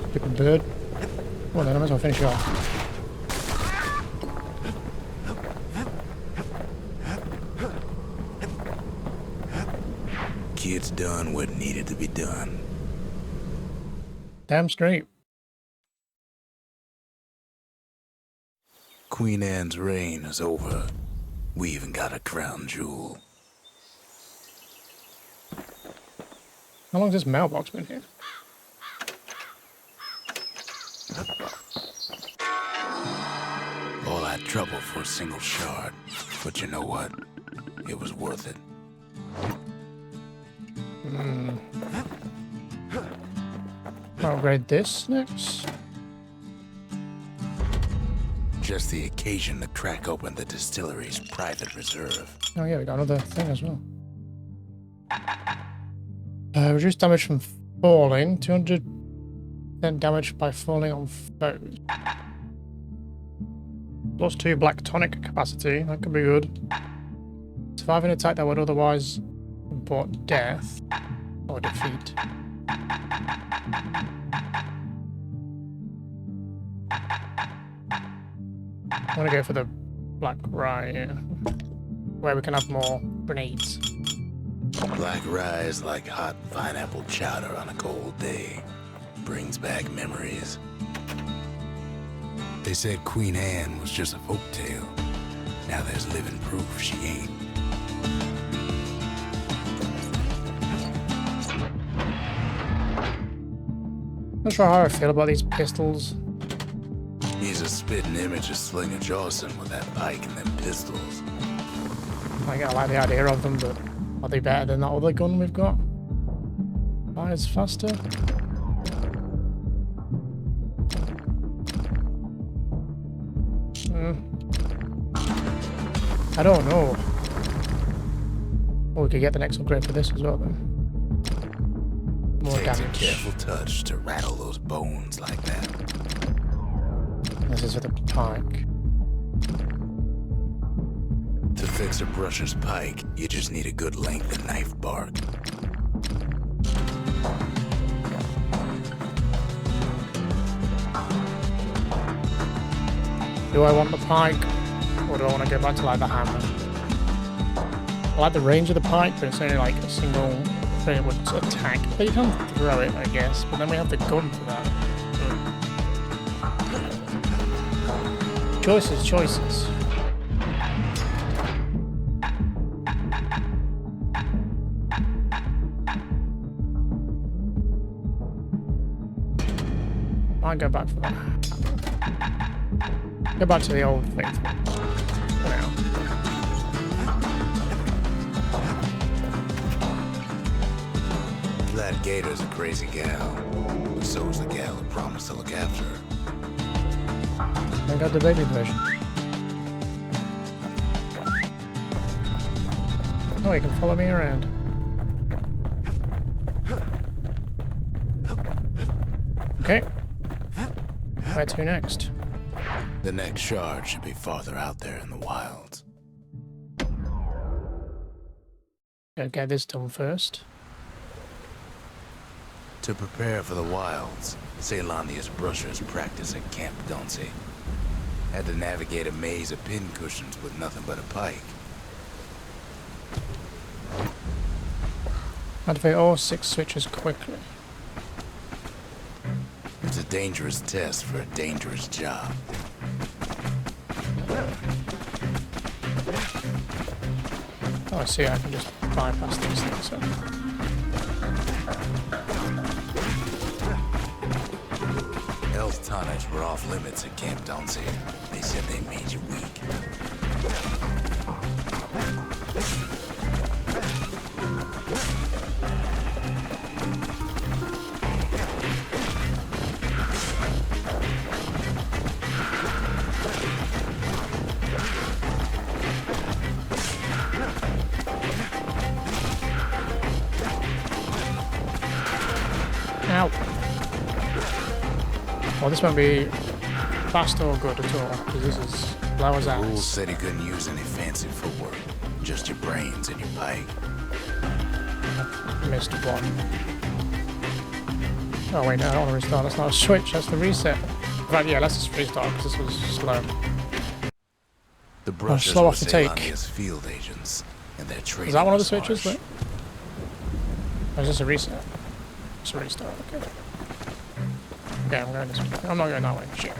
Stupid bird. Well then I might as well finish it off. Kid's done what needed to be done. Damn straight. Queen Anne's reign is over. We even got a crown jewel. How long's this mailbox been here? All that trouble for a single shard. But you know what? It was worth it. I'll upgrade this next. Just the occasion to crack open the distillery's private reserve. Oh yeah, we got another thing as well. Reduce damage from falling. 200% damage by falling on foes. Plus 2 black tonic capacity. That could be good. Survive an attack that would otherwise import death or defeat. I want to go for the black rye, yeah. Where we can have more grenades. Black rye is like hot pineapple chowder on a cold day. Brings back memories. They said Queen Anne was just a folktale. Now there's living proof she ain't. Not sure how I feel about these pistols. He's a spitting image of Slinger Jawson with that pike and them pistols. I like the idea of them, but are they better than that other gun we've got? Fires faster? I don't know. Oh, we could get the next upgrade for this as well then. More Takes damage. a careful touch to rattle those bones like that. This is for the pike. To fix a brusher's pike, you just need a good length of knife bark. Do I want the pike? Or do I want to go back to like the hammer? I like the range of the pike, but it's only like a single thing it would attack. But you can throw it, I guess. But then we have the gun for that. Choices, choices. I'll go back for that. Go back to the old faithful. For now. That gator's a crazy gal, but so's the gal who promised to look after her. I got the baby version. Oh, you can follow me around. Okay. Where to next? The next shard should be farther out there in the wilds. Gotta get this done first. To prepare for the wilds, Caelandia's brushers practice at Camp Duncy. Had to navigate a maze of pincushions with nothing but a pike. Activate all 6 switches quickly. It's a dangerous test for a dangerous job. Oh, I see, I can just bypass these things. So. Health tonics were off limits at Camp Duncy. They said they made you weak. Ow. Well, this won't be fast or good at all, because this is low as Rules ass. said he couldn't use any fancy footwork. Just your brains and your pike. Missed one. Oh wait, no, I don't want to restart. That's not a switch, that's the reset. Right, yeah, let's just restart, because this was slow. The brushers slow were off the take. Caelandia's field agents, and their training Is that one of the was switches? harsh. Wait. Or is this a reset? It's a restart, okay. Okay, I'm going this way. I'm not going that way. Shit.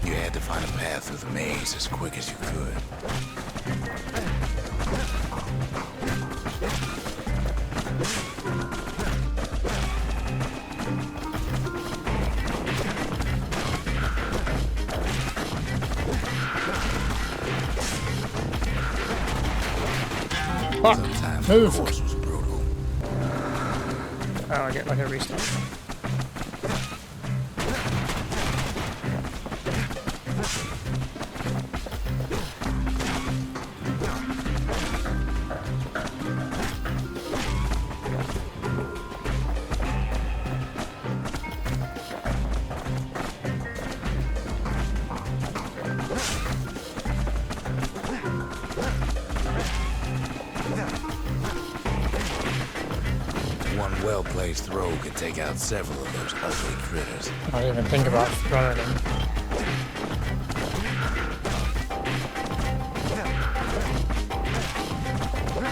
You had to find a path through the maze as quick as you could. Fuck! Sometimes Move! the course was brutal. Oh, I get like a restart. One well-placed throw could take out several of those ugly critters. I didn't even think about throwing them.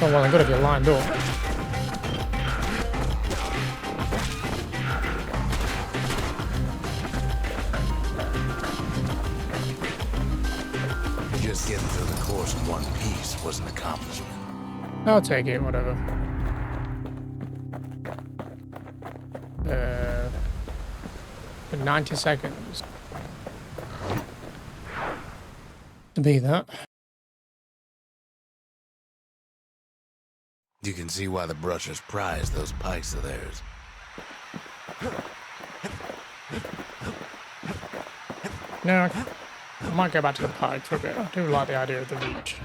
Oh, well and good if you're lined up. Just getting through the course in one piece was an accomplishment. I'll take it, whatever. For 90 seconds. To be that. You can see why the brushers prize those pikes of theirs. No, I might go back to the pike for a bit. I do like the idea of the reach.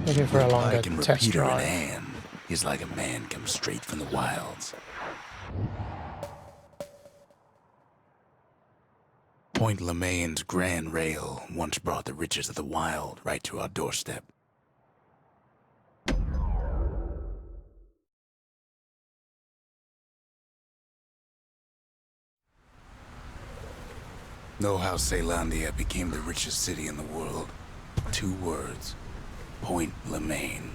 Looking for a longer Pike and test repeater in drive. hand is like a man come straight from the wilds. Point Lemaign's grand rail once brought the riches of the wild right to our doorstep. Know how Caelandia became the richest city in the world? 2 words. Point Lemaign.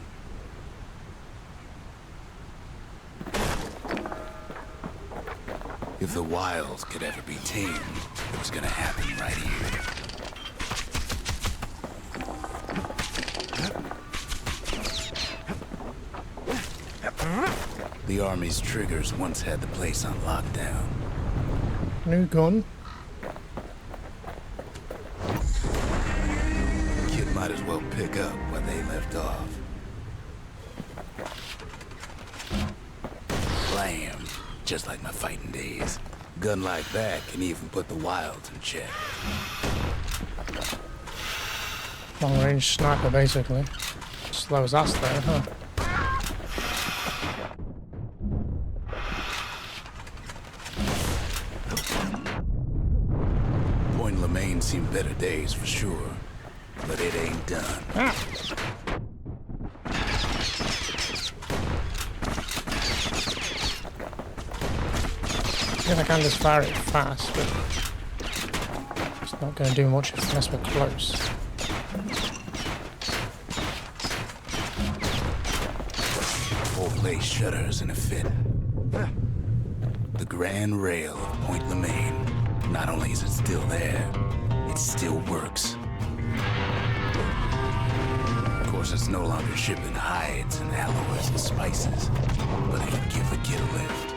If the wilds could ever be tamed, it was gonna happen right here. The army's triggers once had the place on lockdown. New gun. Kid Might as well pick up where they left off. Blam! Just like my fighting days. Gun like that can even put the wilds in check. Long range sniper, basically. Slow as us there, huh? Point Lemaign seen better days for sure, but it ain't done. Ah. Yeah, I can just fire it fast, but it's not going to do much unless we're close. Whole place shudders in a fit. The grand rail of Point Lemaign. Not only is it still there, it still works. Of course, it's no longer shipping hides and alloys and spices, but it can give a kid a lift.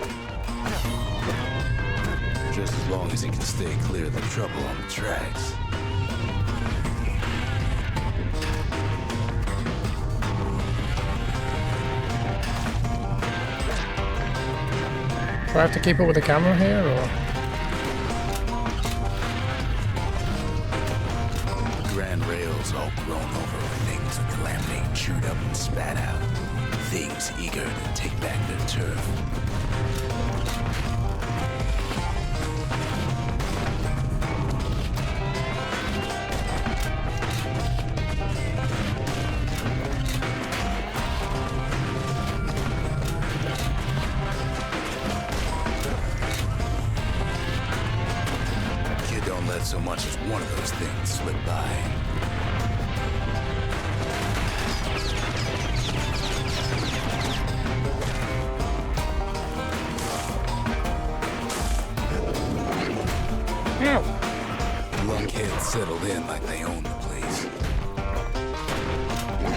Just as long as it can stay clear of the trouble on the tracks. Do I have to keep up with the camera here, or...? Grand rails all grown over with things that Calamity chewed up and spat out. Things eager to take back their turf. So much as one of those things slip by. Ow! Lunkheads settled in like they own the place.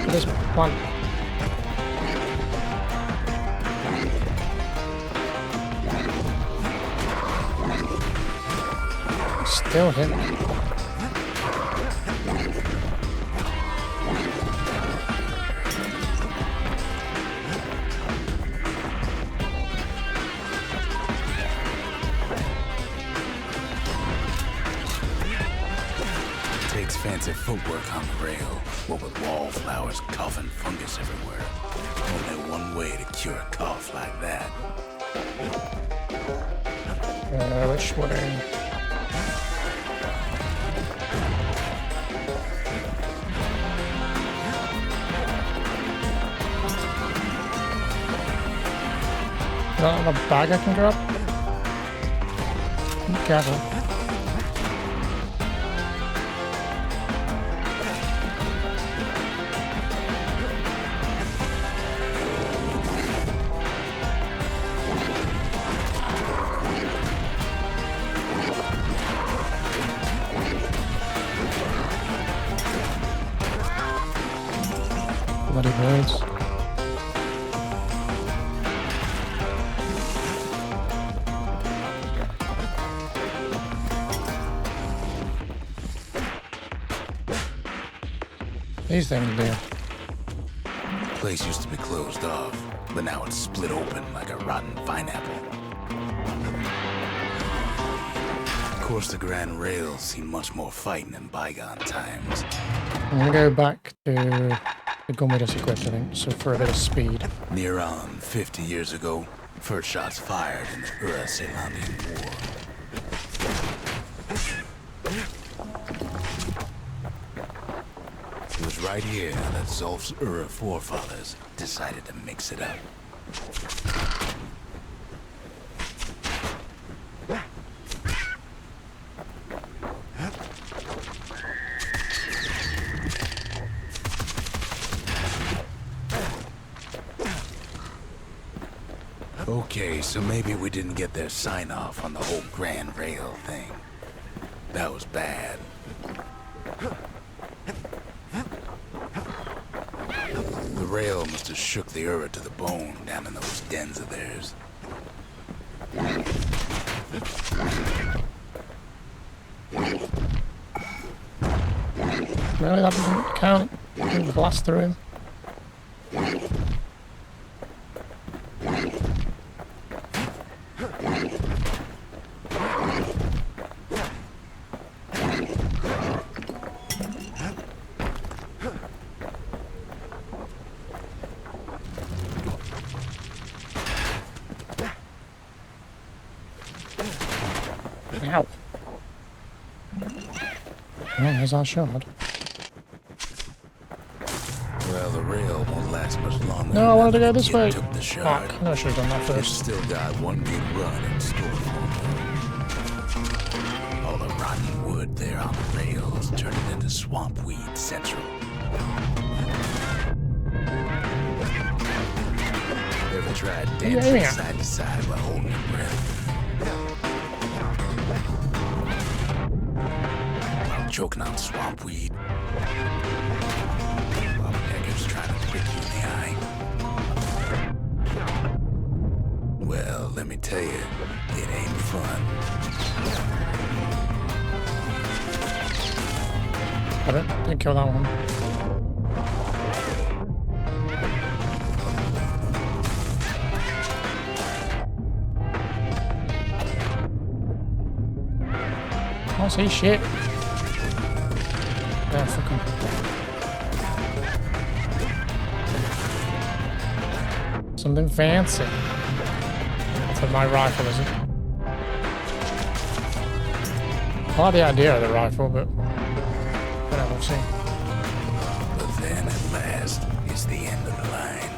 There's one. Still hit. Takes fancy footwork on the rail, what with wallflowers, cough, and fungus everywhere. Only one way to cure a cough like that. Which way? Is that a bag I can grab? Be careful. Bloody birds. These things do. Place used to be closed off, but now it's split open like a rotten pineapple. Of course, the Grand Rail's seen much more fighting in bygone times. I'm gonna go back to the gun we just equipped, I think, so for a bit of speed. Near on 50 years ago, first shots fired in the Urzendra War. It was right here that Zulf's forefathers decided to mix it up. Okay, so maybe we didn't get their sign-off on the whole Grand Rail thing. That was bad. The rail must have shook the Ura to the bone down in those dens of theirs. Really, that doesn't count. Didn't blast through him. Ow. Well, there's our shard. Well, the rail won't last much longer. No, I wanted to go this Kid way. Took the shard. Fuck, I should have done that It's first. still got one good run in store for it. All the rotten wood there on the rails turned it into swamp weed central. Ever tried dancing side to side while holding your breath? While choking on swamp weed? While beggars trying to prick you in the eye? Well, let me tell you, it ain't fun. Got it. Didn't kill that one. Can't see shit. Yeah, fuck him. Something fancy. For my rifle, is it? I like the idea of the rifle, but whatever, we'll see. But then at last, it's the end of the line.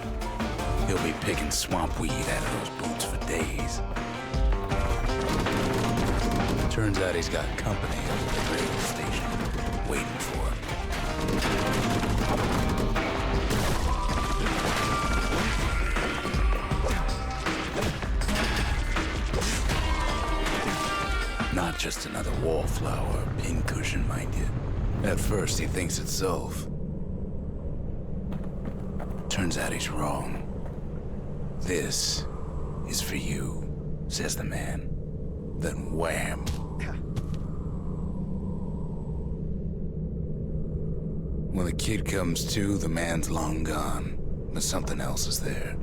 He'll be picking swamp weed out of those boots for days. Turns out he's got company at the rail station, waiting for him. Not just another wallflower or pincushion, mind you. At first, he thinks it's Zulf. Turns out he's wrong. This is for you, says the man. Then wham. When the kid comes to, the man's long gone, but something else is there.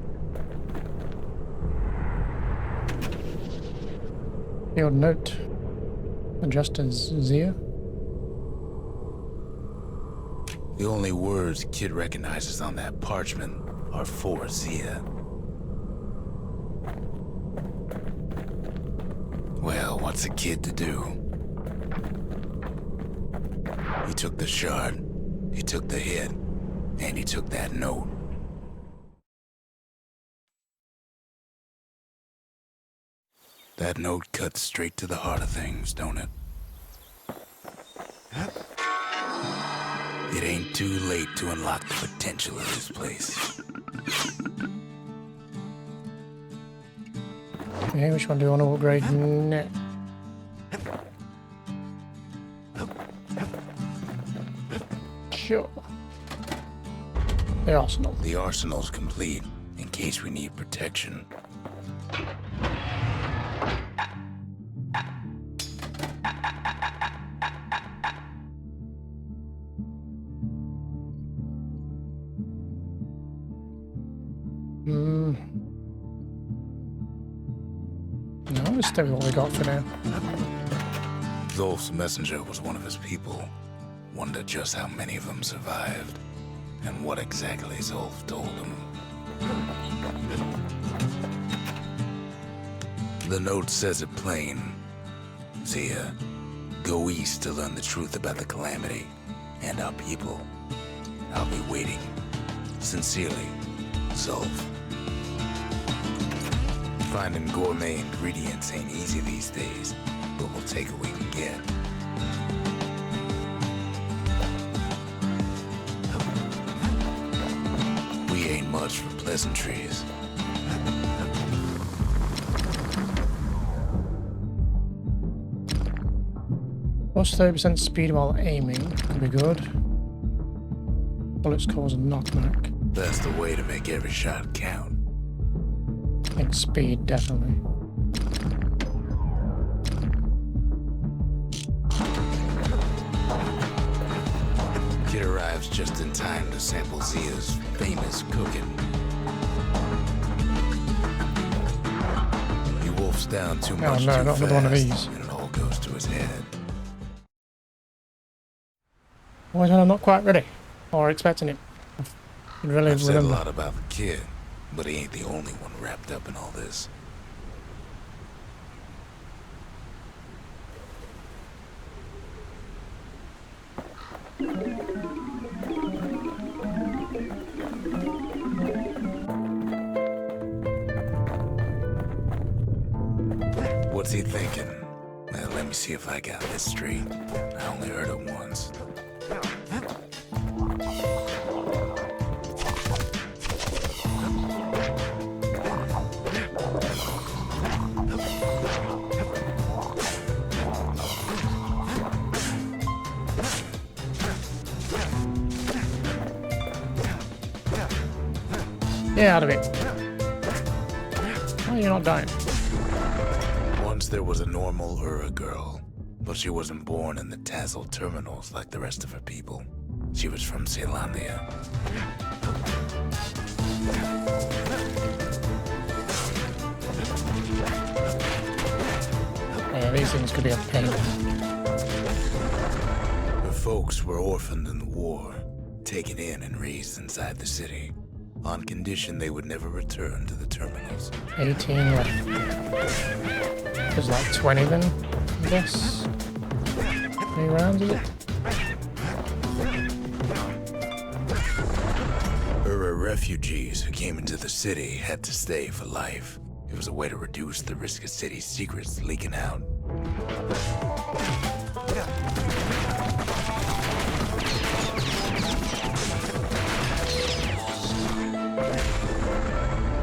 The old note. Addressed as Zia. The only words kid recognizes on that parchment are for Zia. Well, what's a kid to do? He took the shard, he took the hit, and he took that note. That note cuts straight to the heart of things, don't it? It ain't too late to unlock the potential of this place. Okay, which one do you want to upgrade next? Sure. The arsenal. The arsenal's complete, in case we need protection. No, let's stay with what we got for now. Zulf's messenger was one of his people. Wonder just how many of them survived, and what exactly Zulf told him. The note says it plain. Zia, go east to learn the truth about the Calamity and our people. I'll be waiting. Sincerely, Zulf. Finding gourmet ingredients ain't easy these days, but we'll take what we can get. We ain't much for pleasantries. Plus 30% speed while aiming could be good. Bullets cause a knockback. That's the way to make every shot count. I think speed, definitely. just in time to sample Zia's famous cooking. He wolfs down too much no, too not fast, another one of these. and it all goes to his head. Why am I not quite ready? Or expecting it? I really I've said a remember. lot about the kid, but he ain't the only one wrapped up in all this. What's he thinking? Well, let me see if I got this straight. I only heard it once. Get out of it. Why are you not dying? Once there was a normal Ura girl, but she wasn't born in the Tazal Terminals like the rest of her people. She was from Celandia. Yeah, these things could be a pain. Her folks were orphaned in the war, taken in and raised inside the city, on condition they would never return to the terminals. 18 left. There's like 20 then, I guess. 3 rounds, is it? Ura refugees who came into the city had to stay for life. It was a way to reduce the risk of city secrets leaking out.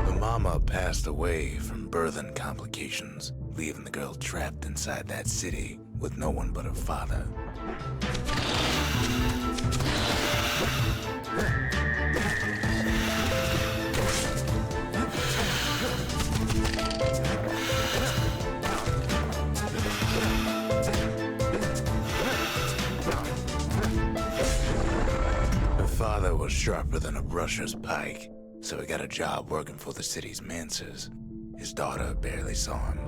The mama passed away from birthing complications, leaving the girl trapped inside that city with no one but her father. Her father was sharper than a brusher's pike, so he got a job working for the city's mancers. His daughter barely saw him.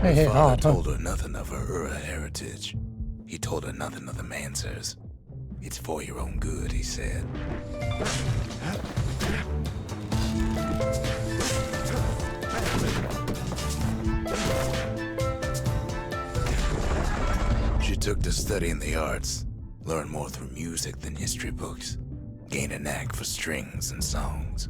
Hey, Her father huh? told her nothing of her Ura heritage. He told her nothing of the mancers. It's for your own good, he said. She took to studying the arts, learned more through music than history books, gained a knack for strings and songs.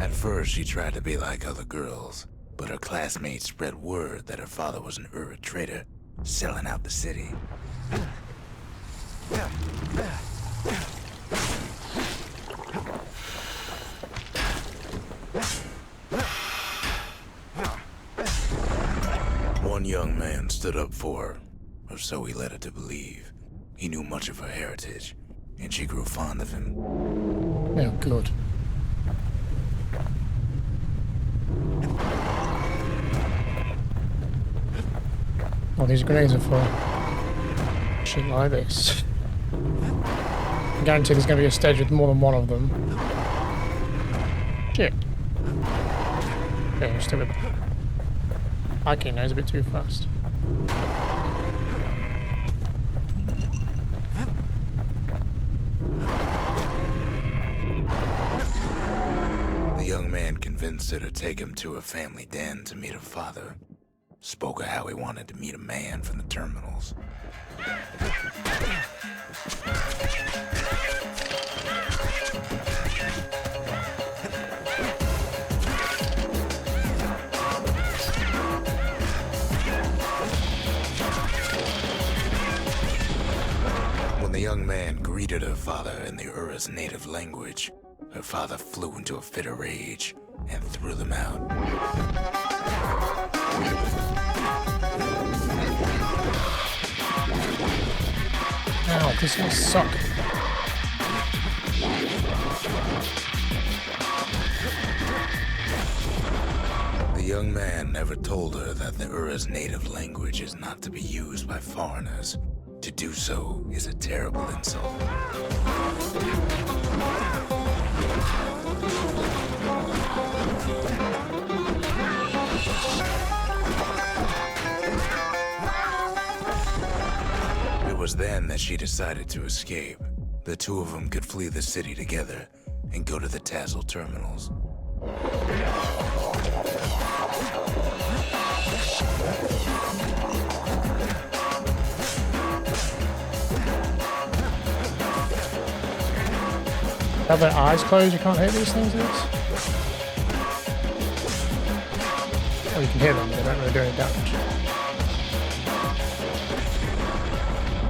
At first, she tried to be like other girls, but her classmates spread word that her father was an Ura trader, selling out the city. One young man stood up for her, or so he led her to believe. He knew much of her heritage, and she grew fond of him. Oh, good. All these grenades are for shit like this. I guarantee there's going to be a stage with more than one of them. Shit. Okay, I'm still hiking now is a bit too fast. The young man convinced her to take him to her family den to meet her father. Spoke of how he wanted to meet a man from the terminals. When the young man greeted her father in the Ura's native language, her father flew into a fit of rage and threw them out. Ow, this will suck. The young man never told her that the Ura's native language is not to be used by foreigners. To do so is a terrible insult. It was then that she decided to escape. The two of them could flee the city together and go to the Tazal Terminals. Have their eyes closed, you can't hear these things, I guess? Oh, you can hear them, but they don't really do any damage.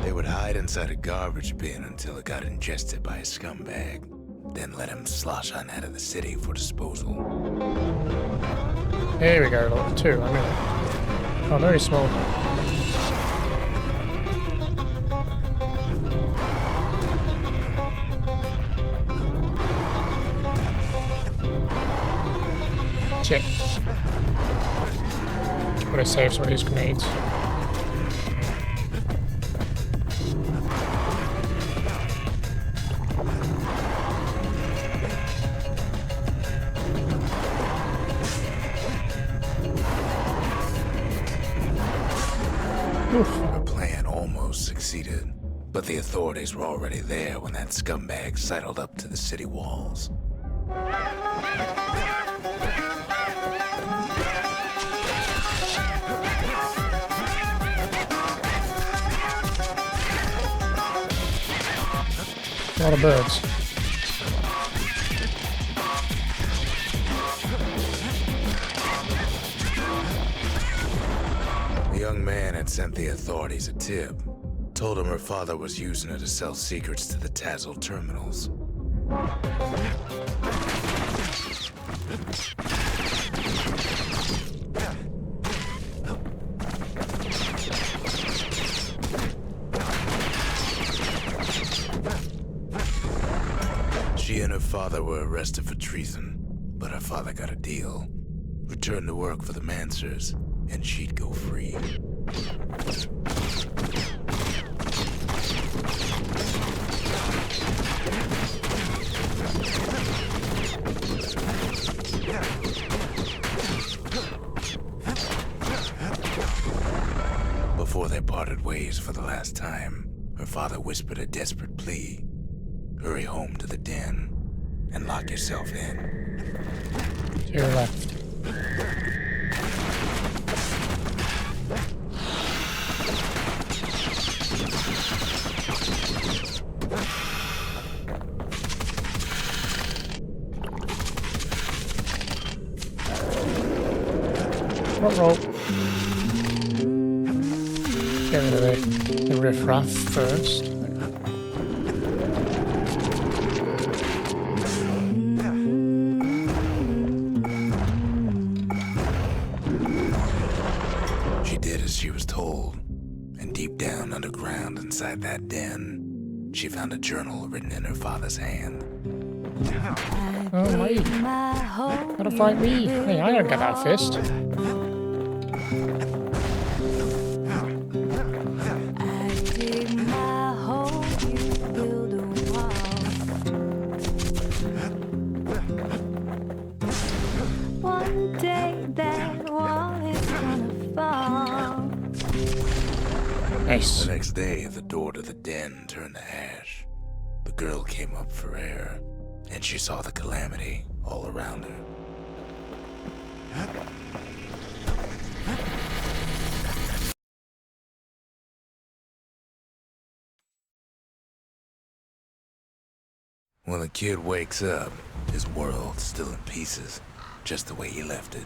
They would hide inside a garbage bin until it got ingested by a scumbag, then let him slosh on out of the city for disposal. Here we go, level 2, I mean. Oh, very small. Shit. Would I save some of these grenades? Her plan almost succeeded, but the authorities were already there when that scumbag sidled up to the city walls. A lot of birds. The young man had sent the authorities a tip. Told him her father was using her to sell secrets to the Tazal Terminals. She and her father were arrested for treason, but her father got a deal. Returned to work for the Mansers, and she'd go free. Before they parted ways for the last time, her father whispered a desperate plea. Hurry home to the den and lock yourself in. To your left. Roll. Get rid of the riffraff first. She did as she was told, and deep down underground inside that den, she found a journal written in her father's hand. Oh, wait. Gotta fight me. Hey, I don't get that fist. Nice. The next day, the door to the den turned to ash. The girl came up for air, and she saw the Calamity all around her. When the kid wakes up, his world's still in pieces, just the way he left it.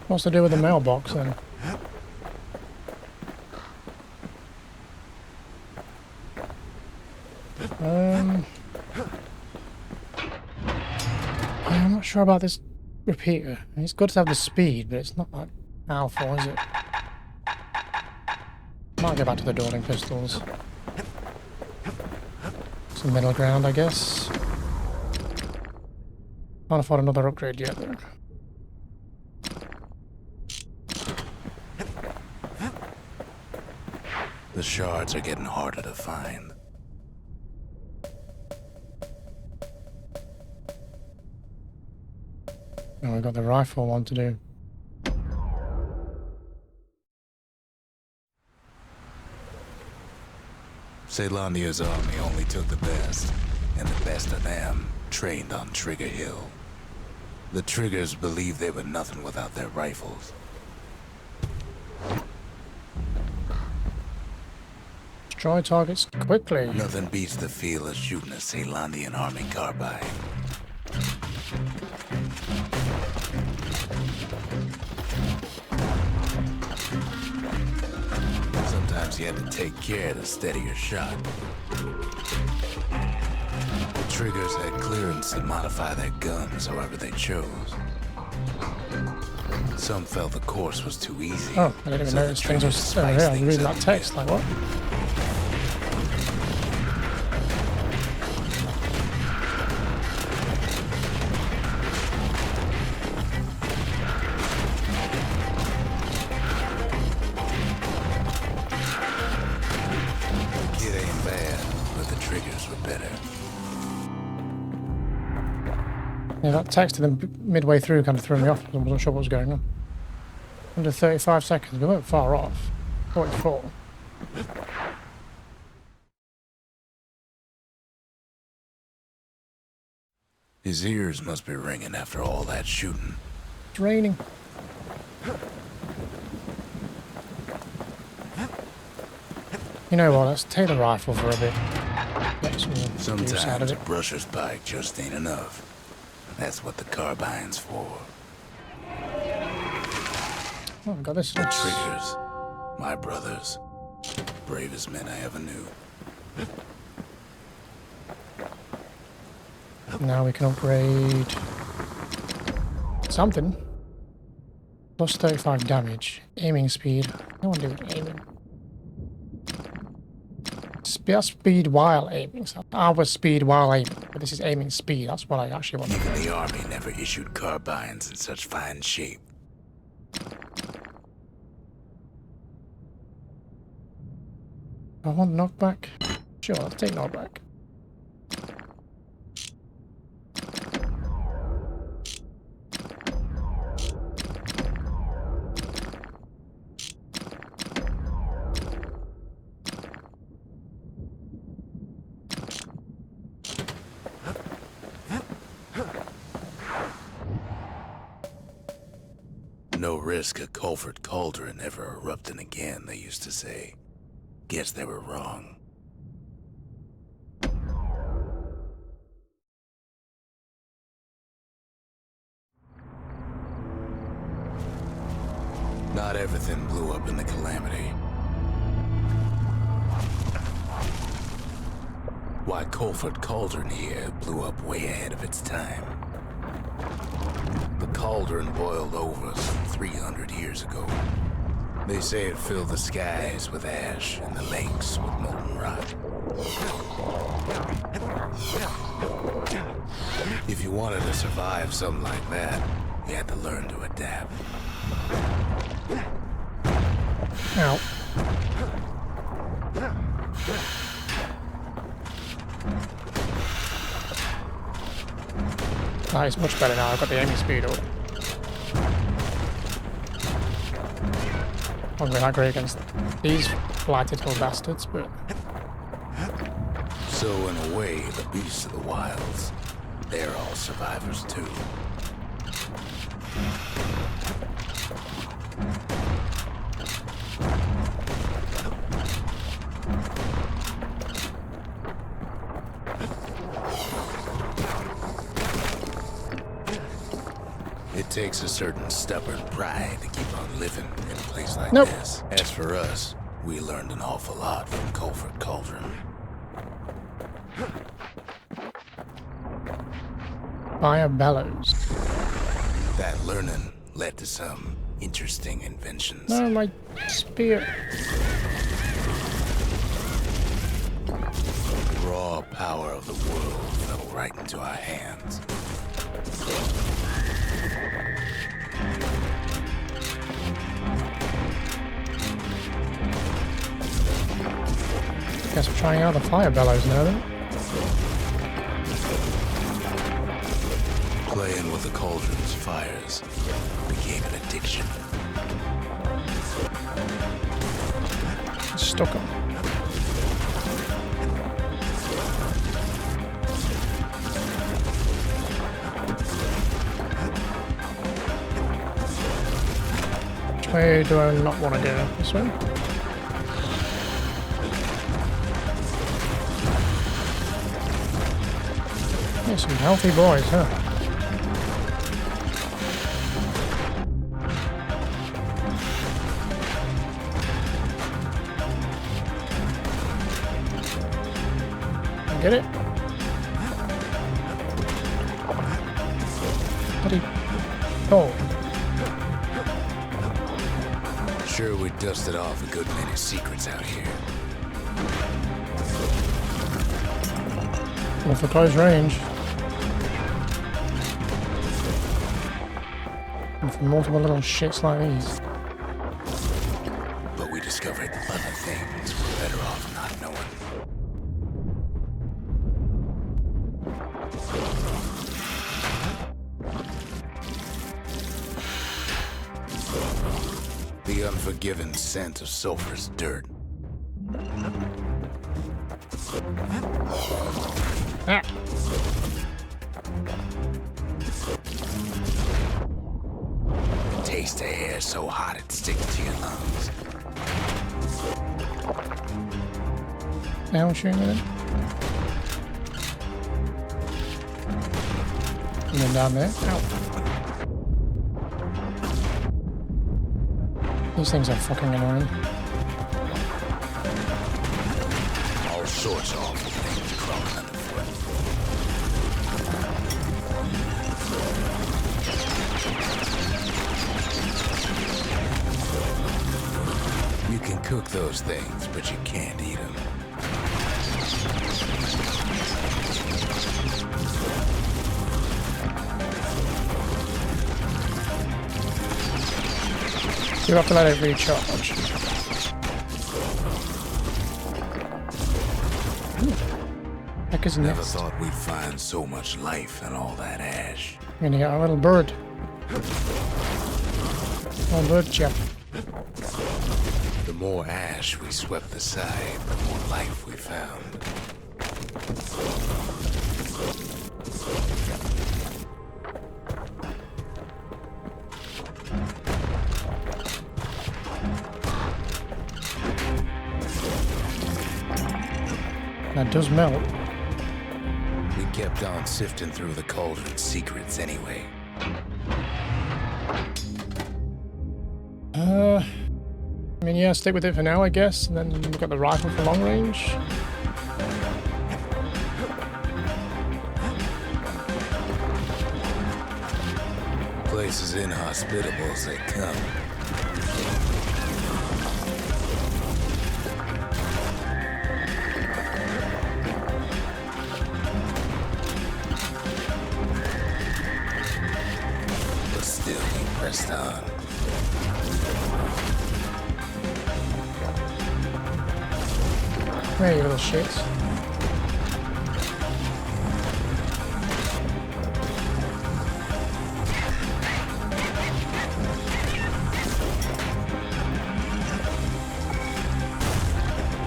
What's to do with the mailbox then? sure about this repeater. It's good to have the speed, but it's not that powerful, is it? Might go back to the dueling pistols. Some middle ground, I guess. Can't afford another upgrade yet, though. The shards are getting harder to find. Now we've got the rifle one to do. Caelandia's army only took the best, and the best of them trained on Trigger Hill. The Triggers believed they were nothing without their rifles. Destroy targets quickly. Nothing beats the feel of shooting a Caelandian army carbine. Sometimes you had to take care to steady your shot. The Triggers had clearance to modify their guns however they chose. Some felt the course was too easy. Oh, I didn't even notice things were still here. I was reading that text, like what? It ain't bad, but the Triggers were better. Yeah, that text to them midway through kind of threw me off. I wasn't sure what was going on. Under 35 seconds, we weren't far off. 44. His ears must be ringing after all that shooting. It's raining. You know what, let's take the rifle for a bit. Get some use out of Sometimes a it. brusher's pike just ain't enough. That's what the carbine's for. Oh, I've got this. The Triggers, my brothers, bravest men I ever knew. Now we can upgrade something. Plus 35 damage. Aiming speed. I want to do aiming. Speed while aiming. So our speed while aiming. But this is aiming speed. That's what I actually want to Even do. the army never issued carbines in such fine shape. I want knockback. Sure, let's take knockback. No risk of Colford Cauldron ever erupting again, they used to say. Guess they were wrong. Not everything blew up in the Calamity. Why Colford Cauldron here blew up way ahead of its time. The cauldron boiled over some 300 years ago. They say it filled the skies with ash and the lakes with molten rock. If you wanted to survive something like that, you had to learn to adapt. Ow. Ah, it's much better now. I've got the aiming speed up. I'm not that great against these blighted little bastards, but So in a way, the beasts of the wilds, they're all survivors too. It takes a certain stubborn pride to keep on living in a place like Nope. this. As for us, we learned an awful lot from Colford Cauldron. Fire bellows. That learning led to some interesting inventions. No, my spear. The raw power of the world fell right into our hands. Guess we're trying out the fire bellows now then. Playing with the cauldron's fires became an addiction. Stuck 'em. Which way do I not want to go? This way? Yeah, some healthy boys, huh? Get it? Bloody... Oh. Sure, we dusted off a good many secrets out here. Well, for close range. And for multiple little shits like these. But we discovered other things we're better off not knowing. The unforgiving scent of sulfurous dirt. Ah. Taste the air so hot it sticks to your lungs. Now shooting with it. And then down there. Ow. These things are fucking annoying. All sorts of awful things crawling underfoot. You can cook those things, but you can't eat them. You have to let it recharge. Heck is Never next? thought we'd find so much life in all that ash. I'm gonna get a little bird. Oh, bird chap. The more ash we swept aside, the more life we found. That does melt. We kept on sifting through the cauldron's secrets anyway. I mean, yeah, stick with it for now, I guess. And then we've got the rifle for long range. Place as inhospitable as they come. But still, we pressed on. Hey, you little shits.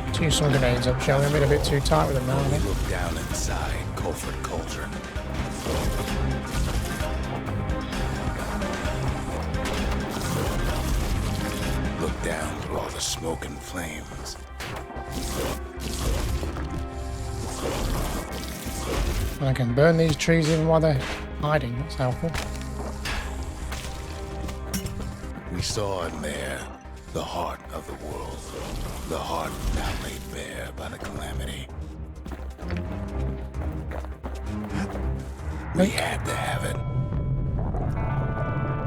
Let's use some grenades up, shall we? I'm a bit too tight with them now, I We think. looked down inside Colford Cauldron. Looked down through all the smoke and flames. And I can burn these trees even while they're hiding. That's helpful. We saw in there the heart of the world. The heart now laid bare by the Calamity. We had to have it.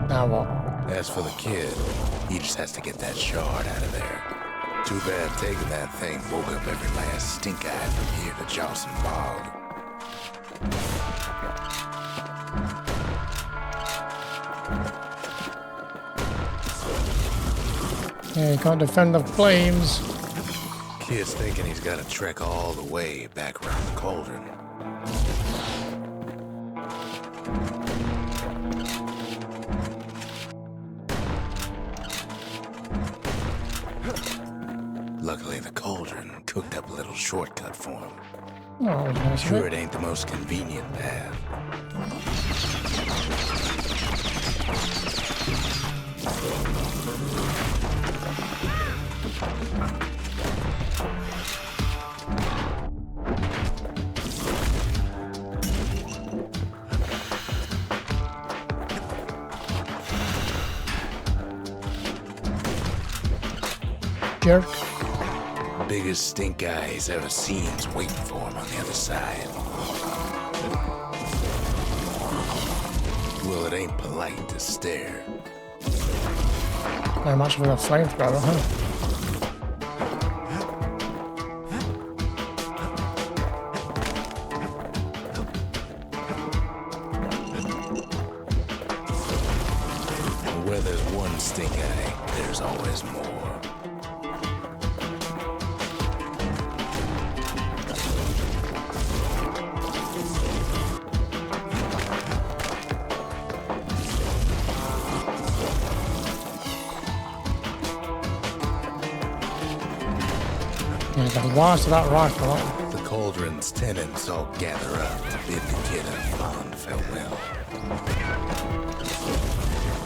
Now what? As for the kid, he just has to get that shard out of there. Too bad taking that thing woke up every last stink eye from here to Jawson Bog. Yeah, you can't defend the flames. Kid's thinking he's got to trek all the way back around the cauldron. Luckily, the cauldron cooked up a little shortcut for him. Oh, nice. Sure, it ain't the most convenient path. Jerk. Biggest stink eye he's ever seen's waiting for him on the other side. Well, it ain't polite to stare. Not much of a flamethrower, huh? Where there's one stink eye, there's always more. Yeah, the last of that rifle. The cauldron's tenants all gather up to bid the kid a fond farewell.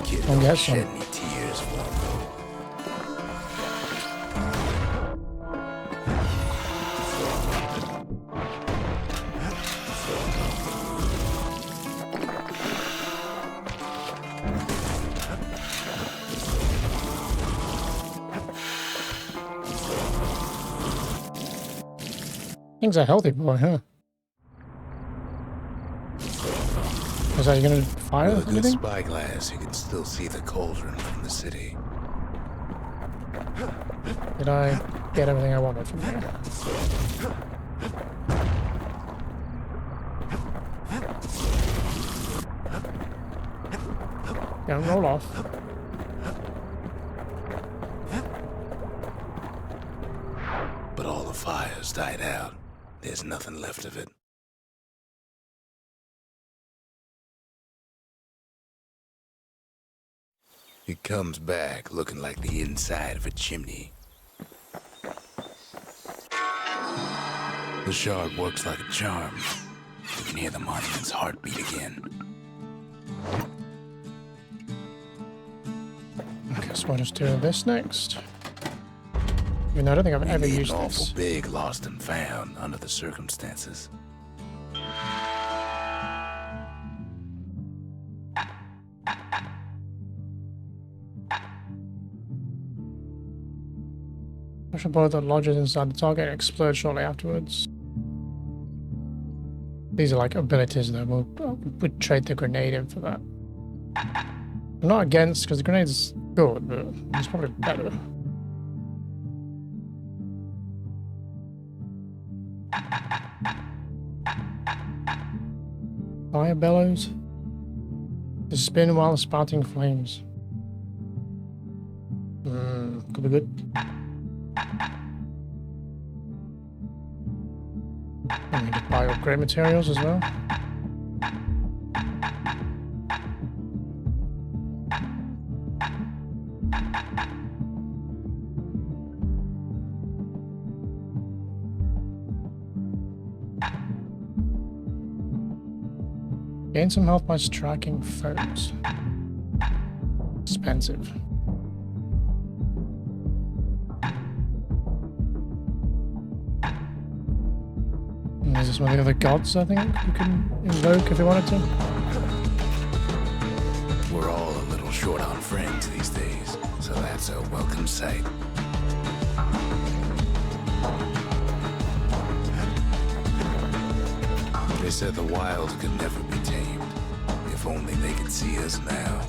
Kid Don't get shed some. any tears for him, though. Thing's a healthy boy, huh? Is that you gonna fire With a good anything? spyglass, you can still see the cauldron from the city. Did I get everything I wanted from here? Don't roll off. But all the fires died out. There's nothing left of it. He comes back looking like the inside of a chimney. The shard works like a charm. You can hear the monument's heartbeat again. I guess we'll just do this next. Even though I don't think I've ever Maybe used an this. awful big lost and found under the circumstances. I should blow the lodges inside the target and explode shortly afterwards. These are like abilities though, we'd trade the grenade in for that. I'm not against, because the grenade's good, but it's probably better. Fire bellows. To spin while spouting flames. Could be good. I need to buy upgrade materials as well. Gain some health by striking foes. Expensive. And there's just one of the other gods, I think, you can invoke if you wanted to. We're all a little short on friends these days, so that's a welcome sight. They said the wild could never be tamed. If only they could see us now.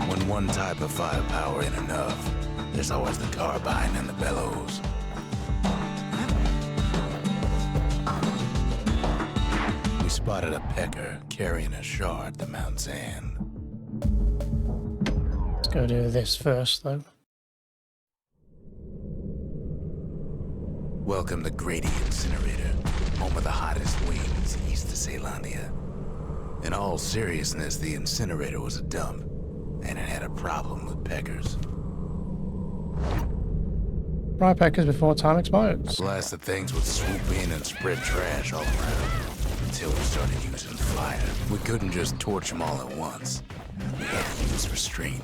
When one type of firepower ain't enough, there's always the carbine and the bellows. We spotted a pecker carrying a shard to Mount Zand. Let's go do this first, though. Welcome to Grady Incinerator, home of the hottest wings east of Caelandia. In all seriousness, the incinerator was a dump, and it had a problem with peckers. Fry peckers before time expires. Blasted things would swoop in and spread trash all around, until we started using fire. We couldn't just torch them all at once. We had to use restraint.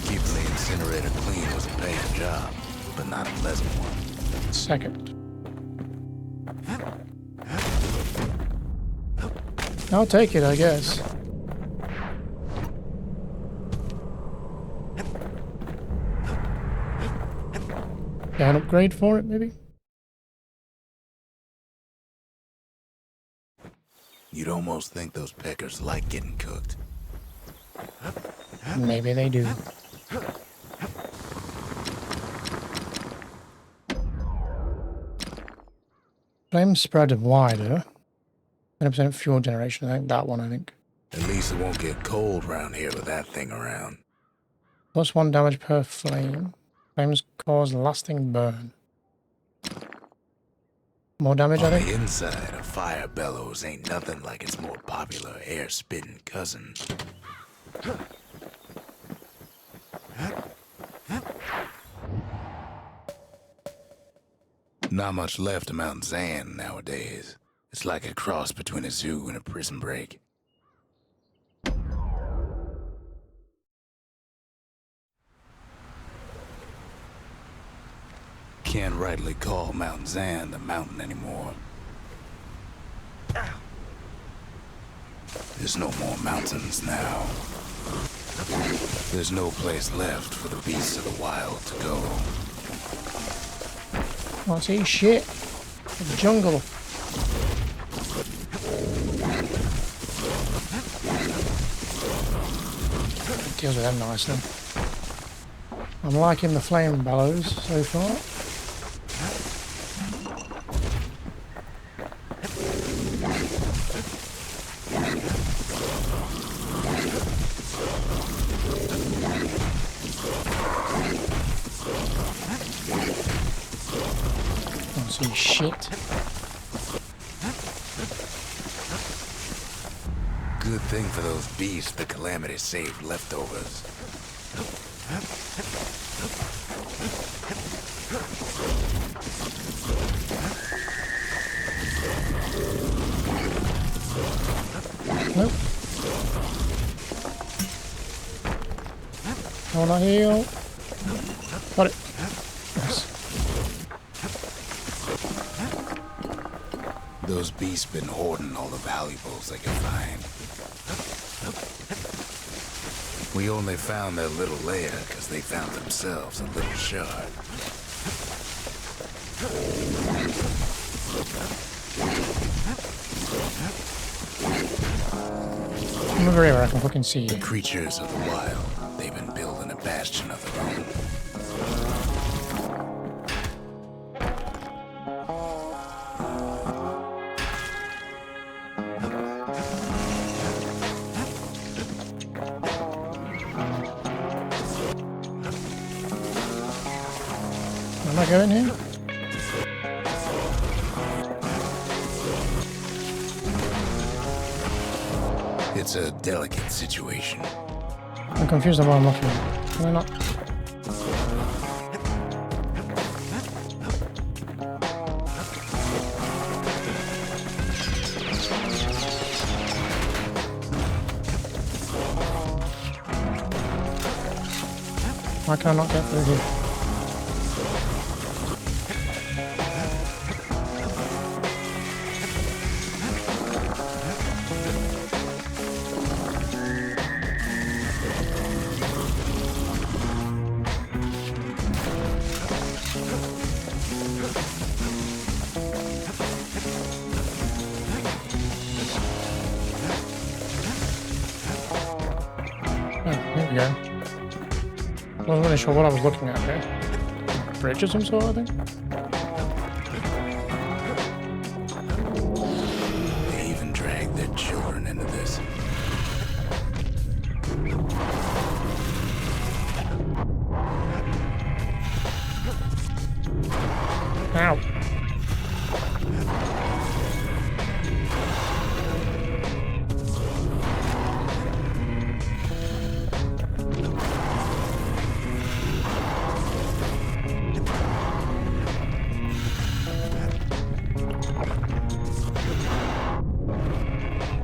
Keeping the incinerator clean was a paying job, but not a pleasant one. Second. I'll take it, I guess. Get an upgrade for it, maybe? You'd almost think those peckers like getting cooked. Maybe they do. Flames spread wider. 100% fuel generation. I think that one, I think. At least it won't get cold around here with that thing around. +1 damage per flame. Flames cause lasting burn. More damage, I On think. the inside, a fire bellows ain't nothing like its more popular air-spitting cousin. Not much left of Mount Zand nowadays. It's like a cross between a zoo and a prison break. Can't rightly call Mount Zand a mountain anymore. There's no more mountains now. There's no place left for the beasts of the wild to go. Oh, see shit. The jungle. Deals with them nicely. I'm liking the flame bellows so far. Don't see shit. Good thing for those beasts the Calamity saved leftovers. Nope. I wanna heal. Got it. Nice. Those beasts been hoarding all the valuables they could find. We only found their little lair because they found themselves a little shard. I'm over here where I can fucking see you. Creatures of the wild, they've been building a bastion of their own. Am I going here? It's a delicate situation. I'm confused on what I'm looking at. Can I not? How can I not get through here? Yeah. I wasn't really sure what I was looking at here. A bridge of some sort, I think? They even drag their children into this. Ow.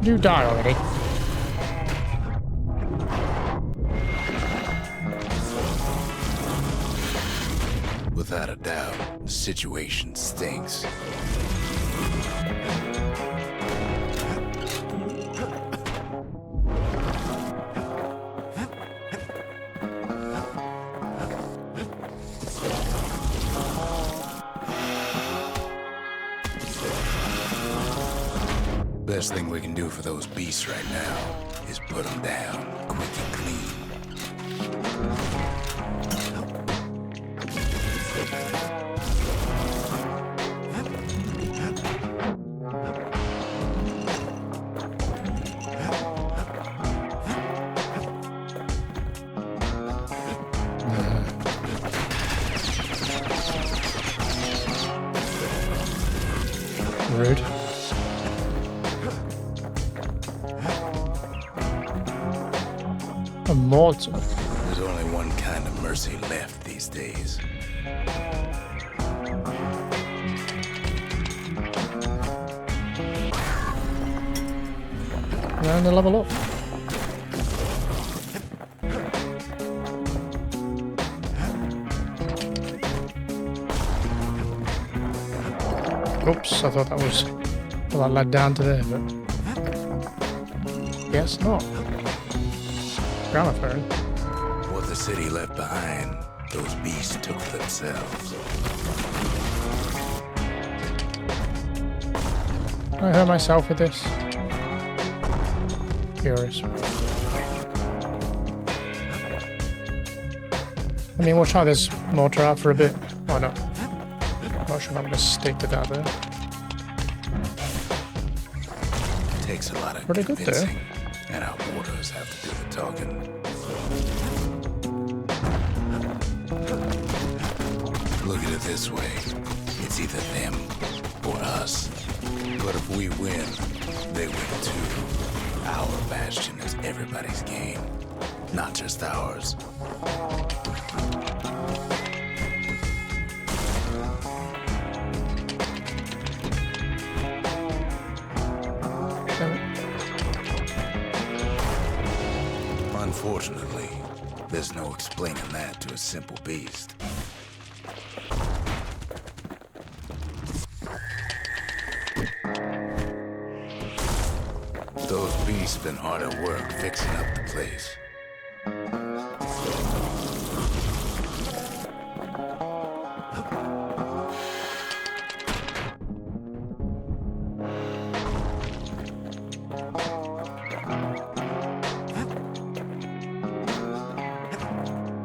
You die already. Without a doubt, the situation stinks. Best thing we can do for those beasts right now is put them down quick and clean. Rude. Immortal. There's only one kind of mercy left these days. And to level up. Oops, I thought that was... well, that led down to there, but... guess not. Gramophone. What the city left behind, those beasts took for themselves. I hurt myself with this. Curious. I mean, we'll try this mortar out for a bit. Why not? Not sure if I'm going to stick to that there. Takes a lot of Pretty good there. convincing, and our warders have to do the talking. Look at it this way. It's either them or us. But if we win, they win too. Our Bastion is everybody's game, not just ours. Unfortunately, there's no explaining that to a simple beast. Those beasts been hard at work fixing up the place.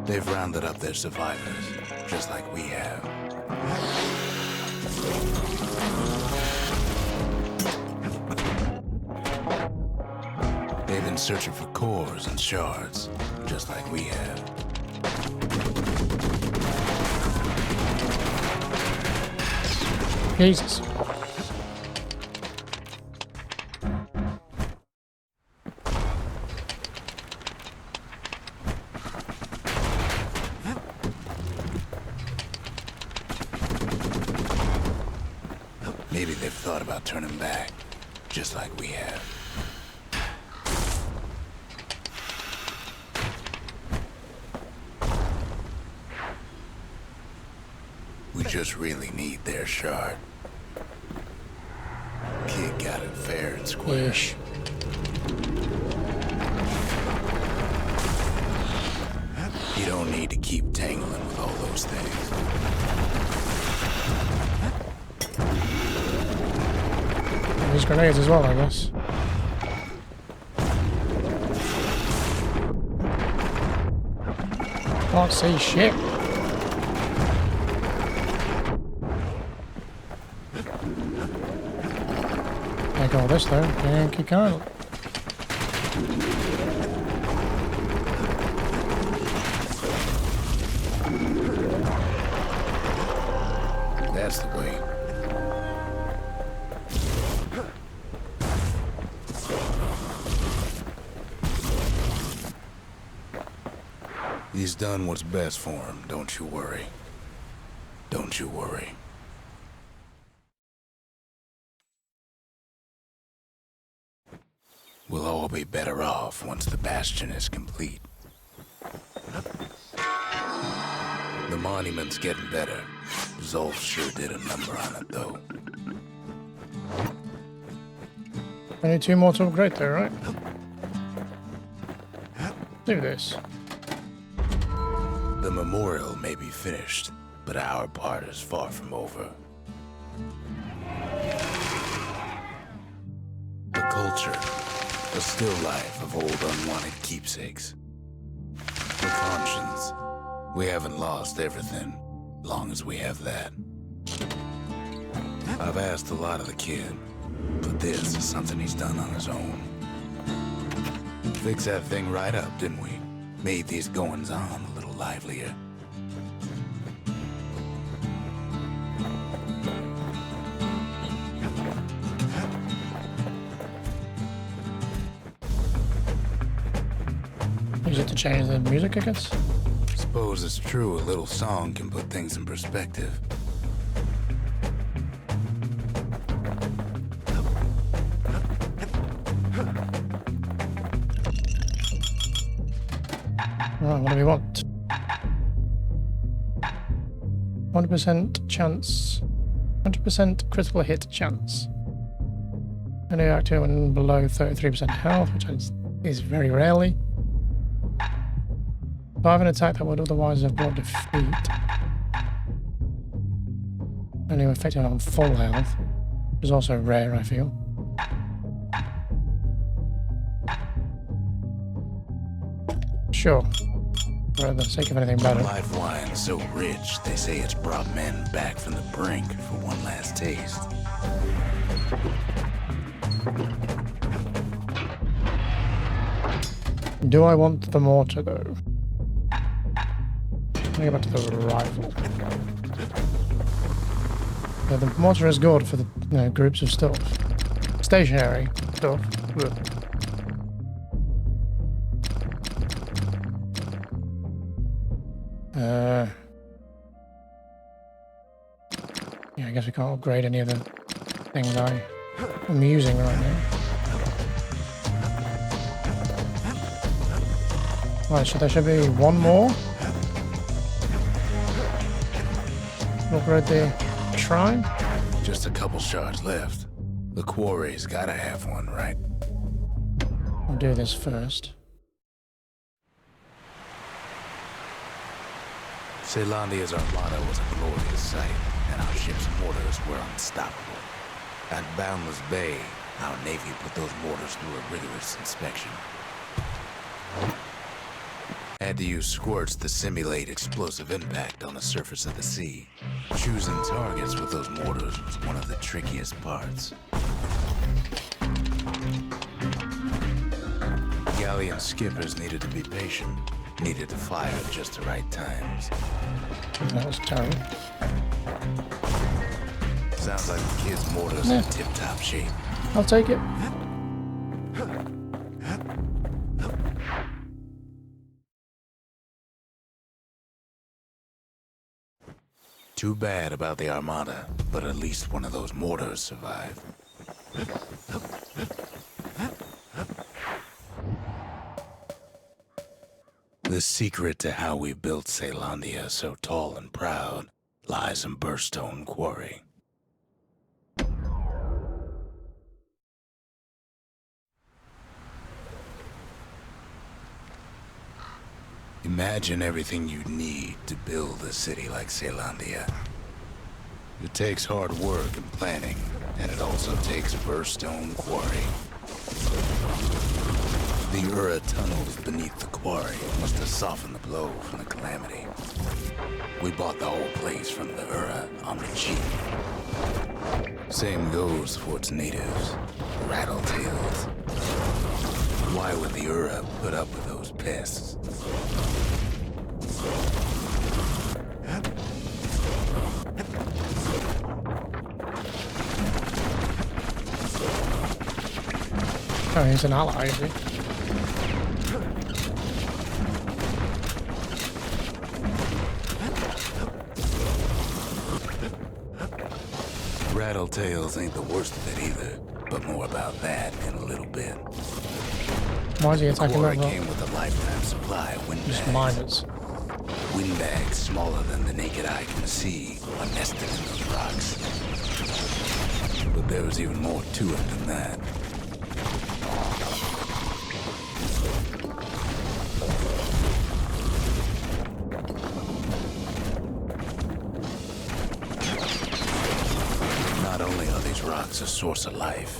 They've rounded up their survivors, just like we have. They've been searching for cores and shards, just like we have. Jesus. Maybe they've thought about turning back, just like we have. just really need their shard. Kid got it fair and square. Ish. You don't need to keep tangling with all those things. And there's grenades as well, I guess. Can't see shit. Take all this though. Yankee can't. That's the way. He's done what's best for him, don't you worry. Don't you worry. We'll all be better off once the Bastion is complete. The monument's getting better. Zulf sure did a number on it, though. Only 2 more to upgrade there, right? Do this. The memorial may be finished, but our part is far from over. The culture, the still life of old unwanted keepsakes. The conscience. We haven't lost everything, long as we have that. I've asked a lot of the kid, but this is something he's done on his own. Fix that thing right up, didn't we? Made these goings-on a little livelier. Use it to change the music, I guess. Suppose it's true a little song can put things in perspective. Right, what do we want? 100% chance. 100% critical hit chance. Only active when below 33% health, which is very rarely. Survive an attack that would otherwise have brought defeat. Only effective on full health, which is also rare, I feel. Sure. For the sake of anything better. Lifeline so rich, they say it's brought men back from the brink for one last taste. Do I want the mortar, though? Let me go back to the rifle. Yeah, the mortar is good for the groups of stuff. Stationary stuff. Ugh. Yeah, I guess we can't upgrade any of the things I'm using right now. Right, so there should be one more. Upgrade the shrine. Just a couple shards left. The quarry's gotta have one, right? I'll do this first. Caelandia's armada was a glorious sight, and our ship's mortars were unstoppable. At Boundless Bay, our Navy put those mortars through a rigorous inspection. Had to use squirts to simulate explosive impact on the surface of the sea. Choosing targets with those mortars was one of the trickiest parts. Galleon skippers needed to be patient, needed to fire at just the right times. That was terrible. Sounds like the kids' mortars in tip-top shape. I'll take it. Too bad about the armada, but at least one of those mortars survived. The secret to how we built Caelandia so tall and proud lies in Burstone Quarry. Imagine everything you need to build a city like Caelandia. It takes hard work and planning, and it also takes Burstone Quarry. The Ura tunnels beneath the quarry must have softened the blow from the Calamity. We bought the whole place from the Ura on the cheap. Same goes for its natives, Rattletails. Why would the Ura put up with those pests? Oh, he's an ally, is he? Rattletails ain't the worst of it either, but more about that in a little bit. Why is he attacking Quarry that? came with a lifetime supply of Just windbags. miners. Windbags smaller than the naked eye can see are nested in those rocks. But there was even more to it than that. Not only are these rocks a source of life,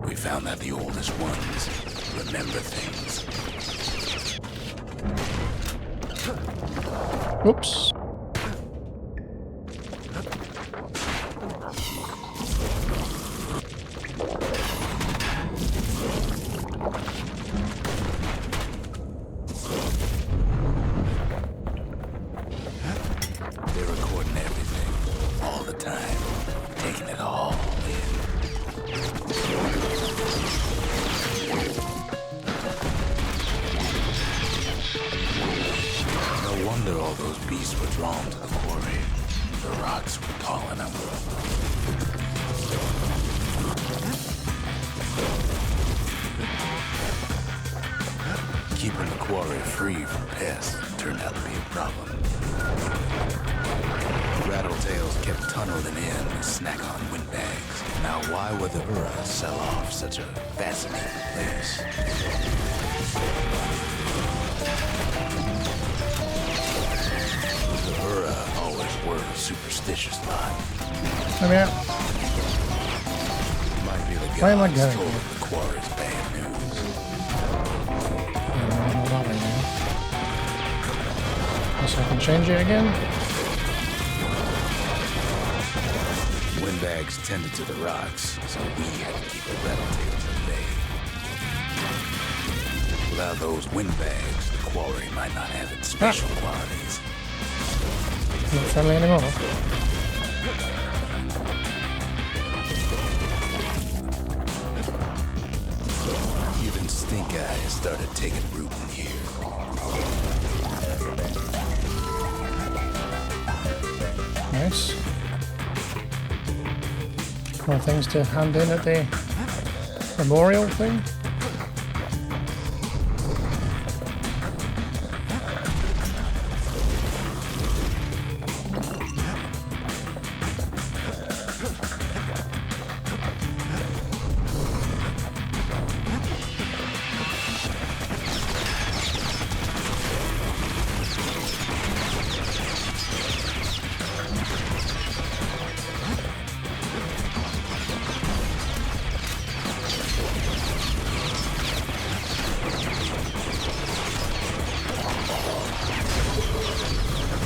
we found that the oldest ones remember things. Oops. They're recording everything, all the time, taking it all in. No wonder all those beasts were drawn to the quarry. The rocks were calling them. Keeping the quarry free from pests turned out to be a problem. Rattletails kept tunneling in to snack on windbags. Now why would the Ura sell off such a fascinating place? The Ura always were a superstitious lot. Let me out. Might be the Where am I gods going? told the quarry's bad news. Not that way now. Guess I can change it again. Windbags tended to the rocks, so we had to keep the rattletails at bay. Without those windbags, the quarry might not have its special qualities. Not friendly anymore. Even stink eyes started taking root in here. Nice. More things to hand in at the memorial thing.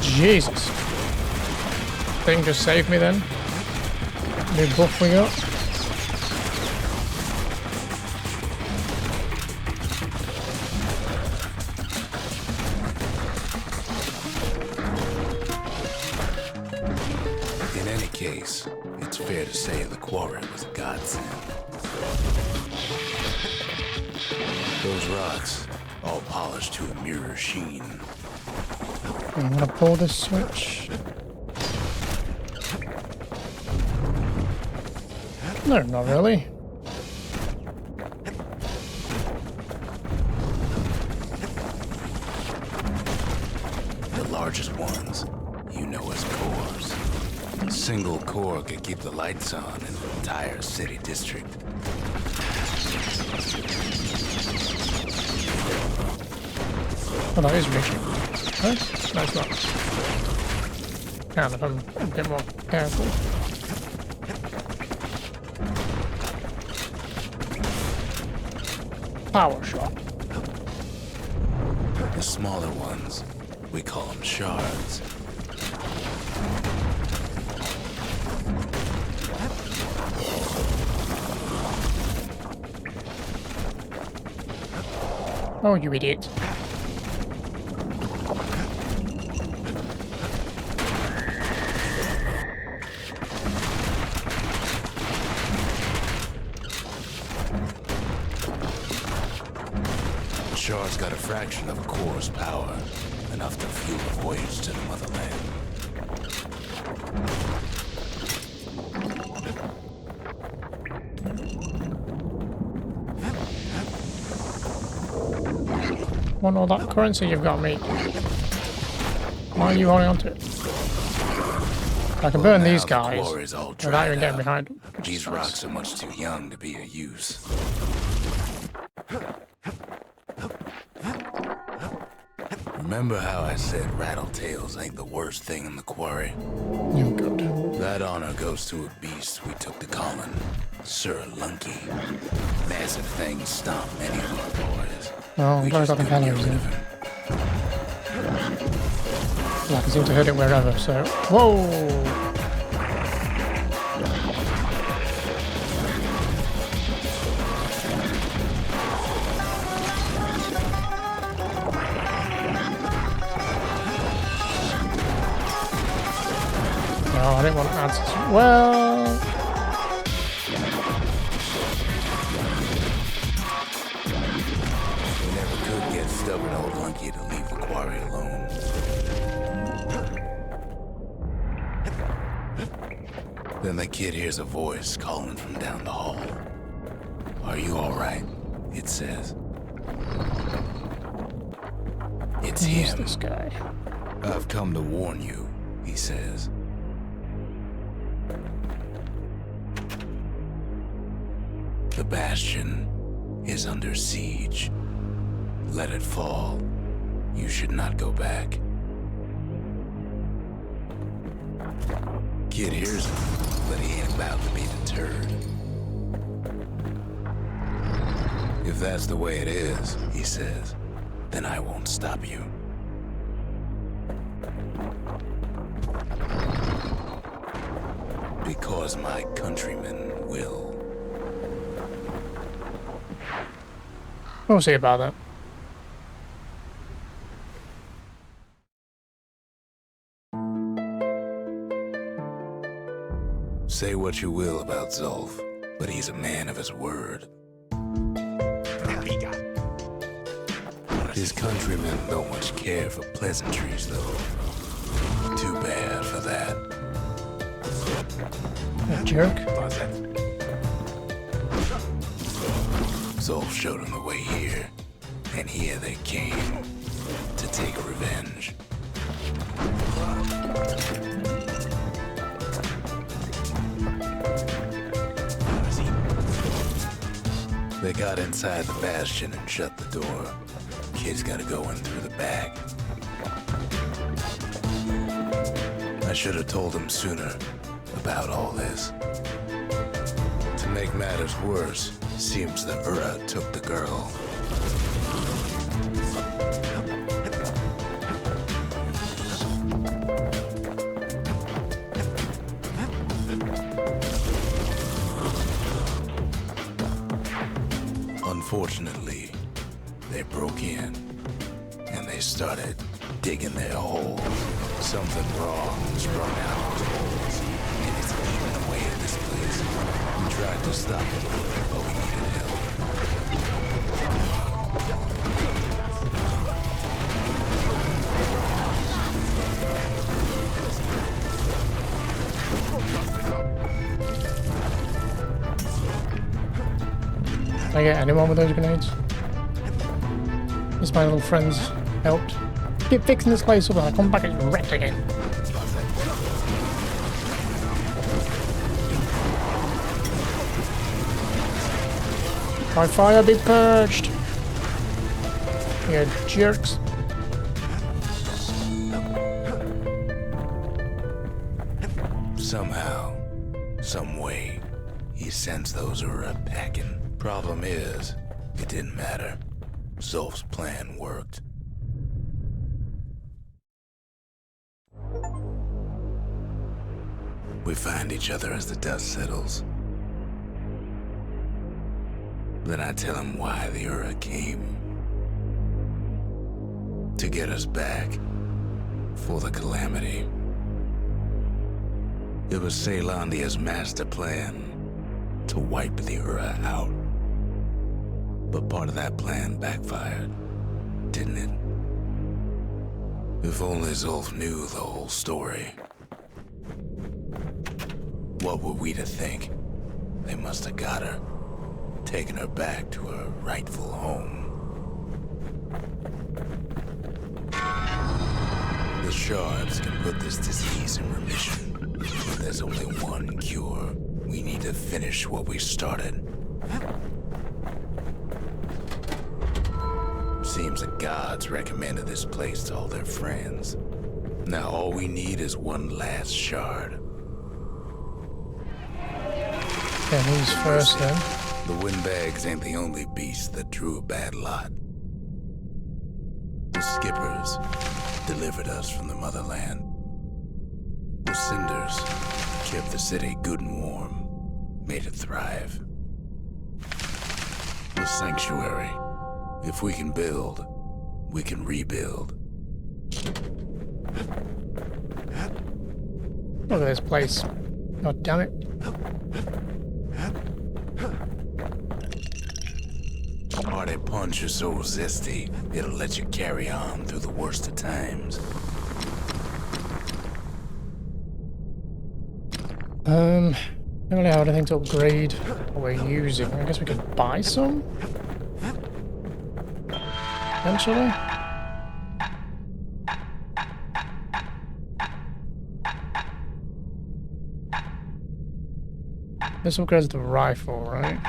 Jesus. Thing just saved me then. New buff we got. In any case, it's fair to say the quarry was a godsend. Those rocks, all polished to a mirror sheen. I'm gonna pull this switch. No, not really. The largest ones, single core could keep the lights on in the entire city district. Oh, that is reaching. Huh? No, it's not. Can if I'm a bit more careful. Power shot. The smaller ones, we call them shards. Oh, you idiot. Shard's got a fraction of a core's power, enough to fuel a voyage to the motherland. Want all that currency you've got, mate? Why are you holding on to it? I can burn these guys without even getting behind them. These rocks are much too young to be of use. Remember how I said rattletails ain't the worst thing in the quarry? Oh, good. That honor goes to a beast we took to Colin, Sir Lunky. Massive things stomp many of our boys. Oh, I'm glad I got the calories in. Well, I can seem to hit it wherever, so... Whoa! No, I didn't want to answer. Well... We never could get stubborn old Lunky to leave the quarry alone. Then the kid hears a voice calling from down the hall. Are you alright? It says. It's Who's him. this guy? I've come to warn you, he says. The Bastion is under siege. Let it fall. You should not go back. Kid hears him, but he ain't about to be deterred. If that's the way it is, he says, then I won't stop you. Because my countrymen will. We'll see about that. Say what you will about Zulf, but he's a man of his word. His countrymen don't much care for pleasantries, though. Too bad for that. That jerk. Zulf showed him the way here, and here they came to take revenge. They got inside the Bastion and shut the door. Kid's gotta go in through the back. I should have told him sooner about all this. To make matters worse, seems the Ura took the girl. Unfortunately, they broke in, and they started digging their hole. Something wrong sprung out, and it's eating away at this place. We tried to stop it, but we needed help. Did I get anyone with those grenades? This my little friends helped. Keep fixing this place up and I come back and it's wrecked again. By fire be purged! You jerks. Somehow, some way, he sensed those who were packing. Problem is, it didn't matter. Zulf's plan worked. We find each other as the dust settles. Then I tell him why the Ura came. To get us back. For the Calamity. It was Caelandia's master plan to wipe the Ura out. But part of that plan backfired, didn't it? If only Zulf knew the whole story. What were we to think? They must have got her, taken her back to her rightful home. The shards can put this disease in remission, but there's only one cure. We need to finish what we started. Seems the gods recommended this place to all their friends. Now all we need is one last shard. Yeah, who's first then? The windbags ain't the only beast that drew a bad lot. The skippers delivered us from the motherland. The cinders kept the city good and warm, made it thrive. The sanctuary, if we can build, we can rebuild. Look at this place. God damn it. Party punch is so zesty, it'll let you carry on through the worst of times. Don't really have anything to upgrade what we're using. I guess we could buy some? Eventually? This upgrades the rifle, right?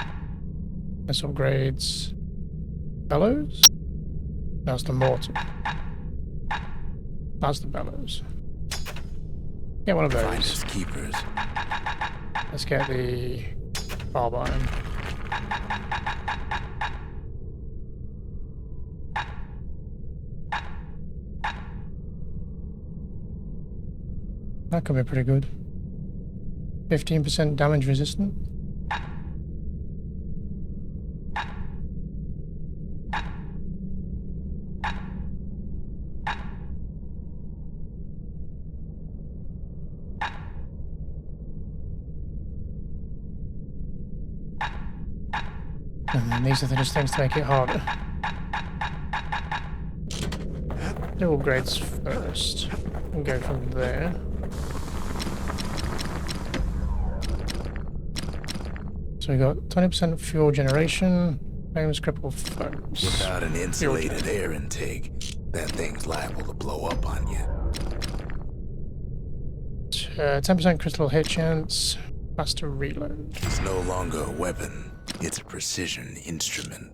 This upgrades bellows? That's the mortar. That's the bellows. Get one of those. Finest keepers. Let's get the carbine. That could be pretty good. 15% damage resistant. And then these are just things to make it harder. Do upgrades first. We'll go from there. So we got 20% fuel generation, famous cripple foes. Without an insulated air intake, that thing's liable to blow up on you. 10% critical hit chance, faster reload. It's no longer a weapon, it's a precision instrument.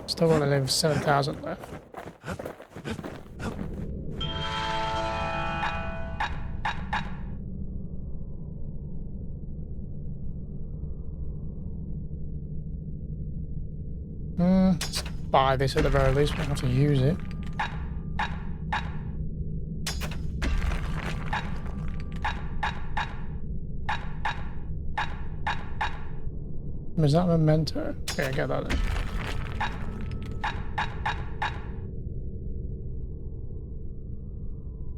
Still want to live 7,000 left. Let's buy this at the very least, we don't have to use it. Is that a memento? Okay, get that then.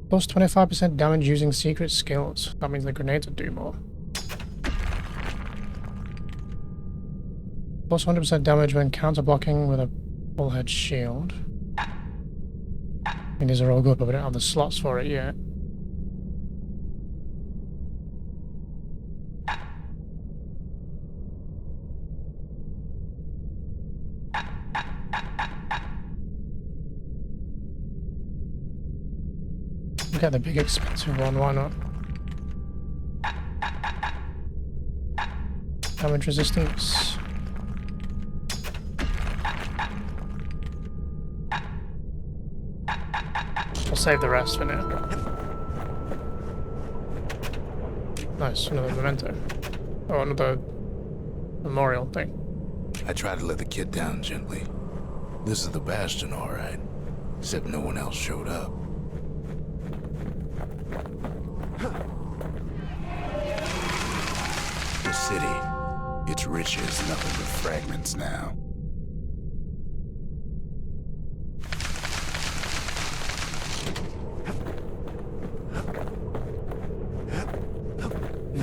Plus 25% damage using secret skills. That means the grenades will do more. Plus 100% damage when counter-blocking with a bullhead shield. I mean, these are all good, but we don't have the slots for it yet. Get the big expensive one, why not? Damage resistance. save the rest for now. Nice, another memento. Oh, another memorial thing. I tried to let the kid down gently. This is the Bastion, all right. Except no one else showed up. The city, its riches, nothing but fragments now.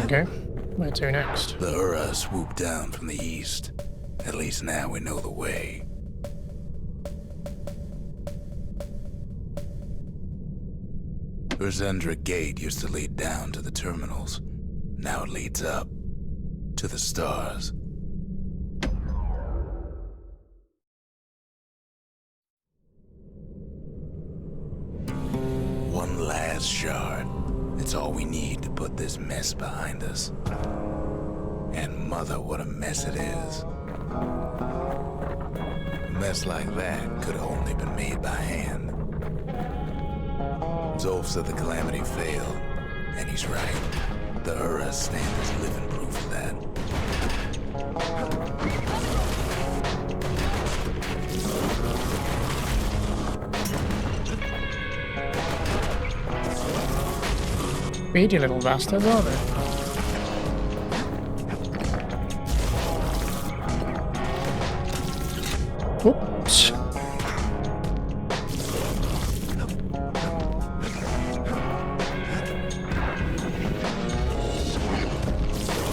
Okay, where to next? The Ura swooped down from the east. At least now we know the way. Urzendra Gate used to lead down to the terminals. Now it leads up to the stars. One last shard. It's all we need to put this mess behind us. And mother, what a mess it is. A mess like that could have only been made by hand. Zulf said the Calamity failed, and he's right. The Ura stand is living proof of that. Speedy little bastards, are they? Oops.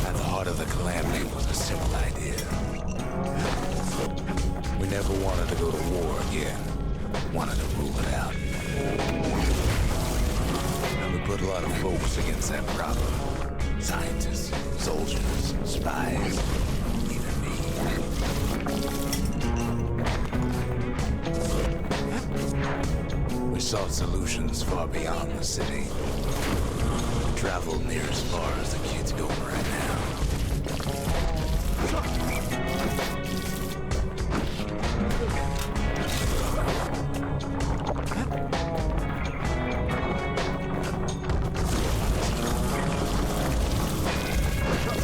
At the heart of the Calamity was a simple idea. We never wanted to go to war again. Wanted to rule it out. And we put a lot of folks against that problem. Scientists, soldiers, spies, even me. We sought solutions far beyond the city. Traveled near as far as the kids go right now.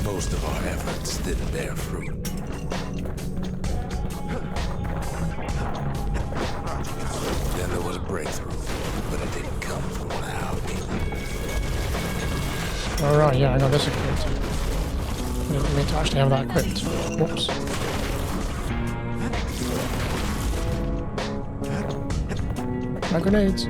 Most of our efforts didn't bear fruit. Then there was a breakthrough, but it didn't come from one of our people. Alright, yeah, I got this equipped. I didn't mean to actually have that equipped. Whoops. My grenades.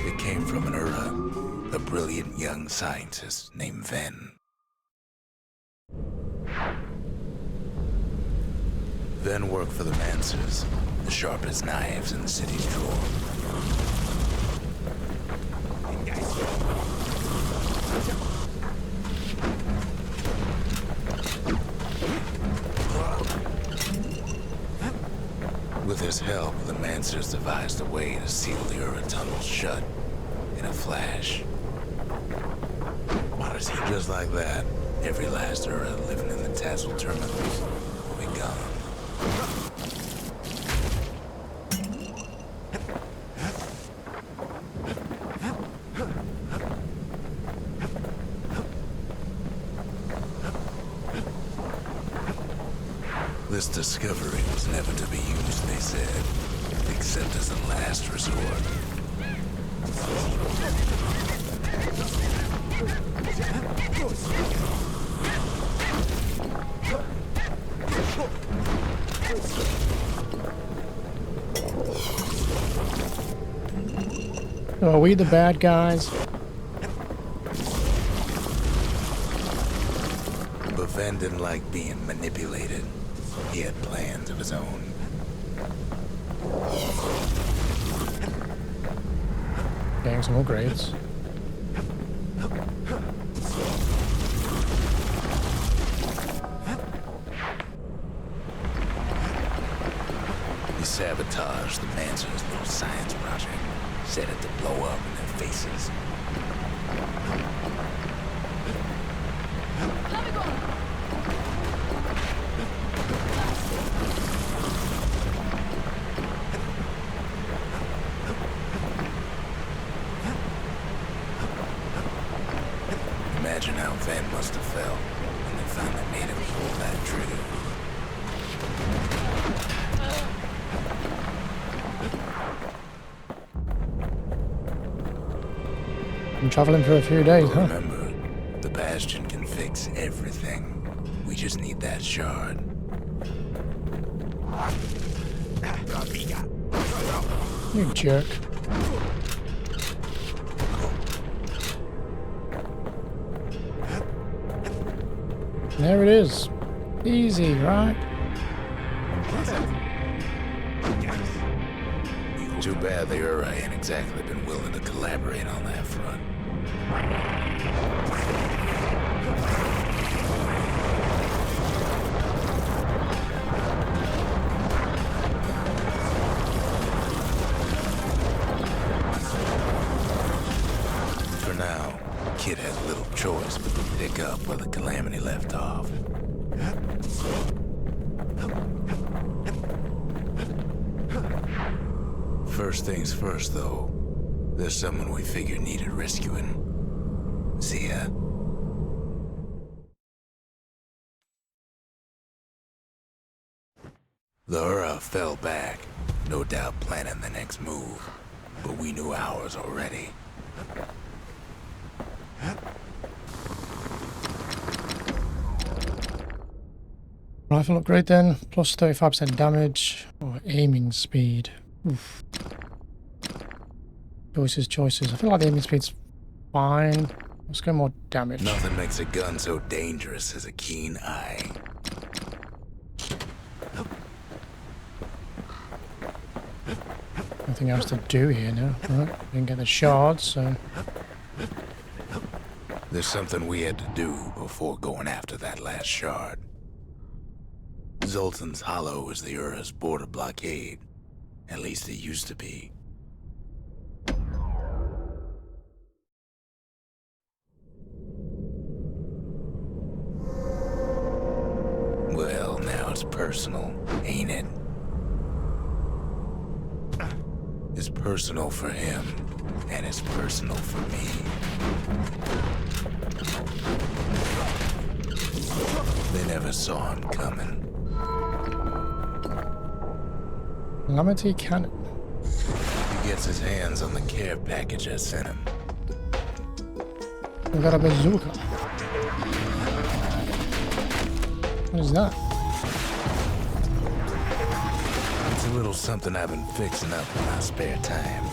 It came from an Ura, a brilliant young scientist named Ven. Ven worked for the Mancers, the sharpest knives in the city's drawer. With his help, the Mancers devised a way to seal the Ura tunnel shut in a flash. Just like that, every last Ura living in the Tazal Terminals will be gone. This discovery was never to be used, they said, except as a last resort. Are we the bad guys? But Ven didn't like being manipulated. He had plans of his own. Getting some more grades. He sabotaged the Mancers' little science project. Set it to blow up in their faces. must have fell when they finally made him pull that trigger. I'm traveling for a few days, huh? Remember, the Bastion can fix everything. We just need that shard. You jerk. There it is. Easy, right? Too bad the Ura ain't exactly been willing to collaborate on that front. For now, Kid has little choice but to pick up where the Calamity left off. First things first, though. There's someone we figured needed rescuing. See ya. The Ura fell back, no doubt planning the next move, but we knew ours already. Rifle upgrade then, plus 35% damage, or aiming speed. Oof. Choices. I feel like the aiming speed's fine. Let's go more damage. Nothing makes a gun so dangerous as a keen eye. Nothing else to do here now. Right, we can get the shards, so... There's something we had to do before going after that last shard. Zulten's Hollow is the Ura's border blockade. At least it used to be. Well, now it's personal, ain't it? It's personal for him, and it's personal for me. They never saw him coming. Calamity cannon. He gets his hands on the care package I sent him. We got a bazooka. What is that? It's a little something I've been fixing up in my spare time.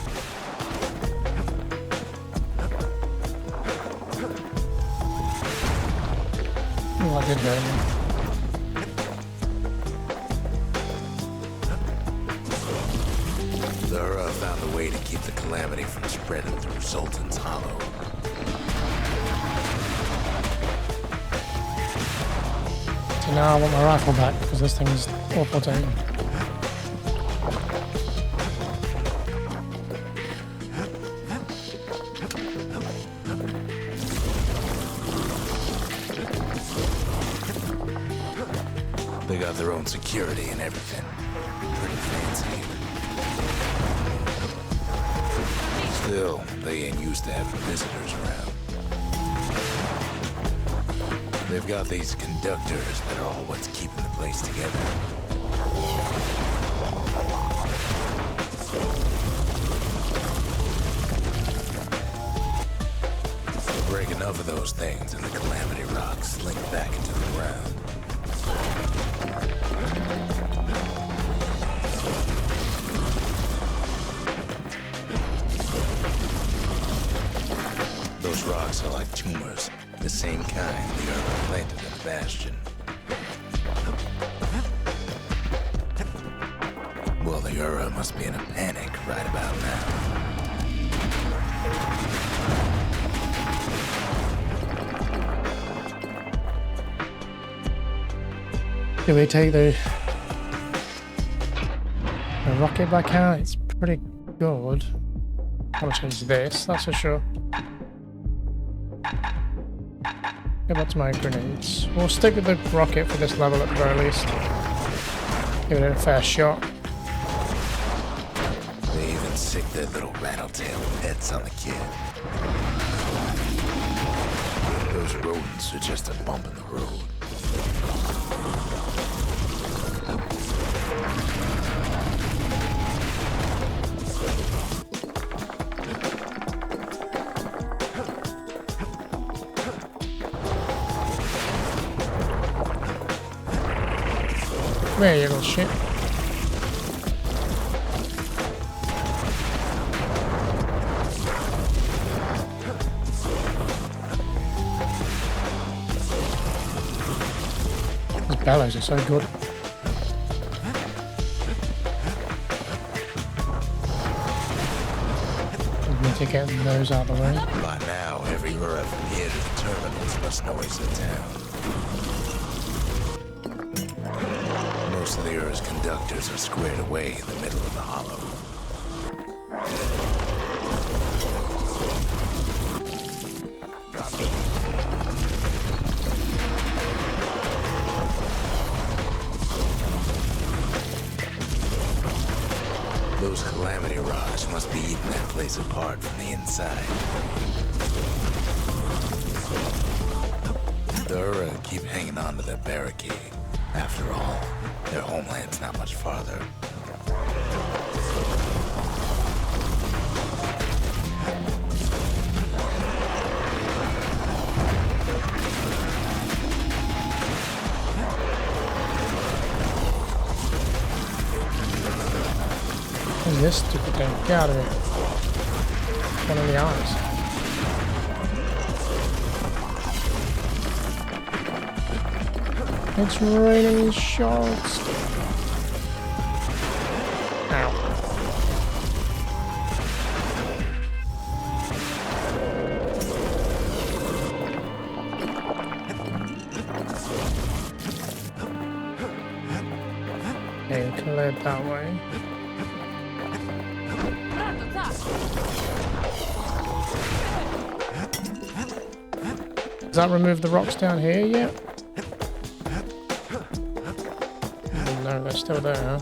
Oh, I did hurt him. The Ura found a way to keep the Calamity from spreading through Zulten's Hollow. So now I want my rifle back, because this thing's awful to aim. They got their own security and everything. Pretty fancy. Still, they ain't used to having visitors around. They've got these conductors that are all what's keeping the place together. Break enough of those things and the Calamity rocks slink back into the ground. Those rocks are like tumors, the same kind the Ura planted in the Bastion. Well, the Ura must be in a panic right about now. Can we take the rocket back out? It's pretty good. I'll change this, that's for sure. Go back to my grenades. We'll stick with the rocket for this level at the very least. Give it a fair shot. They even sick their little rattletail pets on the kid. Those rodents are just a bump in the road. There you little shit. These bellows are so good. We need to get those out of the way. By now, every Ura from here to the terminals must know it's in town. Most of the Ura's conductors are squared away in the middle of the hollow. Those Calamity rocks must be eating that place apart from the inside. The Ura keep hanging on to that barricade. After all, their homeland's not much farther. What's this stupid thing? Get out of here. One of the eyes. It's raining sharks. Ow. Okay, cleared that way. Does that remove the rocks down here yet? No, they're still there, huh?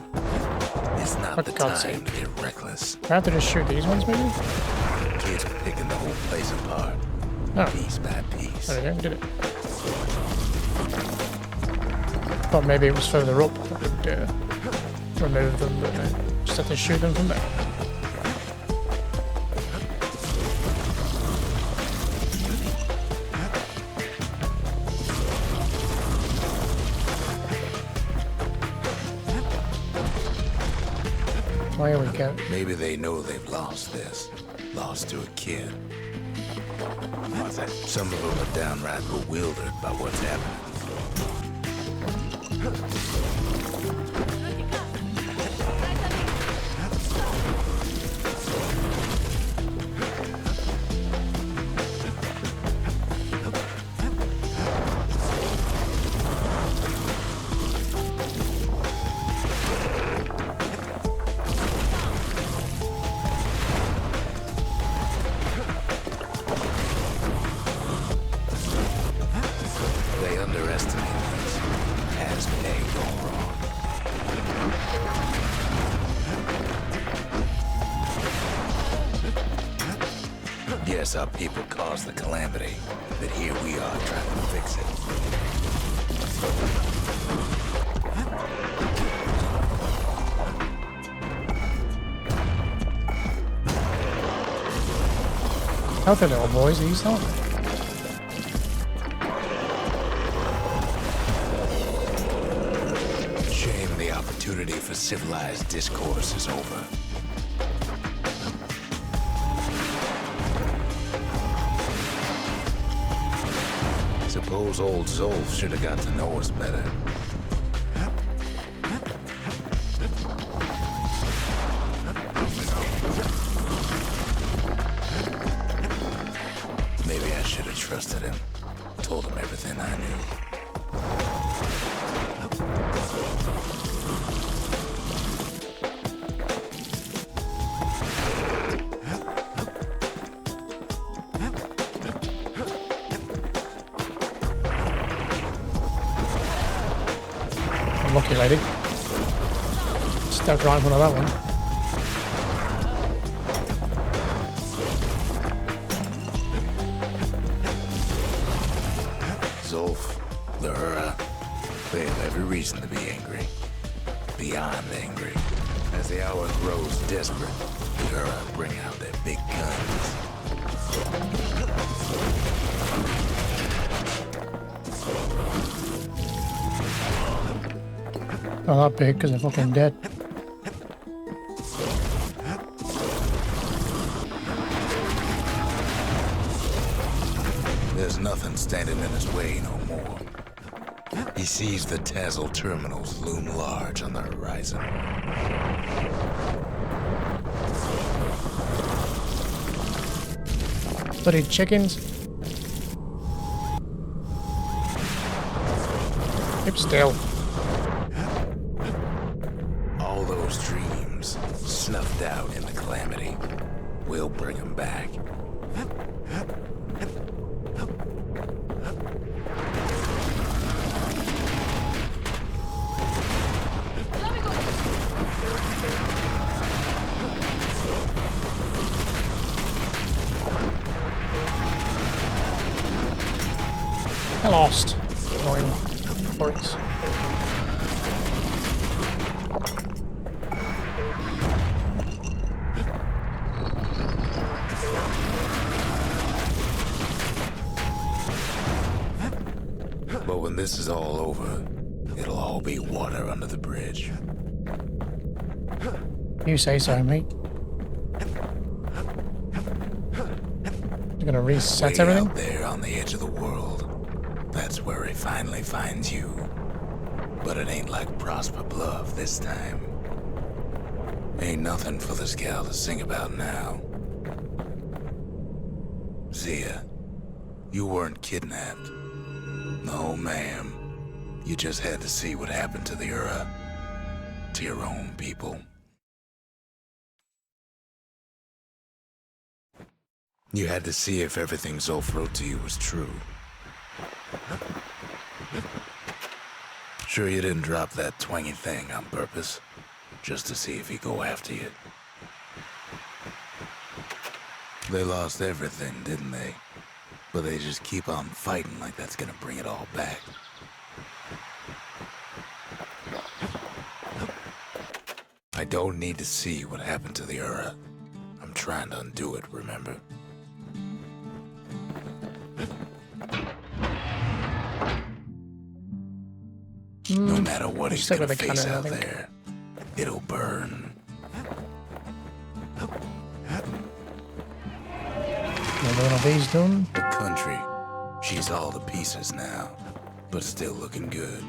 It's not For the God's time sake. to get reckless. I have to just shoot these ones, maybe? Kids are picking the whole place apart. Oh, Piece by piece. there we go, did it. Thought maybe it was further up that would remove them, but no. Just have to shoot them from there. There we go. Maybe they know they've lost this. Lost to a kid. Some of them are downright bewildered by what's happening. Yes, our people caused the calamity, but here we are trying to fix it. Healthy little boys, these aren't they? Shame the opportunity for civilized discourse is over. Suppose old Zolf should have got to know us better. Maybe I should have trusted him. Told him everything I knew. Lucky lady. Stepped right in front of that one. The Ura, they have every reason to be angry. Beyond angry. As the hour grows desperate, the Ura bring out their big guns. Not that big because they're fucking dead. There's nothing standing in his way no more. He sees the Tazal Terminals loom large on the horizon. Bloody chickens. Keep still. All those dreams, snuffed out in the Calamity, we'll bring them back. I lost. Annoying forts. But when this is all over, it'll all be water under the bridge. You say so, mate. You're gonna reset Way everything? out there on the edge of the world, that's where he finally finds you. But it ain't like Prosper Bluff this time. Ain't nothing for this gal to sing about now. Zia, you weren't kidnapped. No, ma'am. You just had to see what happened to the Ura. To your own people. You had to see if everything Zulf wrote to you was true. Sure you didn't drop that twangy thing on purpose, just to see if he'd go after you. They lost everything, didn't they? But they just keep on fighting like that's gonna bring it all back. I don't need to see what happened to the Ura. I'm trying to undo it, remember? No matter what he's gonna face out there, it'll burn. Another one of these done. The country, she's all to pieces now, but still looking good.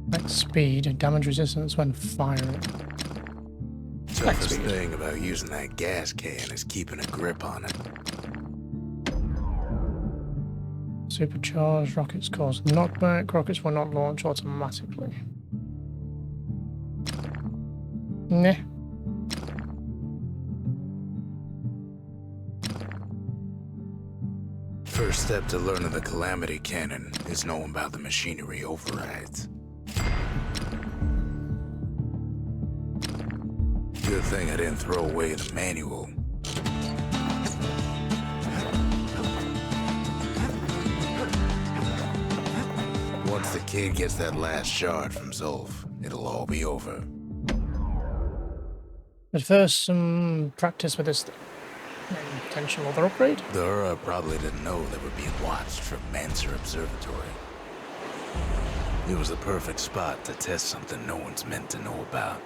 Max speed, damage resistance when firing. Toughest thing about using that gas can is keeping a grip on it. Supercharged rockets cause knockback. Rockets will not launch automatically. Nah. First step to learning the Calamity cannon is knowing about the machinery overrides. Good thing I didn't throw away the manual. Once the kid gets that last shard from Zulf, it'll all be over. But first, some practice with this potential other upgrade. The Ura probably didn't know they were being watched from Manser Observatory. It was the perfect spot to test something no one's meant to know about.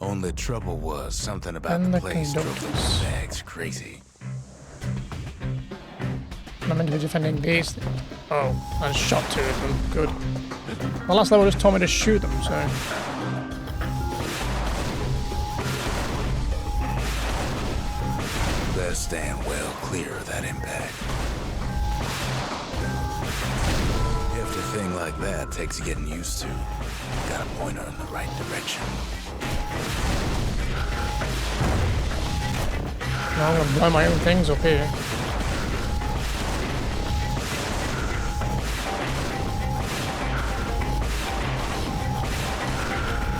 Only trouble was something about the place drove those bags crazy. I'm meant to be defending these. Oh, I just shot two of them. Good. The last level just told me to shoot them, so. Better stand well clear of that impact. If a thing like that takes getting used to, gotta point her in the right direction. Now I'm gonna blow my own things up here.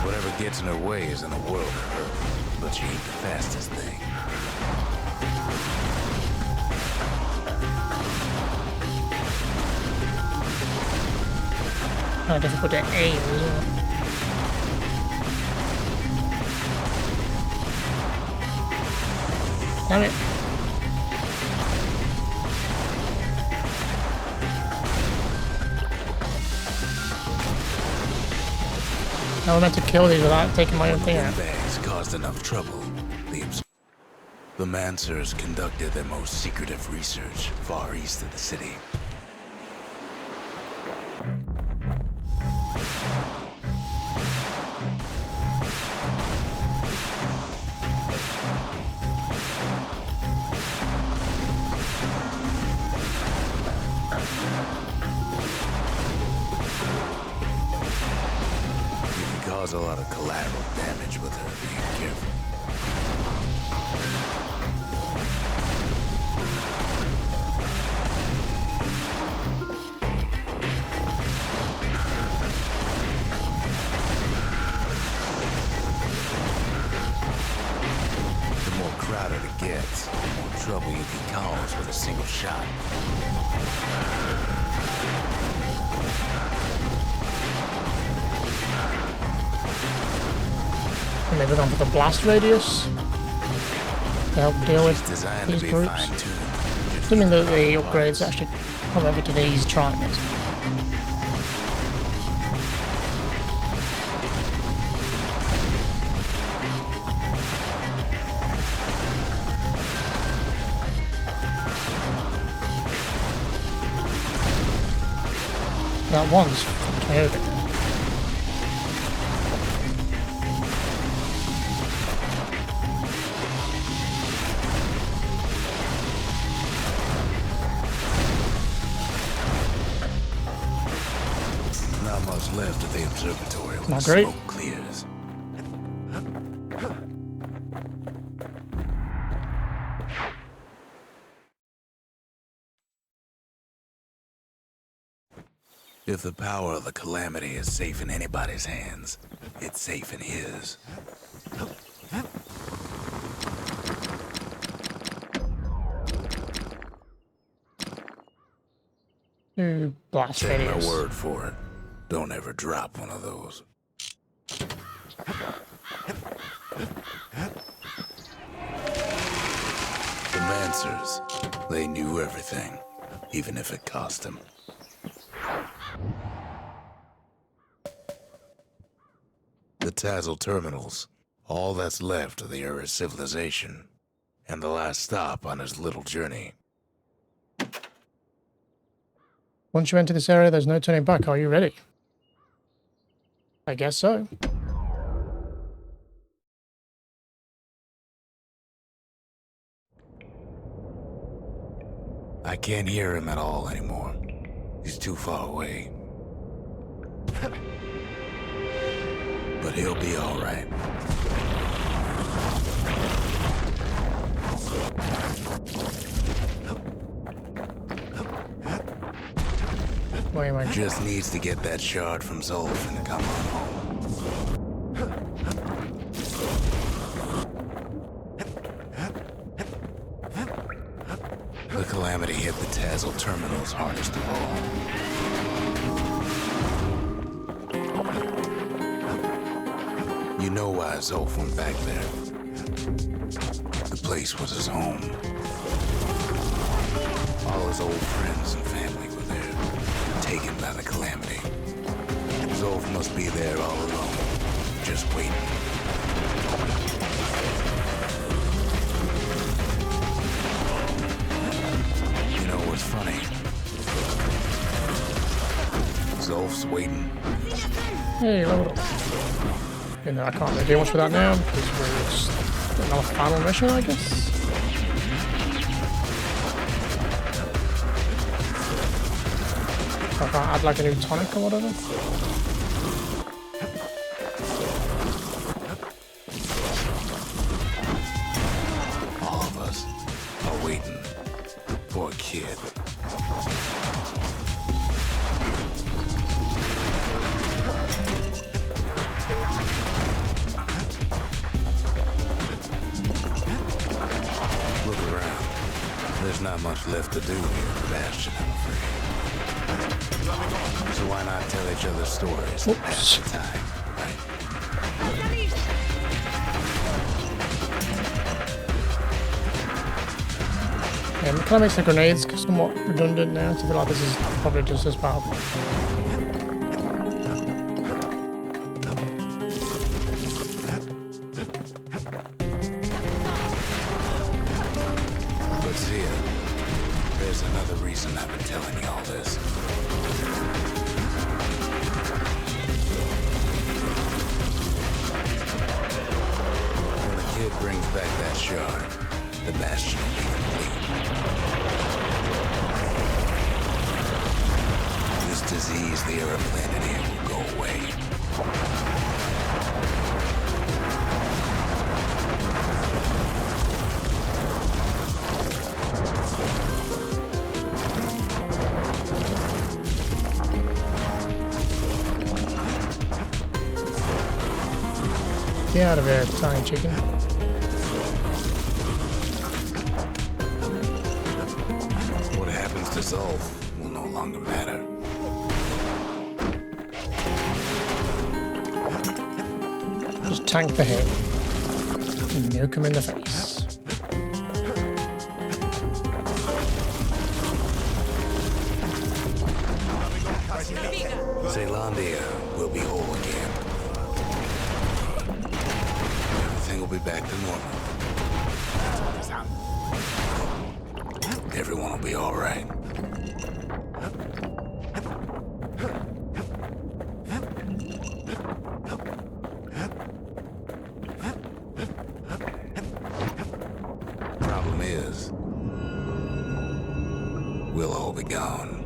Whatever gets in her way is in the world of her. but she ain't the fastest thing. Kind of difficult to aim as well. Damn it. I was meant to kill these without taking my own thing out. Bags caused enough trouble. The Mansers conducted their most secretive research far east of the city. Cause a lot of collateral damage with her being careful. The more crowded it gets, the more trouble you can cause with a single shot. Maybe gone for the blast radius to help deal with these groups. Assuming that the upgrades actually come over to these triangles. That one's chaotic. Left of the observatory when Not the great. smoke clears. If the power of the Calamity is safe in anybody's hands, it's safe in his. Blast Take my radius. word for it. Don't ever drop one of those. The Mansers, they knew everything, even if it cost them. The Tazal Terminals, all that's left of the Ur civilization, and the last stop on his little journey. Once you enter this area, there's no turning back. Are you ready? I guess so. I can't hear him at all anymore. He's too far away. But he'll be all right. Wait, am I Just needs to get that shard from Zulten and come on home. The Calamity hit the Tazal Terminals hardest of all. You know why Zulf went back there. The place was his home. All his old friends and family were there, taken by the Calamity. Zulf must be there all alone, just waiting. You know what's funny? Zulf's waiting. Hey, level up. You know, I can't really do much with that now because we're just another final mission, I guess. I can't add like a new tonic or whatever. All of us are waiting for a kid. left to do here at Bastion, I'm afraid. So why not tell each other stories and pass the time, right? Yeah, it kind of makes the grenades somewhat redundant now, so I feel like this is probably just as powerful. But see, there's another reason I've been telling you all this. When the kid brings back that shard, the Bastion will be complete. This disease they are planted here will go away. Get out of here, tiny chicken. What happens to Zulten will no longer matter. Just tank the hit. And nuke him in the face. Zealandia will be whole again. Everything will be back to normal. Everyone will be all right. Problem is, we'll all be gone.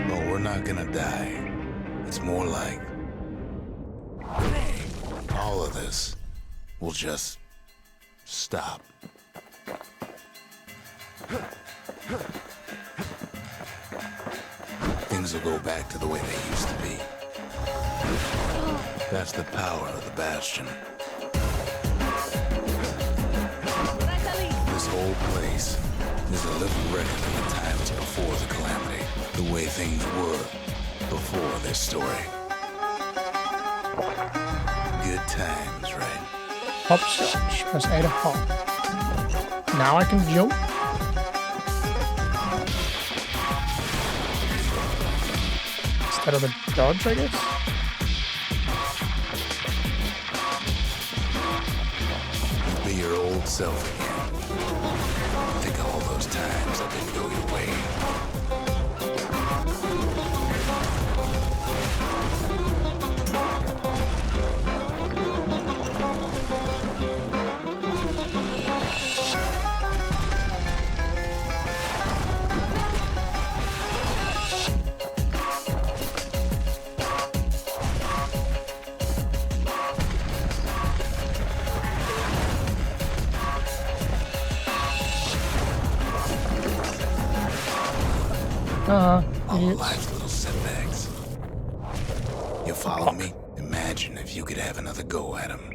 But we're not gonna die. It's more like all of this will just stop. Things will go back to the way they used to be. That's the power of the Bastion. This whole place is a living record of the times before the Calamity, the way things were before this story. Good times, right? Hopscotch. Press A to hop. Now I can jump. Instead of the dodge, I guess. You'll be your old self again. Think of all those times that didn't go your way. All Idiots. life's little setbacks. You follow me? Imagine if you could have another go at him.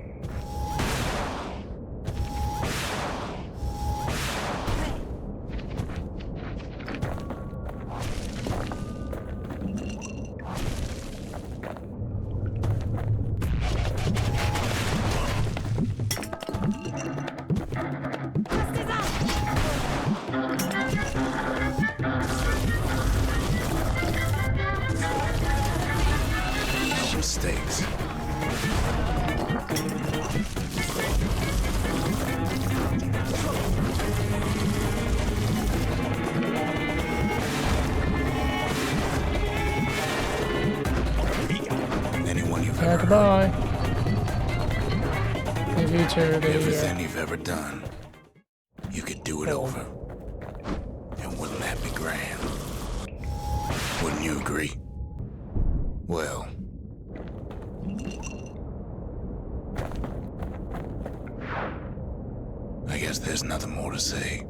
Mistakes. Anyone you've Yeah, ever goodbye. Leave you to heard, the everything you've ever done, you could do it over. And wouldn't that be grand? Wouldn't you agree? Well, I guess there's nothing more to say.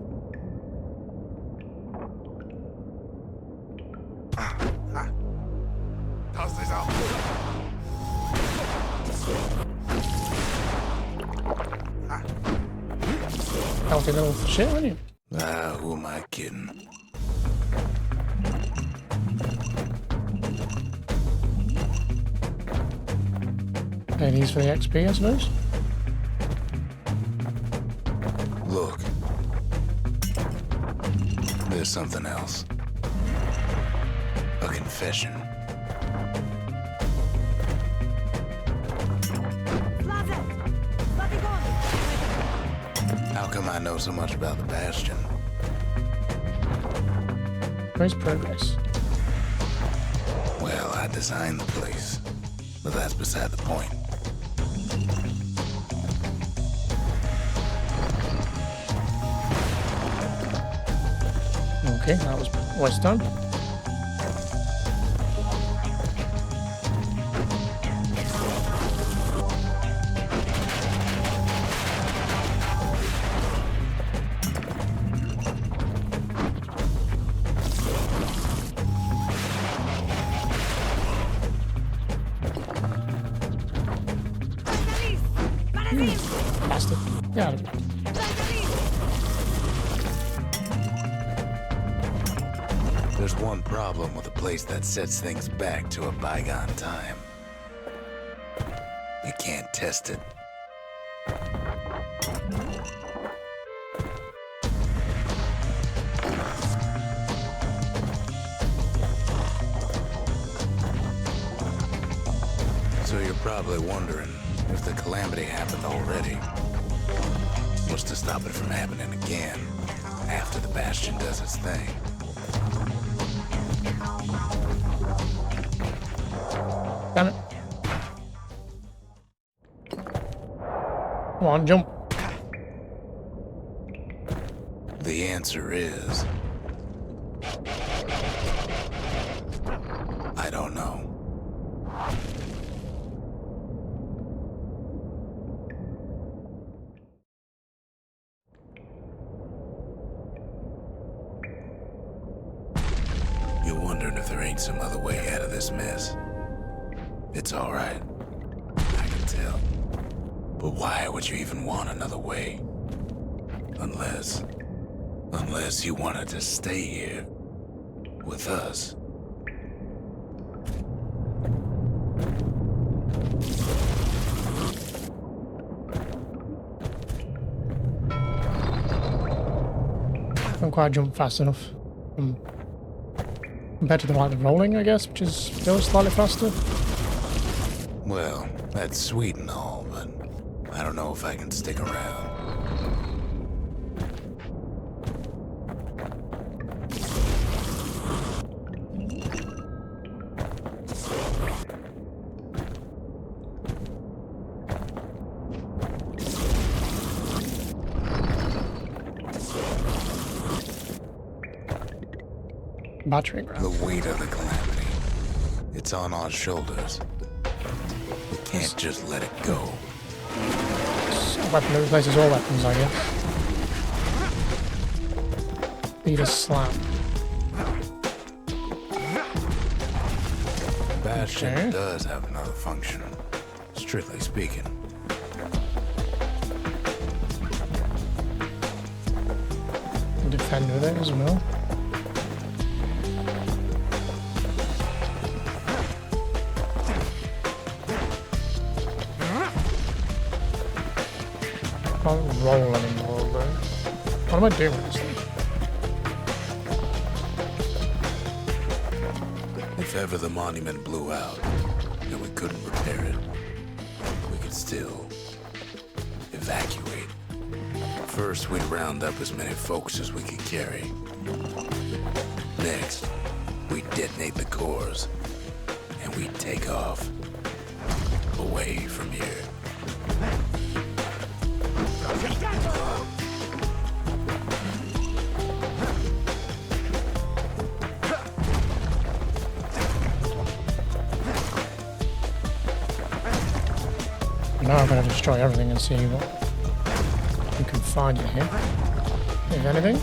healthy little shit, aren't you? Ah, who am I kidding? Pay these for the XP, I suppose. Look. There's something else. A confession. How come I know so much about the Bastion? Where's progress? Well, I designed the place. But that's beside the point. Okay, that was what's done. Bastard. Get out of here. There's one problem with a place that sets things back to a bygone time. You can't test it. So you're probably wondering if the Calamity happened already. What's to stop it from happening again after the Bastion does its thing? Damn it. Come on, jump. The answer is... I don't know. You're wondering if there ain't some other way out of this mess. It's all right. I can tell. But why would you even want another way? Unless you wanted to stay here with us. I don't quite jump fast enough. Compared to the rolling, I guess, which is still slightly faster. Well, that's sweet and all, but I don't know if I can stick around. Battery grab. The weight of the Calamity. It's on our shoulders. We can't just let it go. It's a weapon that replaces all weapons, I guess. Beat a slam. Bastion Okay. does have another function, strictly speaking. And defend with it as well. Can't roll anymore, though. What am I doing with this thing? If ever the monument blew out and we couldn't repair it, we could still evacuate. First, we'd round up as many folks as we could carry. Next, we'd detonate the cores, and we'd take off away from here. Now I'm going to destroy everything and see what you can find in here. If anything.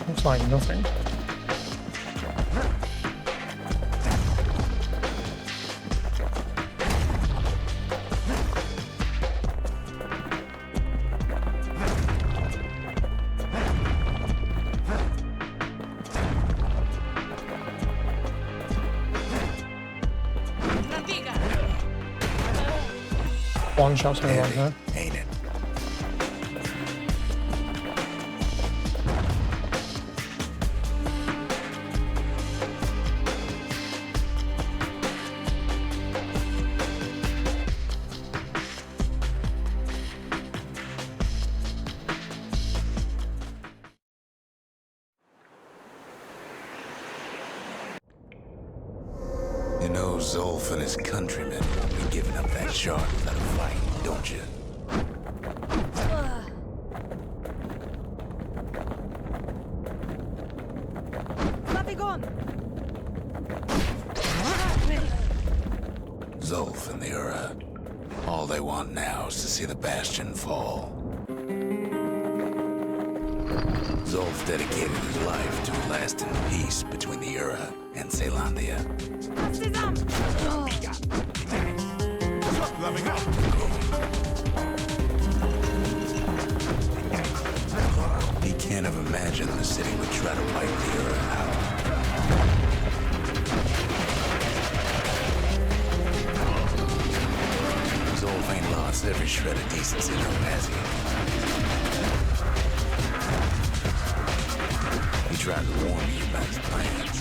Looks like nothing. One shot's gonna work, huh? Ain't it? You know Zulf and his countrymen won't be giving up that shard without a fight, don't you? Zulf and the Ura. All they want now is to see the Bastion fall. Zulf dedicated his life to a lasting peace between the Ura and Zealandia. He can't have imagined the city would try to wipe the Ura out. Zulf ain't lost every shred of decency, though, has he? He tried to warn me about his plans.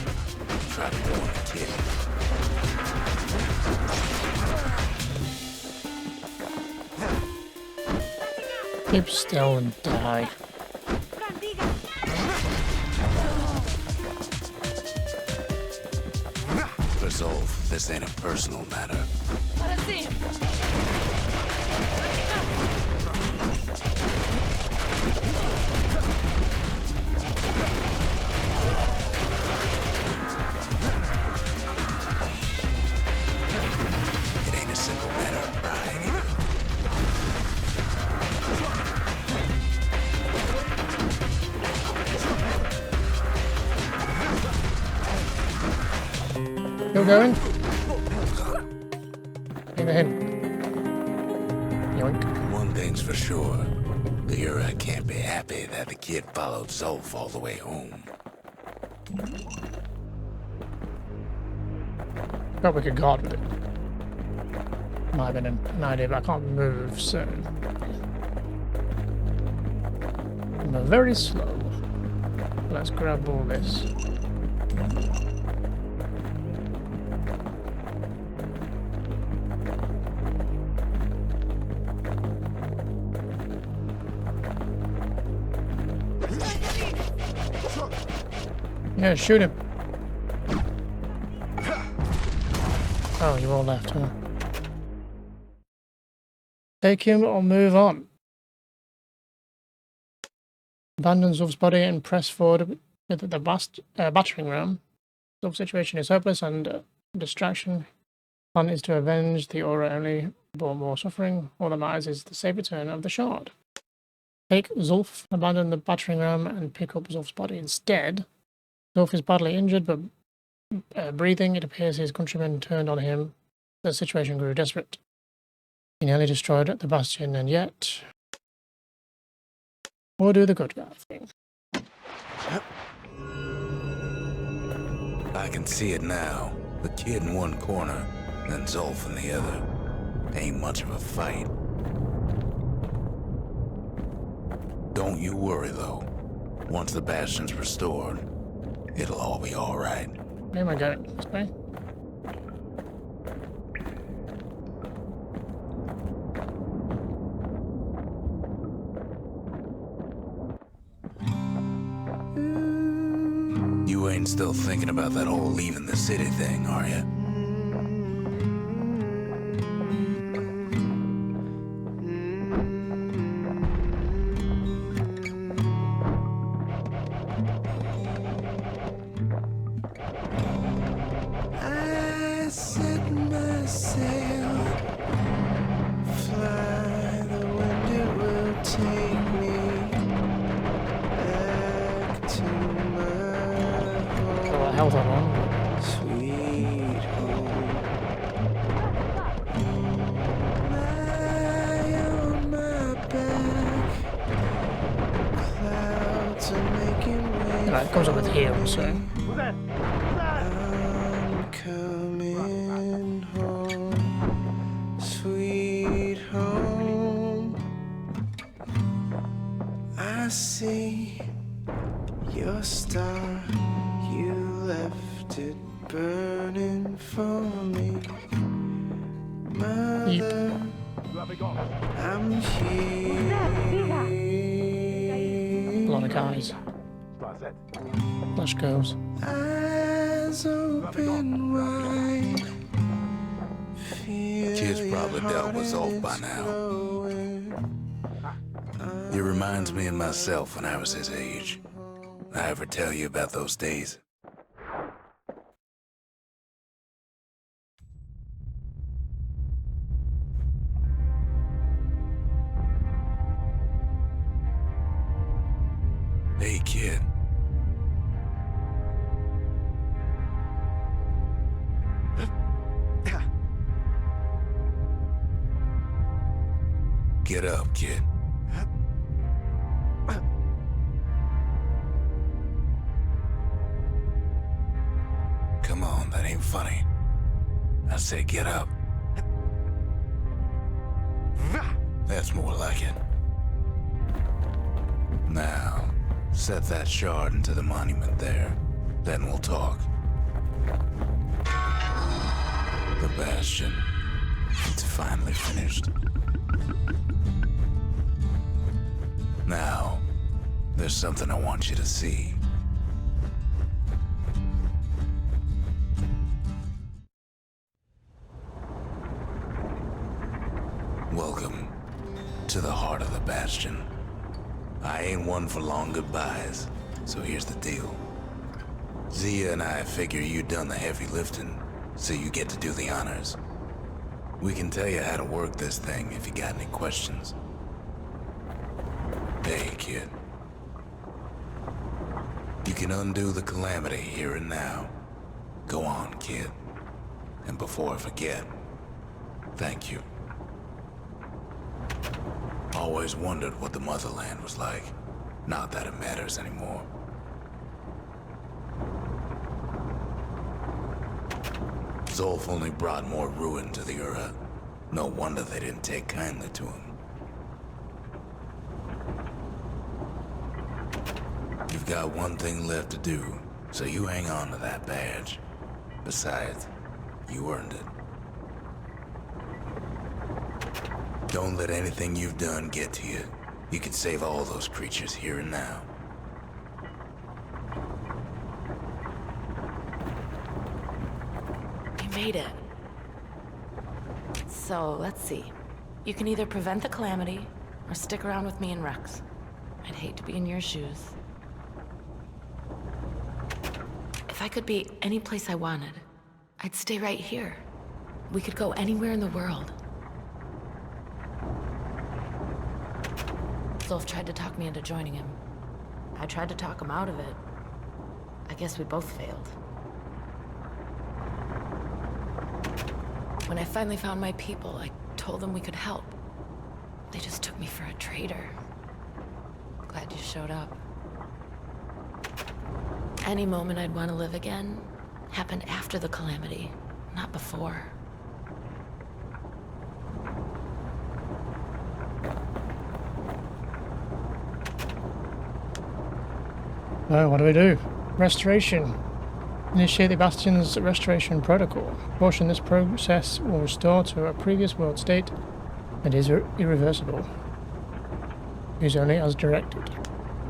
He tried to warn the kid. Keep still and die. For Zulf, this ain't a personal matter. It ain't a simple matter of pride either. Still going? Give it him. Yoink. One thing's for sure. The Ura can't be happy that the kid followed Zulf all the way home. Thought we could guard with it. Might have been an idea, but I can't move, so. I'm very slow. Let's grab all this. Yeah, shoot him. Oh, you're all left, huh? Take him or move on. Abandon Zulf's body and press forward with the battering ram. Zulf's situation is hopeless and distraction. Plan is to avenge the aura only brought more suffering. All that matters is the safe return of the shard. Take Zulf, abandon the battering ram, and pick up Zulf's body instead. Zulf is badly injured, but breathing. It appears his countrymen turned on him. The situation grew desperate. He nearly destroyed the Bastion, and yet we'll do the good guy thing. I can see it now. The kid in one corner, and Zulf in the other. Ain't much of a fight. Don't you worry, though. Once the Bastion's restored, it'll all be alright. Where am I going? This way? You ain't still thinking about that whole leaving the city thing, are you? It comes up with heal, so. I'm coming home, sweet home. Your star, you left it burning for me. Mother, I'm here. A lot of guys. Flash girls. Eyes open wide. Kid's probably dealt with Zulten by now. It reminds me of myself when I was his age. I ever tell you about those days? Hey, kid. Get up, kid. Come on, that ain't funny. I said get up. That's more like it. Now, set that shard into the monument there. Then we'll talk. The Bastion. It's finally finished. Now, there's something I want you to see. Welcome to the heart of the Bastion. I ain't one for long goodbyes, so here's the deal. Zia and I figure you done the heavy lifting, so you get to do the honors. We can tell you how to work this thing if you got any questions. Hey, kid. You can undo the Calamity here and now. Go on, kid. And before I forget, thank you. Always wondered what the motherland was like. Not that it matters anymore. Zulf only brought more ruin to the Ura. No wonder they didn't take kindly to him. You've got one thing left to do, so you hang on to that badge. Besides, you earned it. Don't let anything you've done get to you. You can save all those creatures here and now. You made it. So, let's see. You can either prevent the Calamity, or stick around with me and Rex. I'd hate to be in your shoes. If I could be any place I wanted, I'd stay right here. We could go anywhere in the world. Zulf tried to talk me into joining him. I tried to talk him out of it. I guess we both failed. When I finally found my people, I told them we could help. They just took me for a traitor. Glad you showed up. Any moment I'd want to live again happened after the Calamity, not before. Well, what do? Restoration. Initiate the Bastion's restoration protocol. Portion this process will restore to a previous world state and is irreversible. Use only as directed.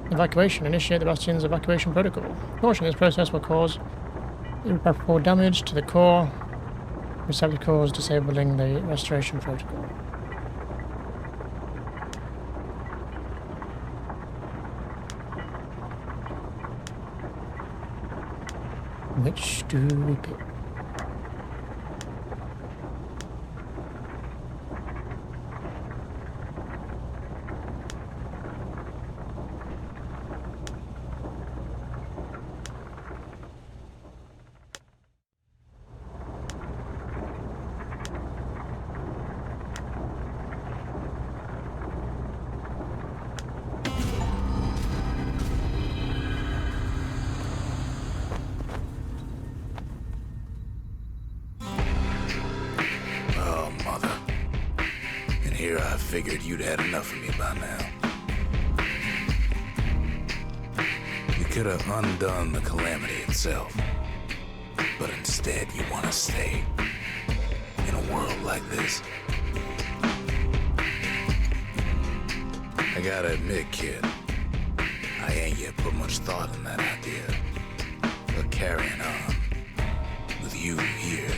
Evacuation. Initiate the Bastion's evacuation protocol. Portion this process will cause irreparable damage to the core receptacles, disabling the restoration protocol. Which do we pick? Figured you'd had enough of me by now. You could have undone the Calamity itself. But instead, you want to stay in a world like this. I gotta admit, kid, I ain't yet put much thought in that idea. But carrying on with you here,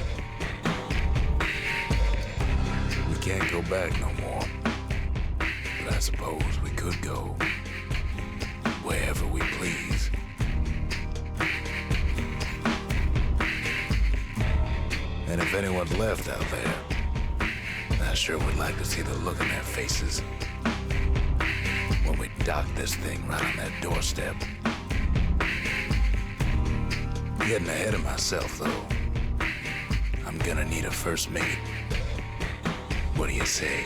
we can't go back no more. But I suppose we could go wherever we please. And if anyone's left out there, I sure would like to see the look in their faces when we dock this thing right on their doorstep. Getting ahead of myself, though. I'm gonna need a first mate. What do you say?